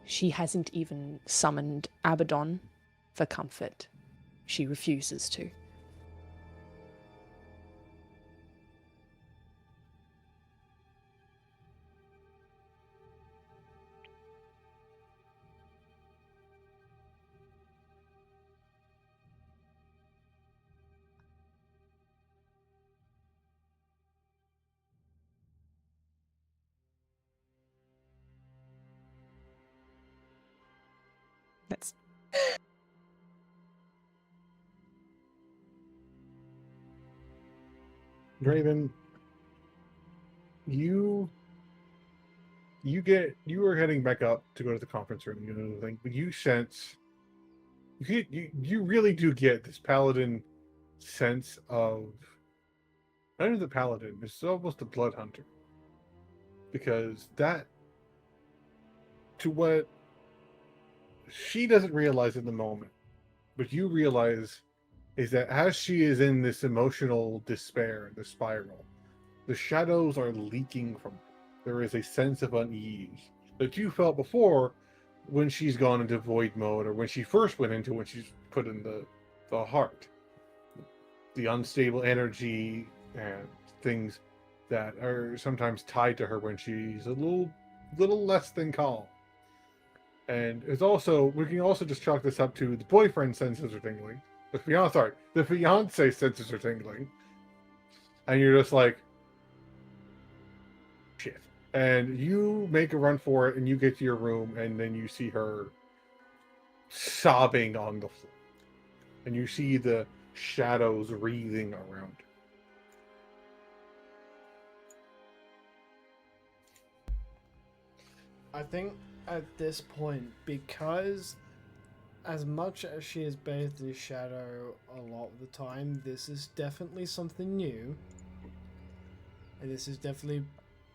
She hasn't even summoned Abaddon for comfort. She refuses to. That's... Draven, you are heading back up to go to the conference room, the thing, but you sense you really do get this paladin sense of, not even the paladin, it's almost a blood hunter, because that, to what she doesn't realize in the moment, but you realize, is that as she is in this emotional despair, the spiral, the shadows are leaking from her. There is a sense of unease that you felt before when she's gone into void mode, or when she first went into, when she's put in the heart. The unstable energy and things that are sometimes tied to her when she's a little less than calm. And it's also, we can also just chalk this up to the boyfriend senses are tingling. The fiance senses are tingling. And you're just like, shit. And you make a run for it, and you get to your room, and then you see her sobbing on the floor. And you see the shadows wreathing around her. I think at this point, because as much as she is bathed in shadow a lot of the time, this is definitely something new. And this is definitely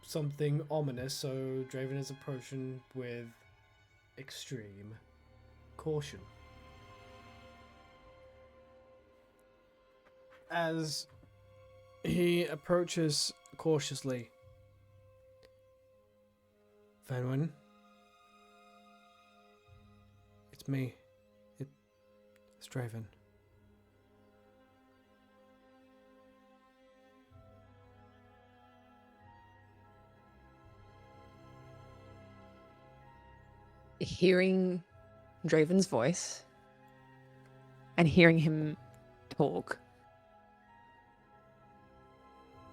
something ominous, so Draven is approaching with extreme caution. As he approaches cautiously, Venwin, it's me. It's Draven. Hearing Draven's voice and hearing him talk,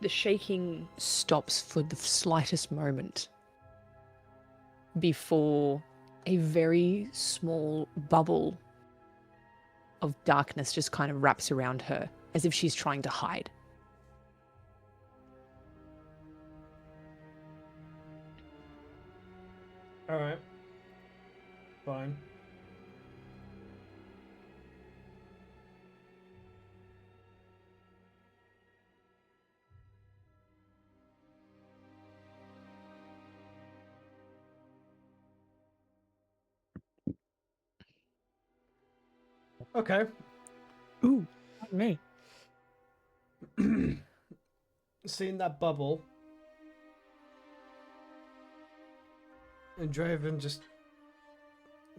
the shaking stops for the slightest moment. before a very small bubble of darkness just kind of wraps around her as if she's trying to hide. Alright. Fine. Okay. Ooh, not me. Seeing that bubble, and Draven just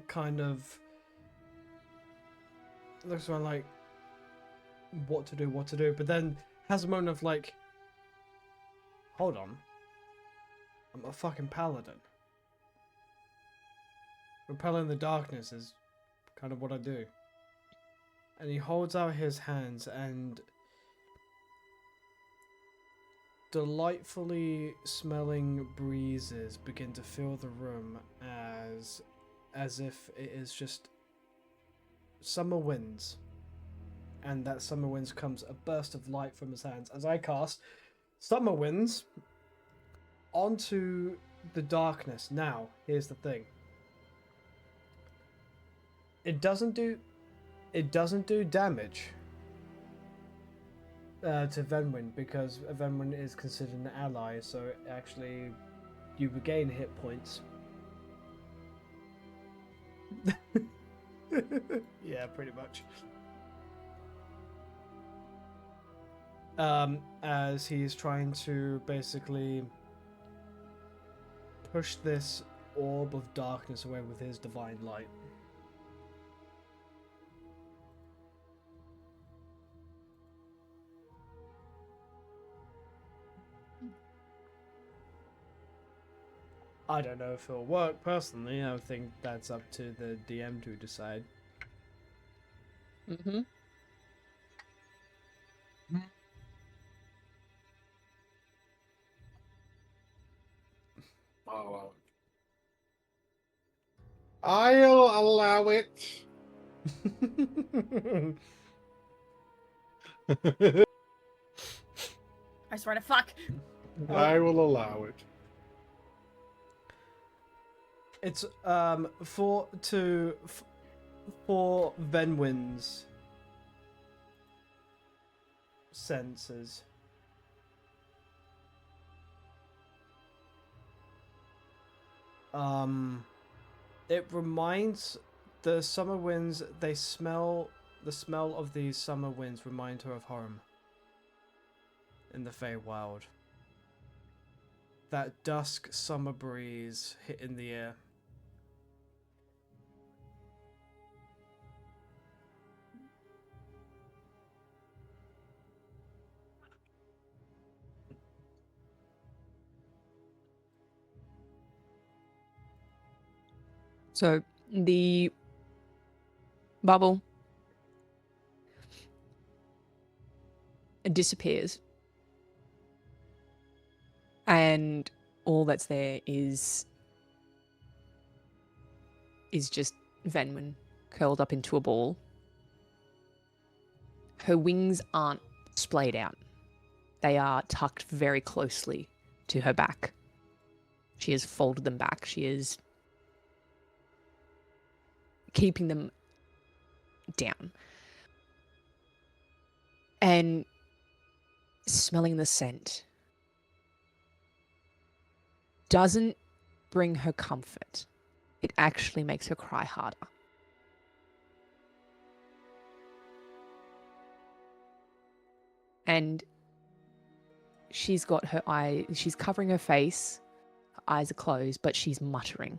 kind of looks around like, what to do, but then has a moment of like, hold on, I'm a fucking paladin. Repelling the darkness is kind of what I do. And he holds out his hands, and delightfully smelling breezes begin to fill the room as if it is just summer winds. And that summer winds comes a burst of light from his hands as I cast summer winds onto the darkness. Now, here's the thing. It doesn't do damage to Venwin, because Venwin is considered an ally, so actually you regain hit points. Yeah, pretty much. As he's trying to basically push this orb of darkness away with his divine light. I don't know if it'll work personally. I think that's up to the DM to decide. Mm-hmm. Oh, I'll allow it. I swear to fuck. I will allow it. It's for Venwin's senses. It reminds the summer winds. The smell of these summer winds remind her of home in the Feywild. That dusk summer breeze hitting the air. So the bubble disappears, and all that's there is just Venwin curled up into a ball. Her wings aren't splayed out. They are tucked very closely to her back. She has folded them back. She is keeping them down. And smelling the scent doesn't bring her comfort. It actually makes her cry harder. And she's got her eye, she's covering her face, her eyes are closed, but she's muttering.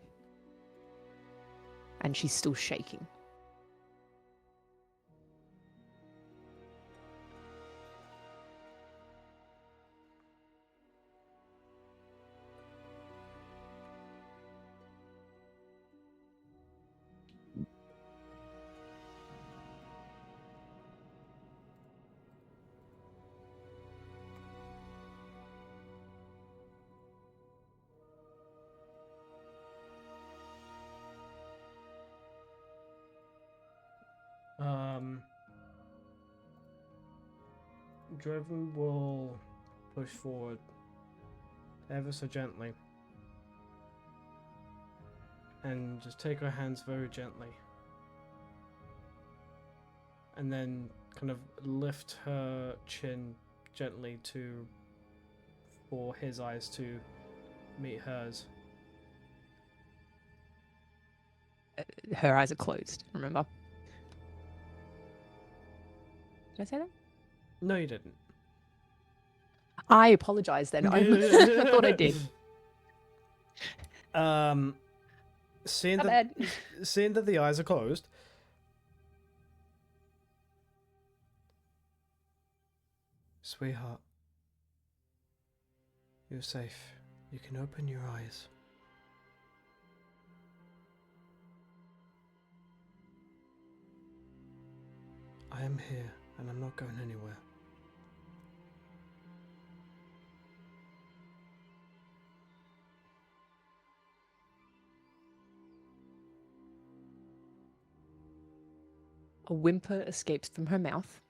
And she's still shaking. Draven will push forward ever so gently and just take her hands very gently and then kind of lift her chin gently for his eyes to meet hers. Her eyes are closed, remember? Did I say that? No, you didn't. I apologize then. I thought I did. Seeing My that, bad. seeing that the eyes are closed, sweetheart, you're safe. You can open your eyes. I am here, and I'm not going anywhere. A whimper escapes from her mouth.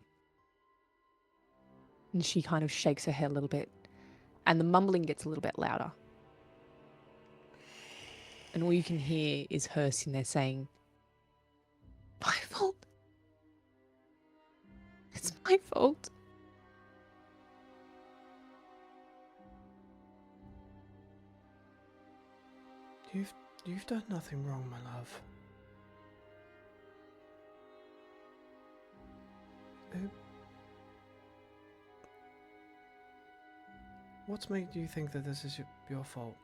And she kind of shakes her head a little bit. And the mumbling gets a little bit louder. And all you can hear is her sitting there saying, "My fault. It's my fault." You've done nothing wrong, my love. What's made you think that this is your fault?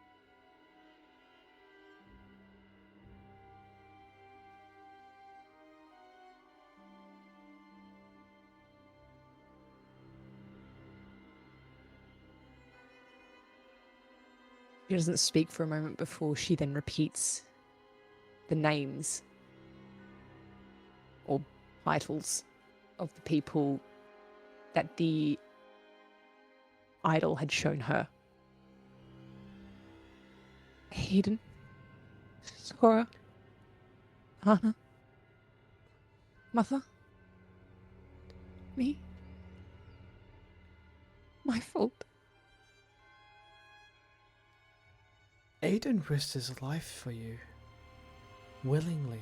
She doesn't speak for a moment before she then repeats the names or titles of the people that the idol had shown her. Hayden, Sora, Anna, Mother, me, my fault. Aiden risked his life for you. Willingly.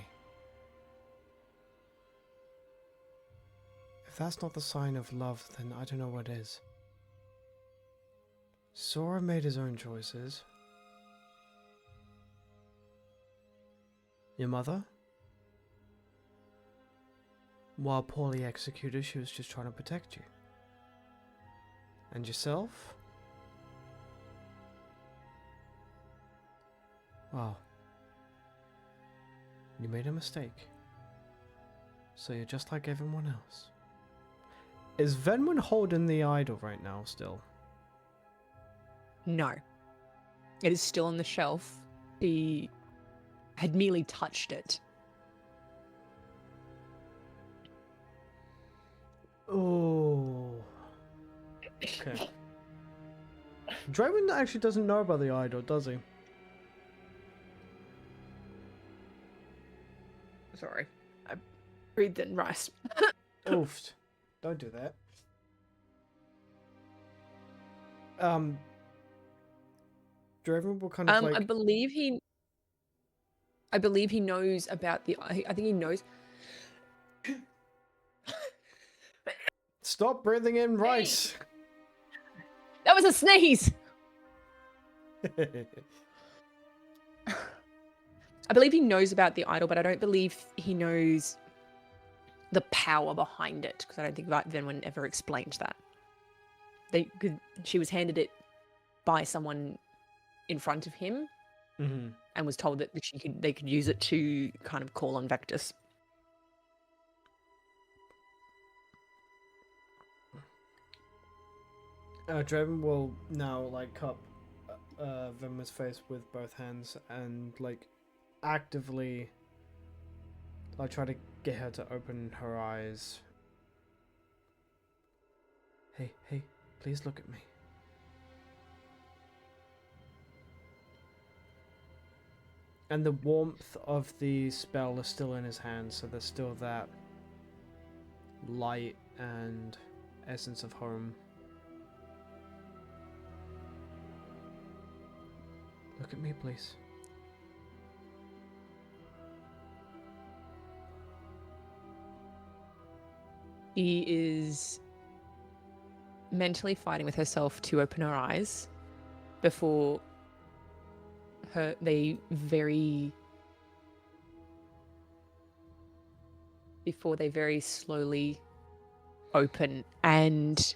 If that's not the sign of love, then I don't know what is. Sora made his own choices. Your mother? While poorly executed, she was just trying to protect you. And yourself? Wow. You made a mistake. So you're just like everyone else. Is Venwin holding the idol right now still? No. It is still on the shelf. He had merely touched it. Oh. Okay. Draven actually doesn't know about the idol, does he? Sorry. I breathed in rice. Oofed. Don't do that. Draven will kind of like... I believe he knows about the... I think he knows... Stop breathing in rice! That was a sneeze! I believe he knows about the idol, but I don't believe he knows the power behind it, because I don't think Venwin ever explained that. She was handed it by someone in front of him, and was told that they could use it to kind of call on Vectus. Draven will now like cup Venma's face with both hands and like actively like try to get her to open her eyes. Hey, please look at me. And the warmth of the spell is still in his hands, so there's still that light and essence of home. Look at me, please. She is mentally fighting with herself to open her eyes before they very slowly open, and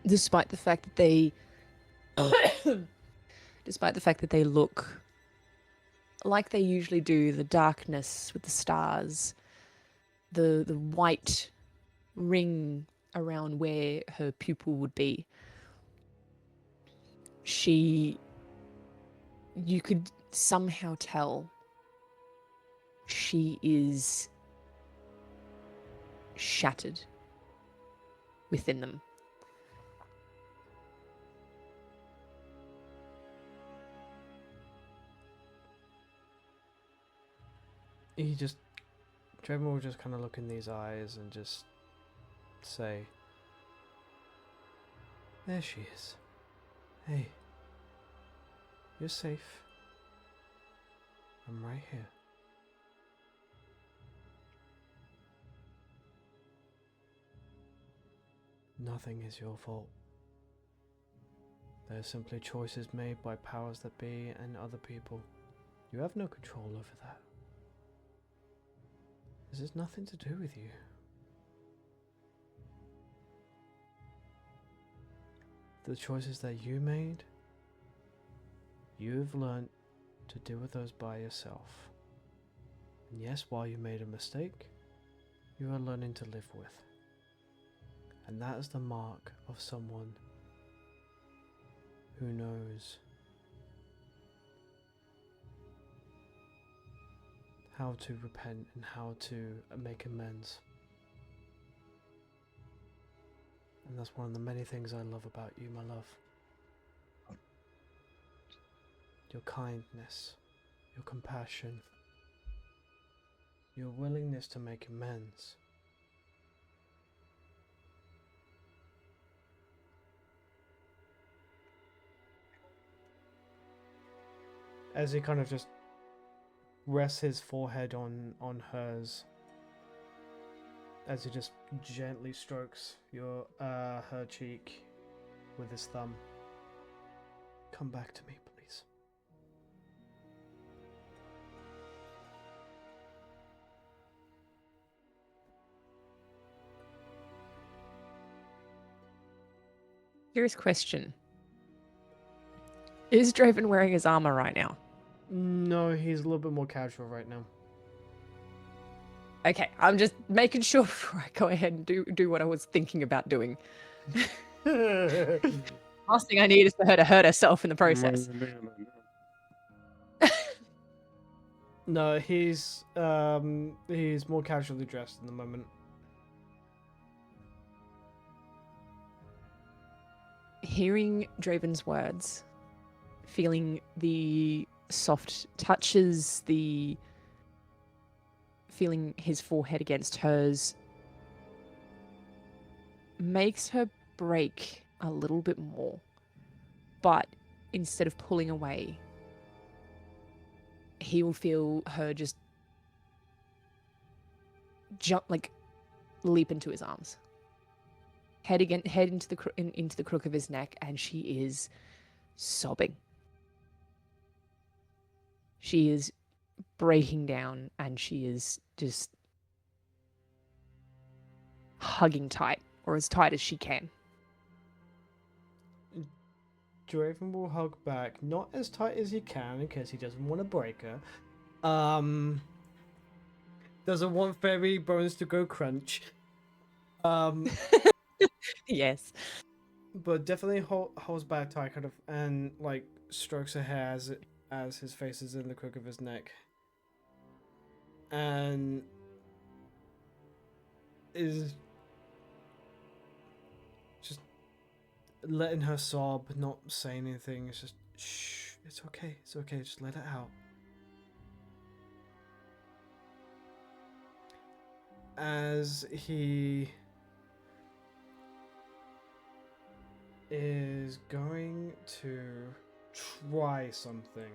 despite the fact that they look like they usually do, the darkness with the stars, the white ring around where her pupil would be, you could somehow tell she is shattered within them. Draven will just kind of look in these eyes and just say, there she is. Hey, you're safe. I'm right here. Nothing is your fault. They are simply choices made by powers that be and other people. You have no control over that. This has nothing to do with you. The choices that you made, you've learnt to deal with those by yourself. And yes, while you made a mistake, you are learning to live with. And that is the mark of someone who knows how to repent and how to make amends. And that's one of the many things I love about you, my love. Your kindness, your compassion, your willingness to make amends. As he kind of just rests his forehead on hers, as he just gently strokes her cheek with his thumb. Come back to me, please. Serious question. Is Draven wearing his armor right now? No, he's a little bit more casual right now. Okay, I'm just making sure before I go ahead and do what I was thinking about doing. Last thing I need is for her to hurt herself in the process. No, he's more casually dressed in the moment. Hearing Draven's words, feeling the soft touches, feeling his forehead against hers, makes her break a little bit more. But instead of pulling away, he will feel her just leap into his arms. Head into the crook of his neck, and she is sobbing. She is breaking down, and she is just hugging tight, or as tight as she can. Draven will hug back, not as tight as he can, in case he doesn't want to break her. Doesn't want fairy bones to go crunch. Yes. But definitely holds back tight, kind of, and like strokes her hair as his face is in the crook of his neck, and is just letting her sob, not saying anything. It's just, shh, it's okay, just let it out. as he is going to try something.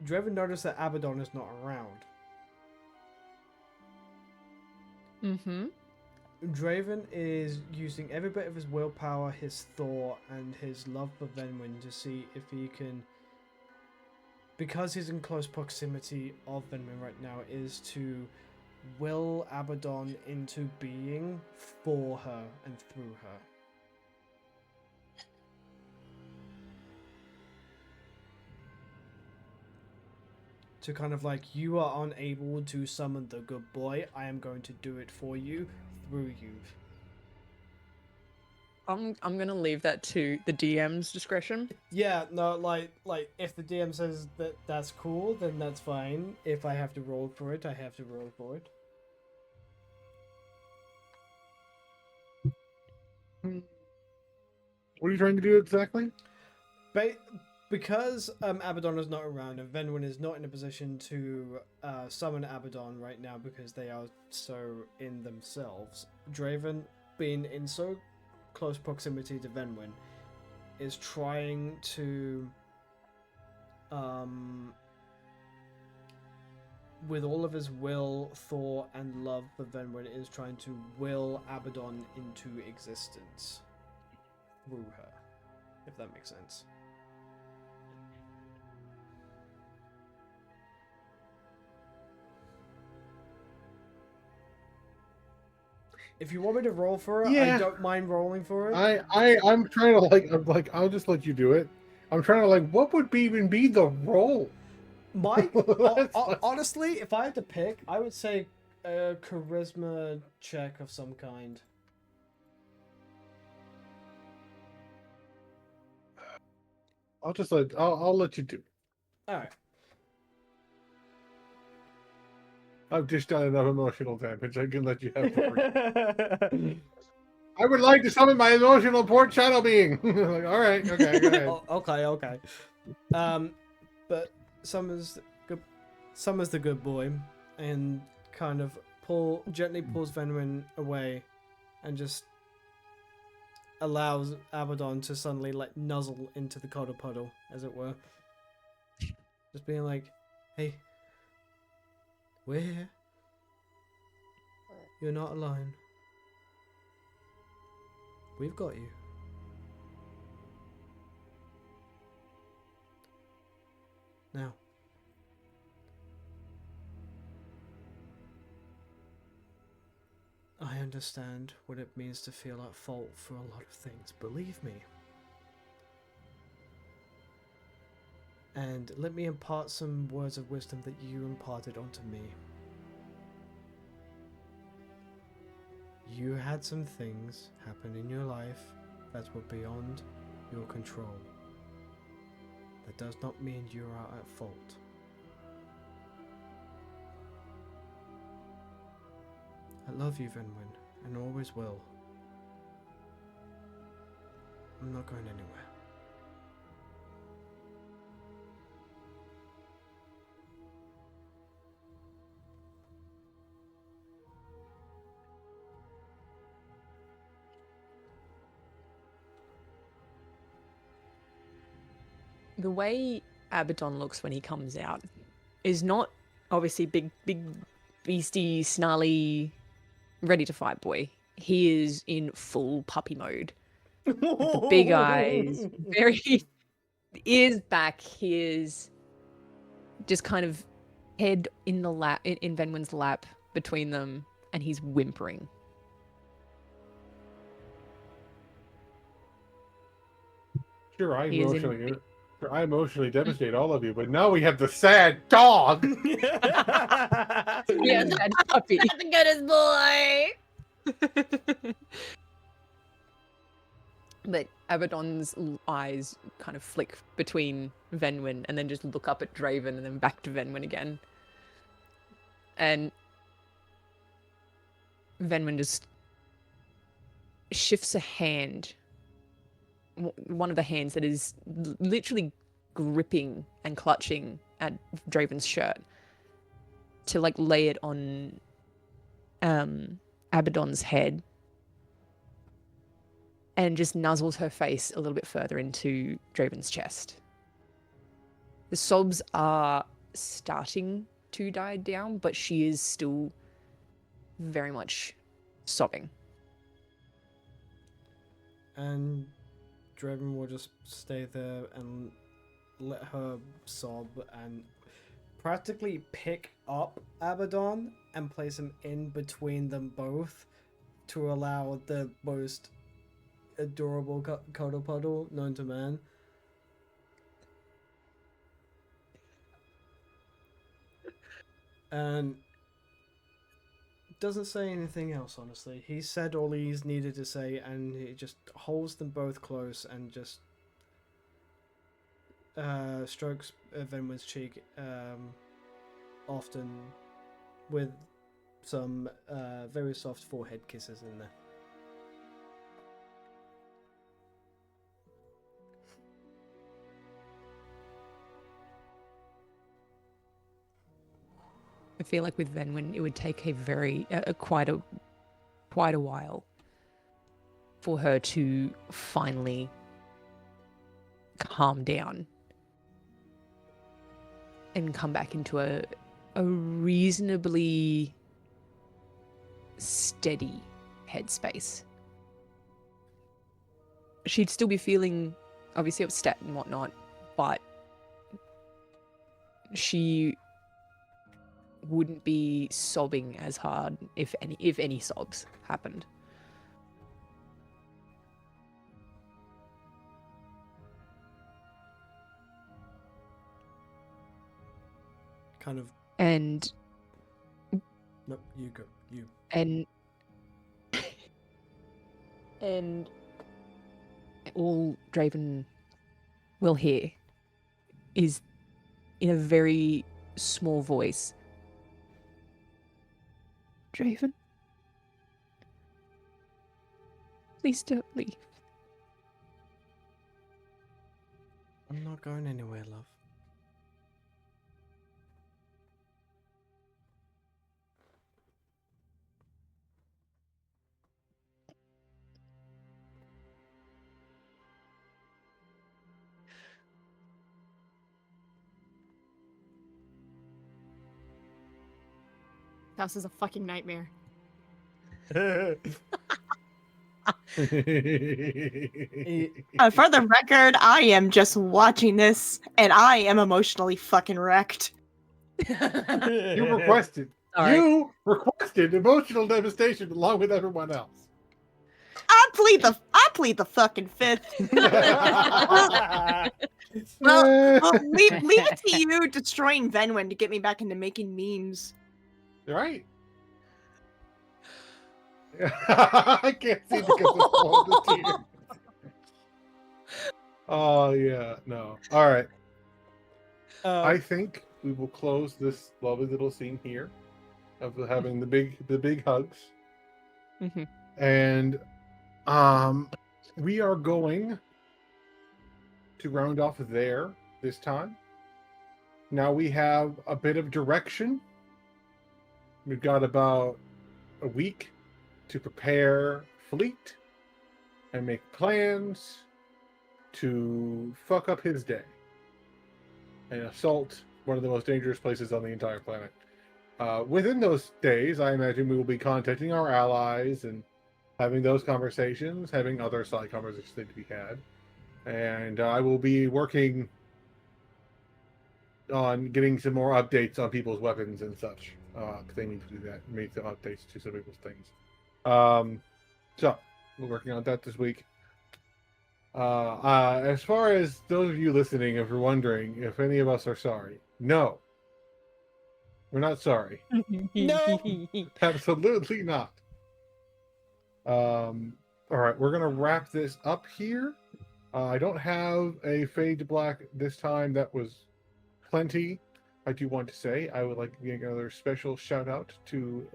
Draven noticed that Abaddon is not around. Mm-hmm. Draven is using every bit of his willpower, his thought, and his love for Venwin to see if he can, because he's in close proximity of Venwin right now, is to will Abaddon into being for her and through her. To kind of like, you are unable to summon the good boy, I am going to do it for you, through you. I'm gonna leave that to the DM's discretion. Yeah, no, like if the DM says that that's cool, then that's fine. If I have to roll for it, I have to roll for it. What are you trying to do exactly? Because Abaddon is not around and Venwin is not in a position to summon Abaddon right now because they are so in themselves, Draven, being in so close proximity to Venwin, is trying to, with all of his will, thought, and love for Venwin, is trying to will Abaddon into existence through her, if that makes sense. If you want me to roll for it, Yeah. I don't mind rolling for it. I'm trying to I'll just let you do it. I'm trying to what would even be the role? Honestly, if I had to pick, I would say a charisma check of some kind. I'll let you do it. All right. I've just done enough emotional damage. I can let you have the free. I would like to summon my emotional port channel being. All right, okay, go ahead. Okay. But Summer's the good boy, and kind of gently pulls Venwin away, and just allows Abaddon to suddenly nuzzle into the cuddle puddle, as it were. Just being like, "Hey, we're here. You're not alone. We've got you." Now, I understand what it means to feel at fault for a lot of things, believe me. And let me impart some words of wisdom that you imparted onto me. You had some things happen in your life that were beyond your control. That does not mean you are at fault. I love you, Venwin, and always will. I'm not going anywhere. The way Abaddon looks when he comes out is not obviously big, beastie, snarly, ready to fight boy. He is in full puppy mode. With the big eyes, very ears back. He is just kind of head in the lap, in Venwin's lap between them, and he's whimpering. Sure, I emotionally devastate all of you, but now we have the sad dog. Yeah, sad puppy. Not the goodest boy. But Abaddon's eyes kind of flick between Venwin and then just look up at Draven and then back to Venwin again. And Venwin just shifts a hand one of the hands that is literally gripping and clutching at Draven's shirt to like lay it on Abaddon's head and just nuzzles her face a little bit further into Draven's chest. The sobs are starting to die down, but she is still very much sobbing. And Draven will just stay there and let her sob and practically pick up Abaddon and place him in between them both to allow the most adorable cuddle puddle known to man. And doesn't say anything else, honestly. He said all he's needed to say, and he just holds them both close and just strokes Venwin's cheek often with some very soft forehead kisses in there. I feel like with Venwin, it would take a very quite a while for her to finally calm down and come back into a reasonably steady headspace. She'd still be feeling obviously upset and whatnot, but she wouldn't be sobbing as hard if any sobs happened. Kind of. And no, you go. You. And all Draven will hear is in a very small voice, Draven, please don't leave. I'm not going anywhere, love. House is a fucking nightmare. For the record, I am just watching this, and I am emotionally fucking wrecked. You requested. You requested emotional devastation along with everyone else. I plead the fucking fifth. well, leave it to you destroying Venwin to get me back into making memes. Right? I can't see because it's all the tears. Oh yeah, no. All right. I think we will close this lovely little scene here of having the big hugs, and we are going to round off there this time. Now we have a bit of direction. We've got about a week to prepare fleet and make plans to fuck up his day and assault one of the most dangerous places on the entire planet. Within those days, I imagine we will be contacting our allies and having those conversations, having other side conversations to be had. And I will be working on getting some more updates on people's weapons and such. They need to do that, make some updates to some people's things. So we're working on that this week. As far as those of you listening, if you're wondering if any of us are sorry, no, we're not sorry. No, absolutely not. All right, we're gonna wrap this up here. I don't have a fade to black this time. That was plenty. I do want to say I would like to give another special shout out to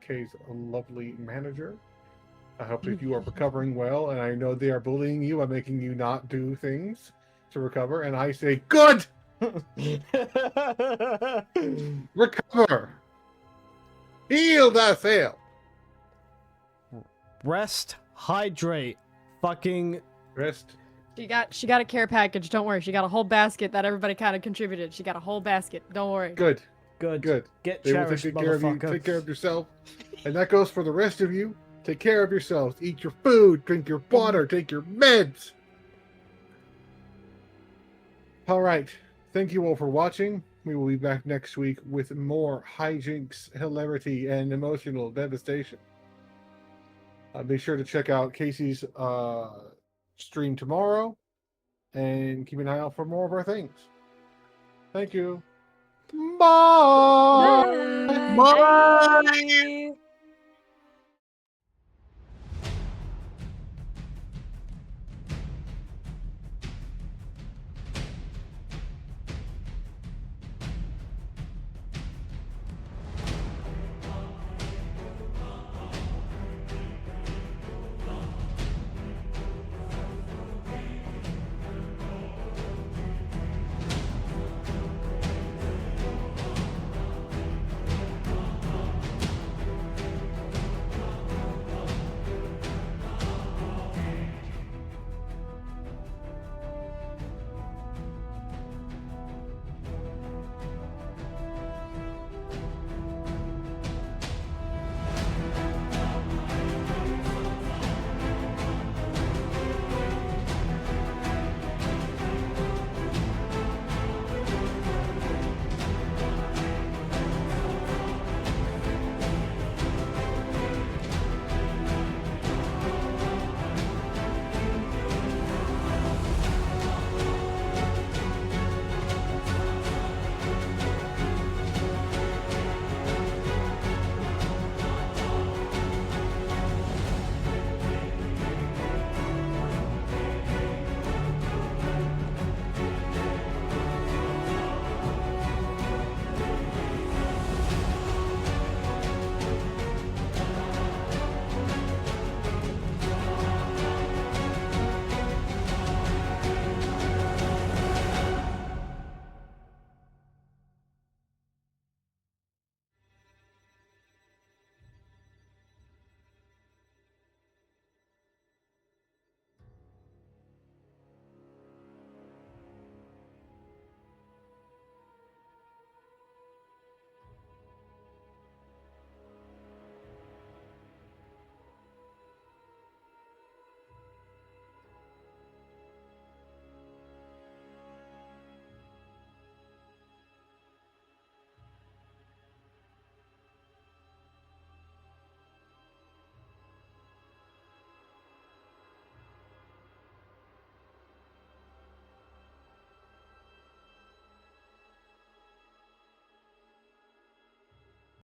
Kay's lovely manager I hope that you are recovering well, and I know they are bullying you by making you not do things to recover, and I say, good! Recover! Heal thyself! Rest, hydrate, fucking rest. She got a care package. Don't worry. She got a whole basket that everybody kind of contributed. She got a whole basket. Don't worry. Good. Good. Get They will cherished, take care of you. motherfucker. Take care of yourself, and that goes for the rest of you. Take care of yourselves. Eat your food. Drink your water. Take your meds. All right. Thank you all for watching. We will be back next week with more hijinks, hilarity, and emotional devastation. Be sure to check out Casey's stream tomorrow, and keep an eye out for more of our things. Thank you. Bye. Bye.